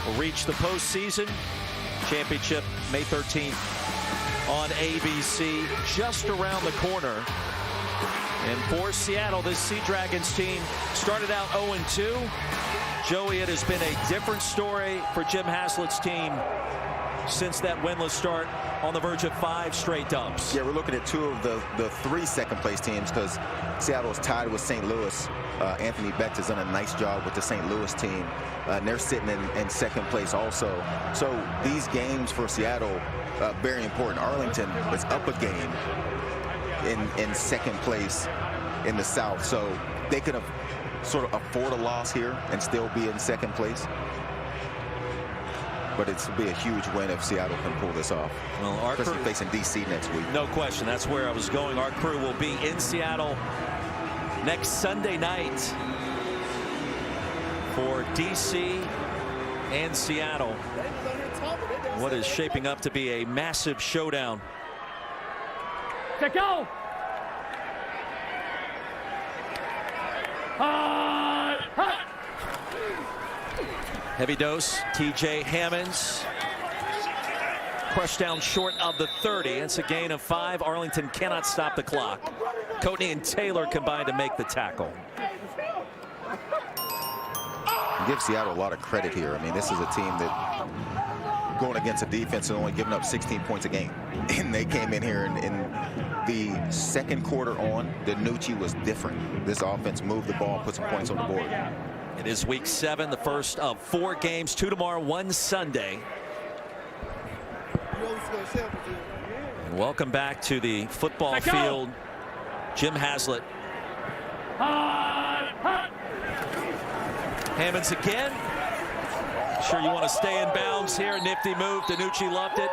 will reach the postseason. Championship May 13th on ABC, just around the corner. And for Seattle, this Sea Dragons team started out 0-2. Joey, it has been a different story for Jim Haslett's team since that winless start on the verge of 5 straight dubs. Yeah, we're looking at 2 of the 3 second-place teams because Seattle is tied with St. Louis. Anthony Becht has done a nice job with the St. Louis team, and they're sitting in second place also. So these games for Seattle, very important. Arlington is up a game in second place in the South, so they could have sort of afford a loss here and still be in second place. But it's be a huge win if Seattle can pull this off. Well, our especially crew, facing DC next week. No question. That's where I was going. Our crew will be in Seattle next Sunday night for DC and Seattle. What is shaping up to be a massive showdown. Get go! Heavy dose, TJ Hammonds. Crushed down short of the 30. It's a gain of 5. Arlington cannot stop the clock. Coatney and Taylor combined to make the tackle. Give Seattle a lot of credit here. I mean, this is a team that going against a defense and only giving up 16 points a game. And they came in here in the second quarter on. DiNucci was different. This offense moved the ball and put some points on the board. It is week 7, the first of 4 games, 2 tomorrow, 1 Sunday. And welcome back to the football field, Jim Haslett. Hammonds again. Sure you want to stay in bounds here. Nifty move. DiNucci loved it.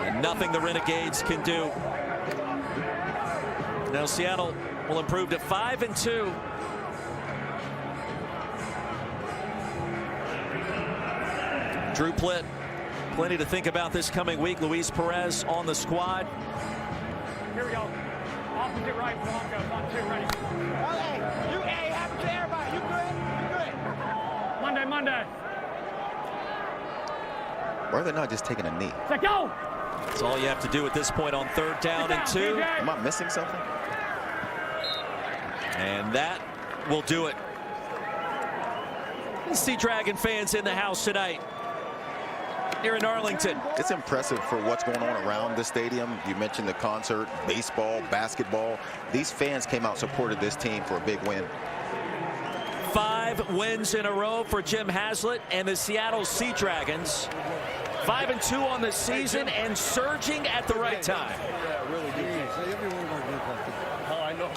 And nothing the Renegades can do. Now Seattle will improve to 5-2. Drew Plitt, plenty to think about this coming week. Luis Perez on the squad. Here we go. Opposite right, Broncos on 2, ready. Hey, happy to everybody. You good? You good? Monday. Why are they not just taking a knee? Let go! That's all you have to do at this point on 3rd down and 2. Am I missing something? And that will do it. Sea Dragon fans in the house tonight here in Arlington. It's impressive for what's going on around the stadium. You mentioned the concert, baseball, basketball. These fans came out, supported this team for a big win. 5 wins in a row for Jim Haslett and the Seattle Sea Dragons. 5-2 on the season and surging at the right time. Yeah, really good. Oh, I know.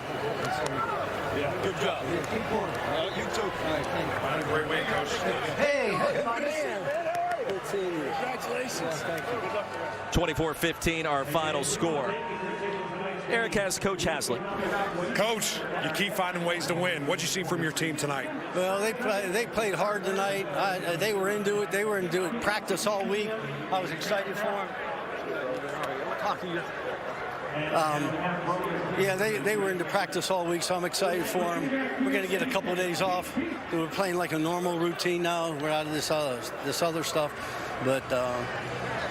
Yeah, good job. Keep going. You too. All right, thank you. Great win, Coach. Hey, my man. Good seeing you. Congratulations. Thank you. 24-15 our final score. Eric has Coach Haslett. Coach, you keep finding ways to win. What'd you see from your team tonight? Well, they played hard tonight. They were into it. They were into it. Practice all week. I was excited for them. We'll talk to you. Yeah, they were into practice all week, so I'm excited for them. We're going to get a couple of days off. We're playing like a normal routine now. We're out of this other stuff. But,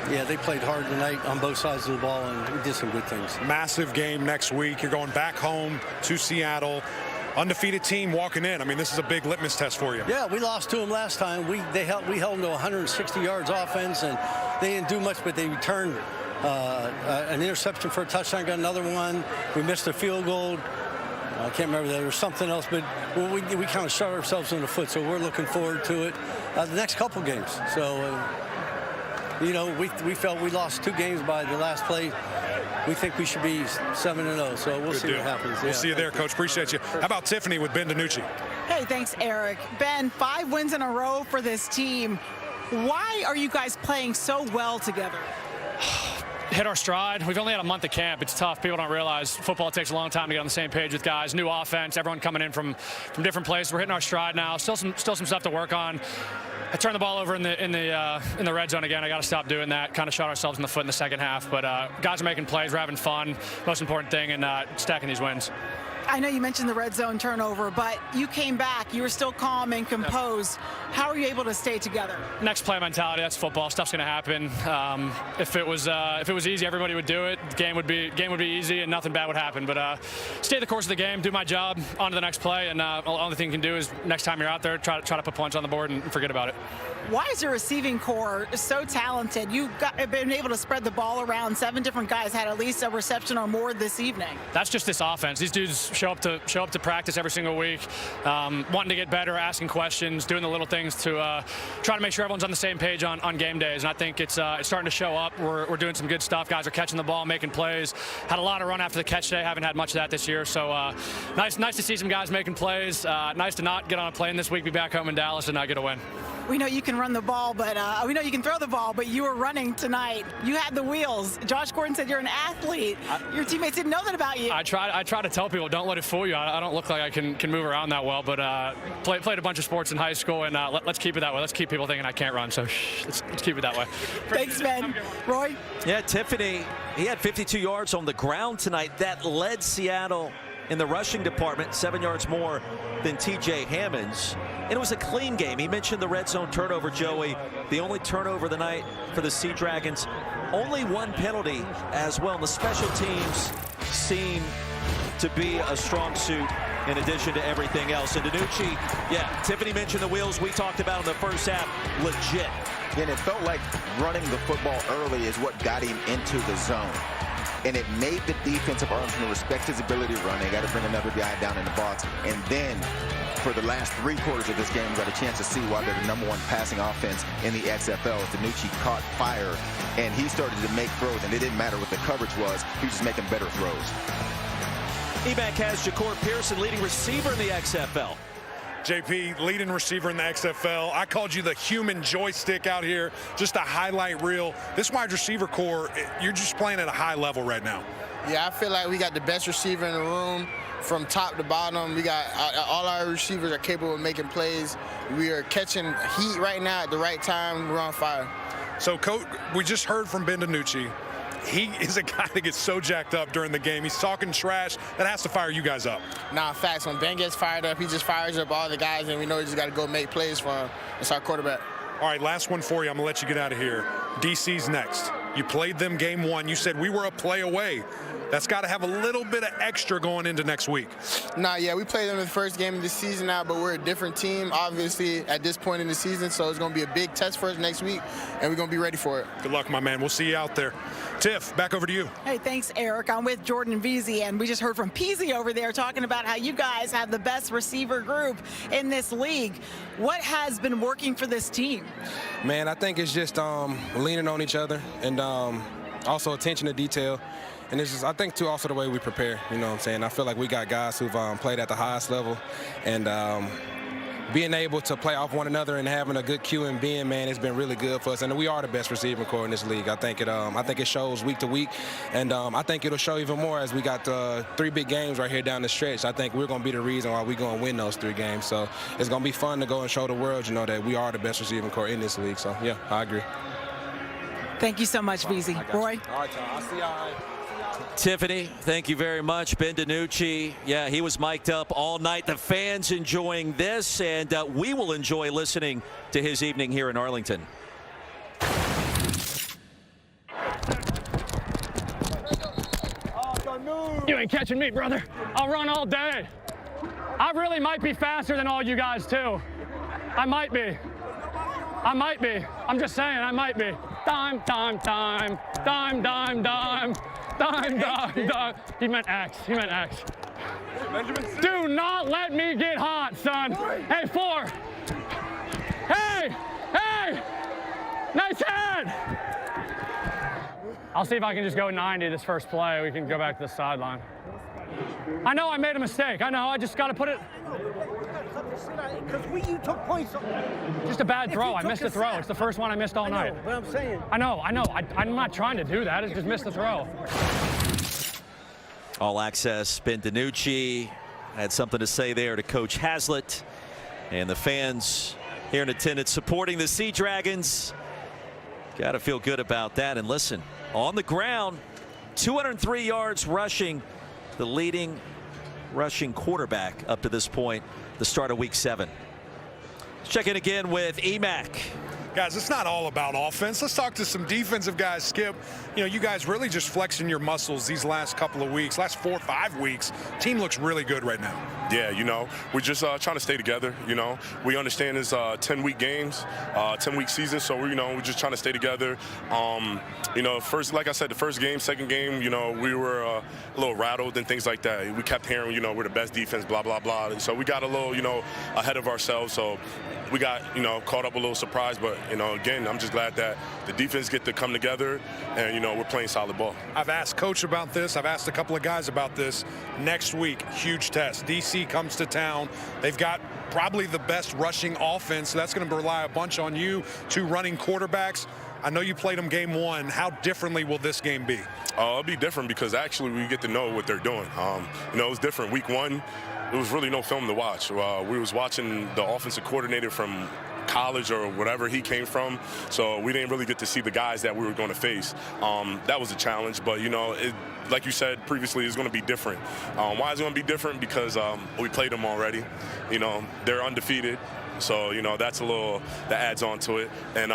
yeah, they played hard tonight on both sides of the ball, and we did some good things. Massive game next week. You're going back home to Seattle. Undefeated team walking in. I mean, this is a big litmus test for you. Yeah, we lost to them last time. We held them to 160 yards offense, and they didn't do much, but they returned an interception for a touchdown, got another one. We missed a field goal. I can't remember, there was something else, but we kind of shot ourselves in the foot, so we're looking forward to it. The next couple games. So, you know, we felt we lost 2 games by the last play. We think we should be 7-0, so we'll see what happens. We'll see you there, Coach. Appreciate you. How about Tiffany with Ben DiNucci? Hey, thanks, Eric. Ben, 5 wins in a row for this team. Why are you guys playing so well together? Hit our stride. We've only had a month of camp. It's tough. People don't realize football takes a long time to get on the same page with guys. New offense, everyone coming in from different places. We're hitting our stride now. Still some stuff to work on. I turned the ball over in the red zone again. I got to stop doing that. Kind of shot ourselves in the foot in the second half. But guys are making plays. We're having fun. Most important thing, and stacking these wins. I know you mentioned the red zone turnover, but you came back. You were still calm and composed. How are you able to stay together? Next play mentality. That's football. Stuff's going to happen. If it was easy, everybody would do it. The game would be easy, and nothing bad would happen. But stay the course of the game, do my job, on to the next play, and the only thing you can do is next time you're out there, try to put points on the board and forget about it. Why is your receiving core so talented? You've been able to spread the ball around. 7 different guys had at least a reception or more this evening. That's just this offense. These dudes show up to practice every single week, wanting to get better, asking questions, doing the little things to try to make sure everyone's on the same page on game days. And I think it's starting to show up. We're doing some good stuff. Guys are catching the ball, making plays. Had a lot of run after the catch today. Haven't had much of that this year. So nice to see some guys making plays. Nice to not get on a plane this week, be back home in Dallas, and not get a win. We know you can run the ball, but we know you can throw the ball, but you were running tonight. You had the wheels. Josh Gordon said you're an athlete. Your teammates didn't know that about you. I try to tell people, don't let it fool you. I don't look like I can move around that well, but played a bunch of sports in high school, and let's keep it that way. Let's keep people thinking I can't run, so let's keep it that way. Thanks, Ben. Roy? Yeah, Tiffany, he had 52 yards on the ground tonight. That led Seattle in the rushing department, 7 yards more than T.J. Hammonds. And it was a clean game. He mentioned the red zone turnover, Joey. The only turnover of the night for the Sea Dragons. Only 1 penalty as well. And the special teams seem to be a strong suit in addition to everything else. And DiNucci, yeah, Tiffany mentioned the wheels we talked about in the first half. Legit. And it felt like running the football early is what got him into the zone. And it made the defense of Arlington respect his ability to run. They got to bring another guy down in the box. And then for the last 3 quarters of this game, we got a chance to see why they're the #1 passing offense in the XFL. DiNucci caught fire, and he started to make throws, and it didn't matter what the coverage was. He was just making better throws. EMAC has Ja'Cour Pearson, leading receiver in the XFL. JP, leading receiver in the XFL. I called you the human joystick out here, just a highlight reel. This wide receiver core, you're just playing at a high level right now. Yeah, I feel like we got the best receiver in the room from top to bottom. We got all our receivers are capable of making plays. We are catching heat right now at the right time. We're on fire. So, Coach, we just heard from Ben DiNucci. He is a guy that gets so jacked up during the game. He's talking trash. That has to fire you guys up. Nah, facts. When Ben gets fired up, he just fires up all the guys, and we know we just got to go make plays for him. It's our quarterback. All right, last one for you. I'm going to let you get out of here. DC's next. You played them game 1. You said we were a play away. That's got to have a little bit of extra going into next week. Nah, yeah, we played them in the first game of the season now, but we're a different team, obviously, at this point in the season, so it's going to be a big test for us next week, and we're going to be ready for it. Good luck, my man. We'll see you out there. Tiff, back over to you. Hey, thanks, Eric. I'm with Jordan Veazey, and we just heard from Peasy over there talking about how you guys have the best receiver group in this league. What has been working for this team? Man, I think it's just leaning on each other and also attention to detail. And it's just, I think, too, also the way we prepare. You know what I'm saying? I feel like we got guys who've played at the highest level. And being able to play off one another and having a good QB, man, it's been really good for us. And we are the best receiving core in this league. I think it shows week to week. And I think it'll show even more as we got 3 big games right here down the stretch. I think we're going to be the reason why we're going to win those 3 games. So it's going to be fun to go and show the world, you know, that we are the best receiving core in this league. So, yeah, I agree. Thank you so much, Veazey. Roy? All right, I'll see y'all. Tiffany, thank you very much. Ben DiNucci, yeah, he was mic'd up all night. The fans enjoying this, and we will enjoy listening to his evening here in Arlington. You ain't catching me, brother. I'll run all day. I really might be faster than all you guys, too. I might be. I'm just saying, I might be. Dime, dime, dime. Dime, dime, dime. Dime, dime, dime. He meant X. Do not let me get hot, son. Hey, 4. Hey! Nice head! I'll see if I can just go 90 this first play. We can go back to the sideline. I know I made a mistake. I know. I just got to put it. Because you took points. Just a bad throw. I missed a throw. It's the first one I missed all night. What I'm saying. I know. I'm not trying to do that. It's just missed the throw. All Access, Ben DiNucci had something to say there to Coach Haslett. And the fans here in attendance supporting the Sea Dragons. Got to feel good about that. And listen, on the ground, 203 yards rushing, the leading rushing quarterback up to this point, the start of week 7. Let's check in again with EMAC. Guys, it's not all about offense. Let's talk to some defensive guys. Skip, you know, you guys really just flexing your muscles these last couple of weeks, last 4 or 5 weeks. Team looks really good right now. Yeah, you know, we're just trying to stay together. You know, we understand it's 10-week games, 10-week season, so we're just trying to stay together. You know, first, like I said, the first game, second game, you know, we were a little rattled and things like that. We kept hearing, you know, we're the best defense, blah blah blah. And so we got a little, you know, ahead of ourselves. So we got, you know, caught up a little surprised, but you know, again, I'm just glad that the defense get to come together, and you know, we're playing solid ball. I've asked Coach about this. I've asked a couple of guys about this. Next week, huge test. DC comes to town. They've got probably the best rushing offense, so that's going to rely a bunch on you, 2 running quarterbacks. I know you played them game 1. How differently will this game be? It'll be different because actually we get to know what they're doing. You know, it's different. Week 1, there was really no film to watch. We was watching the offensive coordinator from college or whatever he came from, so we didn't really get to see the guys that we were going to face. That was a challenge, but you know, like you said previously, it's going to be different. Why is it going to be different? Because we played them already. You know, they're undefeated, so you know that's a little that adds on to it, and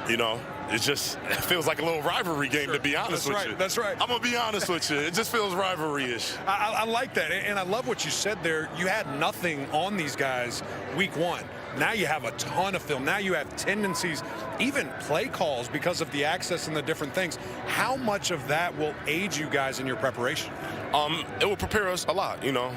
you know, it feels like a little rivalry game, to be honest with you. That's right. I'm going to be honest with you. It just feels rivalry-ish. I like that, and I love what you said there. You had nothing on these guys week 1. Now you have a ton of film. Now you have tendencies, even play calls because of the access and the different things. How much of that will aid you guys in your preparation? It will prepare us a lot, you know.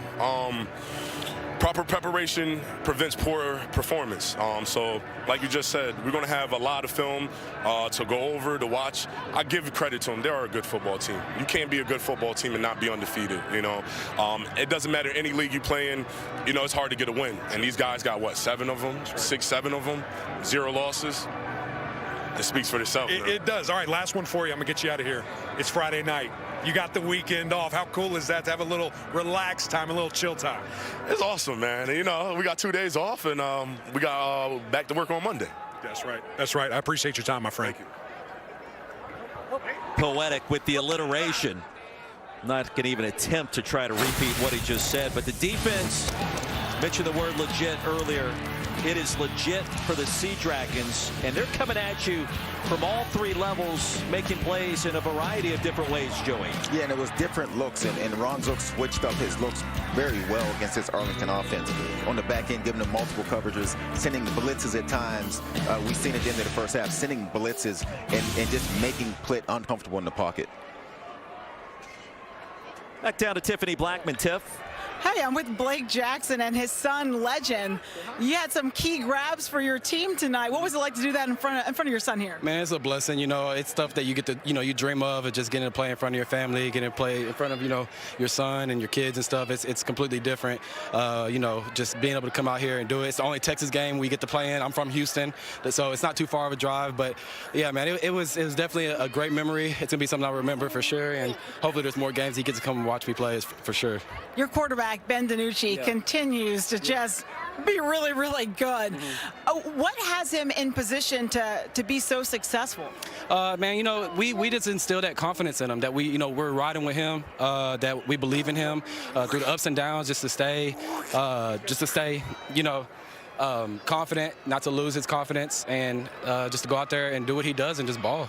Proper preparation prevents poor performance. So, like you just said, we're going to have a lot of film to go over, to watch. I give credit to them. They are a good football team. You can't be a good football team and not be undefeated, you know. It doesn't matter any league you play in, you know, it's hard to get a win. And these guys got, what, 7 of them? 6, 7 of them? 0 losses? It speaks for itself. It does. All right, last one for you. I'm going to get you out of here. It's Friday night. You got the weekend off. How cool is that to have a little relaxed time, a little chill time? It's awesome, man. You know, we got 2 days off, and we got back to work on Monday. That's right. That's right. I appreciate your time, my friend. Thank you. Poetic with the alliteration. Not going to even attempt to try to repeat what he just said, but the defense, mentioned the word legit earlier. It is legit for the Sea Dragons, and they're coming at you from all 3 levels, making plays in a variety of different ways, Joey. Yeah, and it was different looks, and Ron Zook switched up his looks very well against this Arlington offense. On the back end, giving them multiple coverages, sending blitzes at times. We've seen it at the end of the first half, sending blitzes and just making Plitt uncomfortable in the pocket. Back down to Tiffany Blackman. Tiff. Hey, I'm with Blake Jackson and his son, Legend. You had some key grabs for your team tonight. What was it like to do that in front of your son here? Man, it's a blessing. You know, it's stuff that you get to, you know, you dream of just getting to play in front of your family, getting to play in front of, you know, your son and your kids and stuff. It's completely different. You know, just being able to come out here and do it. It's the only Texas game we get to play in. I'm from Houston, so it's not too far of a drive. But, yeah, man, it was definitely a great memory. It's going to be something I'll remember for sure. And hopefully there's more games he gets to come and watch me play for sure. Your quarterback, Ben DiNucci, continues to just be really, really good. What has him in position to be so successful? Man, you know, we just instilled that confidence in him, that we're riding with him, that we believe in him through the ups and downs, just to stay, you know, confident, not to lose his confidence, and just to go out there and do what he does and just ball.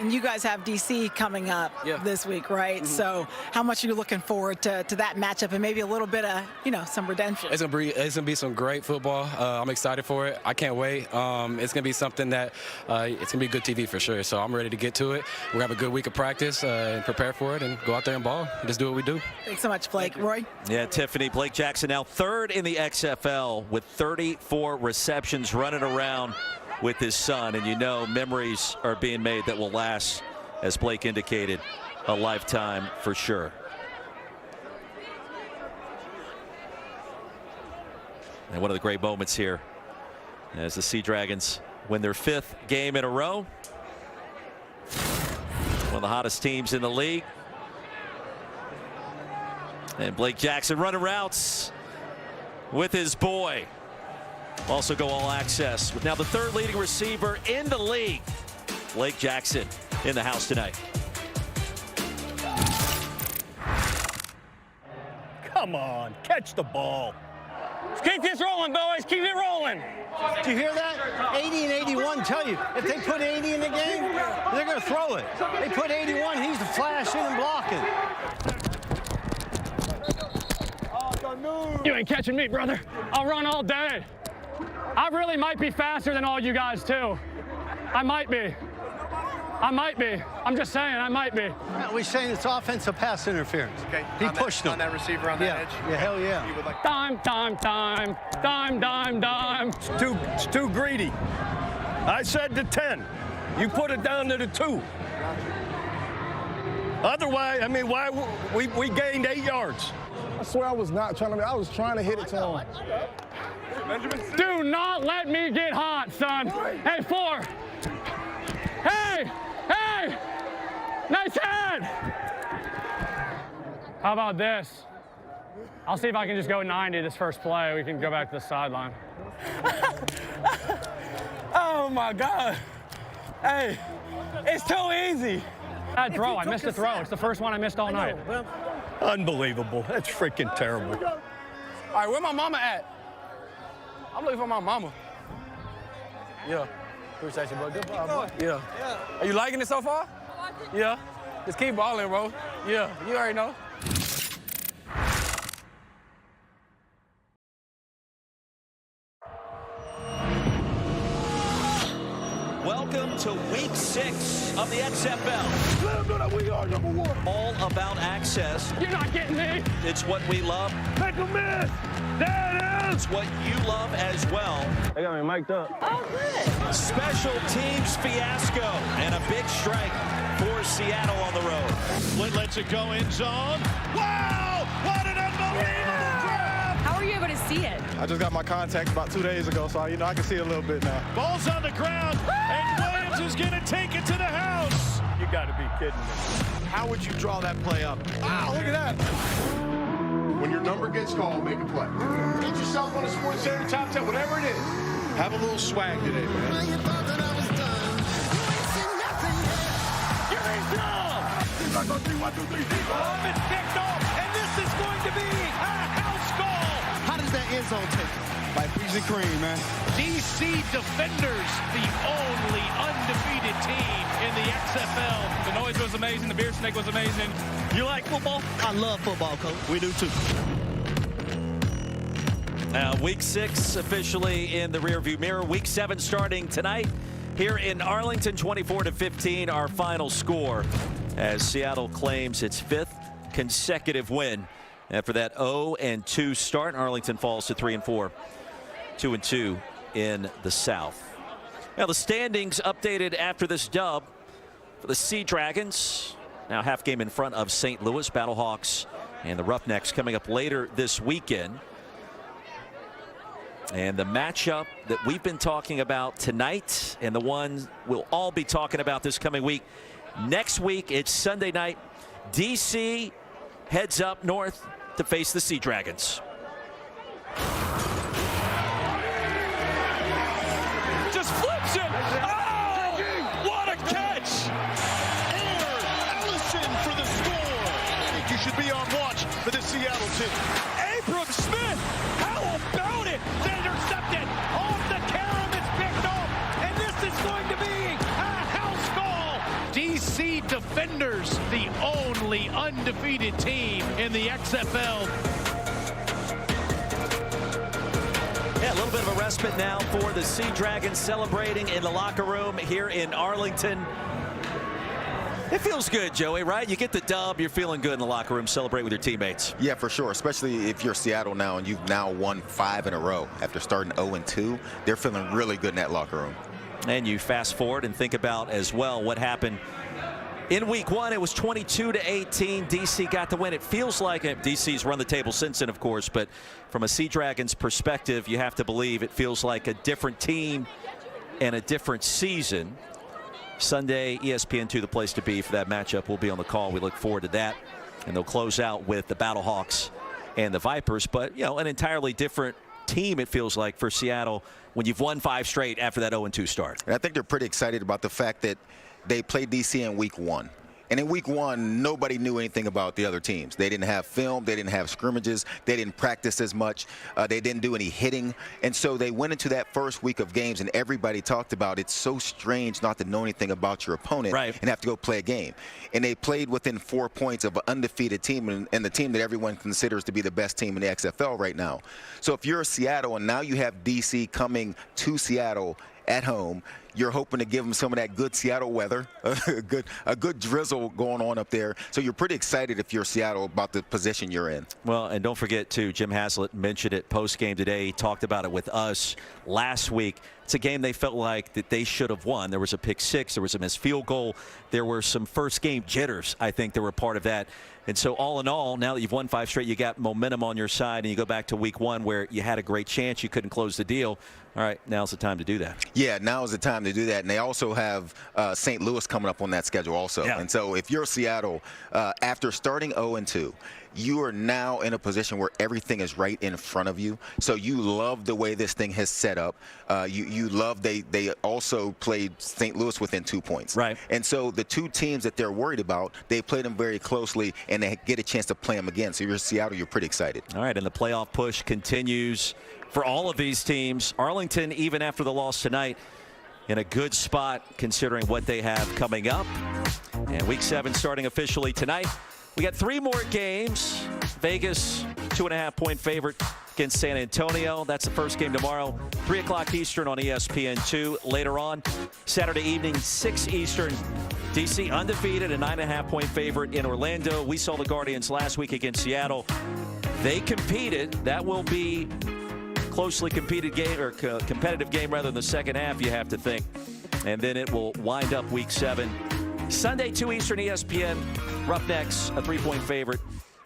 And you guys have DC coming up this week, right? So how much are you looking forward to that matchup and maybe a little bit of, you know, some redemption? It's gonna be some great football. I'm excited for it. I can't wait. It's gonna be something that it's gonna be good TV for sure. So I'm ready to get to it. We're gonna have a good week of practice and prepare for it and go out there and ball. Just do what we do. Thanks so much, Blake. Roy? Yeah, Tiffany. Blake Jackson now 3rd in the XFL with 34 receptions, running around with his son, and you know memories are being made that will last, as Blake indicated, a lifetime for sure. And one of the great moments here as the Sea Dragons win their 5th game in a row. One of the hottest teams in the league. And Blake Jackson running routes with his boy. Also go all access with now the 3rd leading receiver in the league. Blake Jackson in the house tonight. Come on, catch the ball. Let's keep this rolling, boys. Keep it rolling. Do you hear that? 80 and 81 tell you, if they put 80 in the game, they're going to throw it. They put 81, he's the flashing and blocking. You ain't catching me, brother. I'll run all day. I really might be faster than all you guys, too. I might be. I'm just saying, I might be. We're saying it's offensive pass interference. Okay. He pushed him. On that receiver on that edge? Yeah, hell yeah. You would like Dime. It's too greedy. I said the 10. You put it down to the 2. Otherwise, I mean, why we gained 8 yards. I swear I was not trying to. I was trying to hit it to him. Do not let me get hot, son. Hey, 4. Hey! Nice head! How about this? I'll see if I can just go 90 this first play. We can go back to the sideline. Oh, my God. Hey, it's too easy. Bad throw. I missed a throw. It's the first one I missed all night. Unbelievable. That's freaking terrible. All right, where my mama at? I'm looking for my mama. Yeah. Appreciate you, bro. Good ball, boy. Yeah. Are you liking it so far? Yeah. Just keep balling, bro. Yeah. You already know. Welcome to Week 6 of the XFL. Let them know that we are number 1. All about access. You're not getting me. It's what we love. Make a miss. There it is. It's what you love as well. They got me mic'd up. Oh, good. Special teams fiasco and a big strike for Seattle on the road. Flint lets it go in zone. Wow! What an unbelievable grab! How are you able to see it? I just got my contacts about 2 days ago, so I can see it a little bit now. Ball's on the ground, and Williams is going to take it to the house. You got to be kidding me. How would you draw that play up? Wow, look at that. When your number gets called, make a play. Get yourself on a Sports Center top 10, whatever it is. Have a little swag today, man. Give me some. It's picked off, and this is going to be a house call. How does that end zone take it? By peas and cream, man. DC Defenders, the only undefeated team in the XFL. The noise was amazing. The beer snake was amazing. You like football? I love football, Coach. We do too. Week 6 officially in the rearview mirror. Week 7 starting tonight here in Arlington, 24-15, our final score as Seattle claims its 5th consecutive win after that 0-2 start. Arlington falls to 3-4, 2-2 in the South. Now the standings updated after this dub for the Sea Dragons. Now half game in front of St. Louis. Battlehawks and the Roughnecks coming up later this weekend. And the matchup that we've been talking about tonight and the one we'll all be talking about this coming week. Next week, it's Sunday night. DC heads up north to face the Sea Dragons. Just flips it. Oh, what a catch. Ellison for the score. I think you should be on watch for the Seattle team. Abram Smith, how about it? They intercepted off the carom. It's picked off, and this is going to be a house call. DC Defenders, the only undefeated team in the XFL. Yeah, a little bit of a respite now for the Sea Dragons, celebrating in the locker room here in Arlington. It feels good, Joey, right? You get the dub, you're feeling good in the locker room, celebrate with your teammates. Yeah, for sure, especially if you're Seattle now and you've now won 5 in a row after starting 0-2. They're feeling really good in that locker room. And you fast forward and think about as well what happened in week 1. It was 22-18. DC got the win. It feels like it. DC's run the table since then, of course, but from a Sea Dragons perspective, you have to believe it feels like a different team and a different season. Sunday, ESPN2, the place to be for that matchup. We'll be on the call. We look forward to that. And they'll close out with the Battlehawks and the Vipers. But, you know, an entirely different team, it feels like, for Seattle when you've won 5 straight after that 0-2 start. And I think they're pretty excited about the fact that they played DC in week 1. And in week 1, nobody knew anything about the other teams. They didn't have film. They didn't have scrimmages. They didn't practice as much. They didn't do any hitting. And so they went into that first week of games, and everybody talked about it's so strange not to know anything about your opponent and have to go play a game. And they played within 4 points of an undefeated team and the team that everyone considers to be the best team in the XFL right now. So if you're Seattle and now you have DC coming to Seattle at home, you're hoping to give them some of that good Seattle weather, a good drizzle going on up there. So you're pretty excited if you're Seattle about the position you're in. Well, and don't forget, too, Jim Haslett mentioned it post-game today. He talked about it with us last week. It's a game they felt like that they should have won. There was a pick six. There was a missed field goal. There were some first-game jitters, I think, that were part of that. And so all in all, now that you've won 5 straight, you got momentum on your side, and you go back to week 1 where you had a great chance. You couldn't close the deal. All right, now's the time to do that. Yeah, now is the time to do that. And they also have St. Louis coming up on that schedule also. Yeah. And so if you're Seattle, after starting 0-2, you are now in a position where everything is right in front of you. So you love the way this thing has set up. You love they also played St. Louis within 2 points. Right. And so the two teams that they're worried about, they played them very closely, and they get a chance to play them again. So if you're Seattle, you're pretty excited. All right, and the playoff push continues for all of these teams. Arlington, even after the loss tonight, in a good spot considering what they have coming up. And week 7 starting officially tonight. We got 3 more games. Vegas, 2.5-point favorite against San Antonio. That's the first game tomorrow, 3 o'clock Eastern on ESPN2. Later on, Saturday evening, 6 Eastern. DC undefeated, a 9.5-point favorite in Orlando. We saw the Guardians last week against Seattle. They competed. That will be closely competed game, or competitive game rather, than the second half, you have to think. And then it will wind up week 7. Sunday, 2 Eastern, ESPN. Roughnecks, a 3-point favorite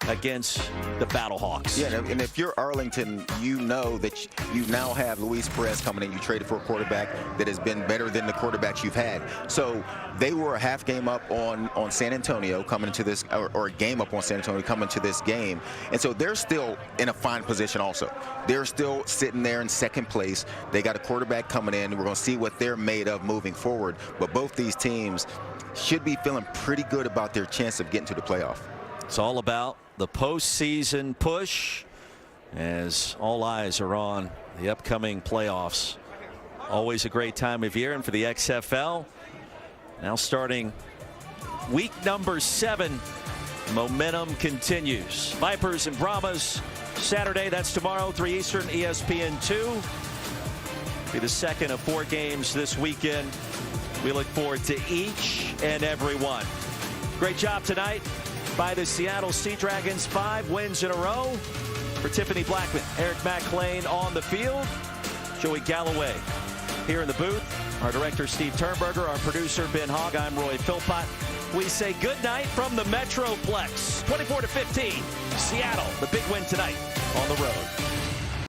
against the Battlehawks. Yeah, and if you're Arlington, you know that you now have Luis Perez coming in. You traded for a quarterback that has been better than the quarterbacks you've had. So they were a half game up on San Antonio coming into this, or a game up on San Antonio coming to this game. And so they're still in a fine position also. They're still sitting there in second place. They got a quarterback coming in. We're going to see what they're made of moving forward. But both these teams should be feeling pretty good about their chance of getting to the playoff. It's all about the postseason push, as all eyes are on the upcoming playoffs. Always a great time of year, and for the XFL, now starting week number 7, momentum continues. Vipers and Brahmas, Saturday, that's tomorrow, 3 Eastern, ESPN2. Be the second of 4 games this weekend. We look forward to each and every one. Great job tonight by the Seattle Sea Dragons, 5 wins in a row. For Tiffany Blackman, Eric McLean on the field, Joey Galloway here in the booth, our director Steve Turnberger, our producer Ben Hogg, I'm Roy Philpott. We say good night from the Metroplex. 24-15, Seattle, the big win tonight on the road.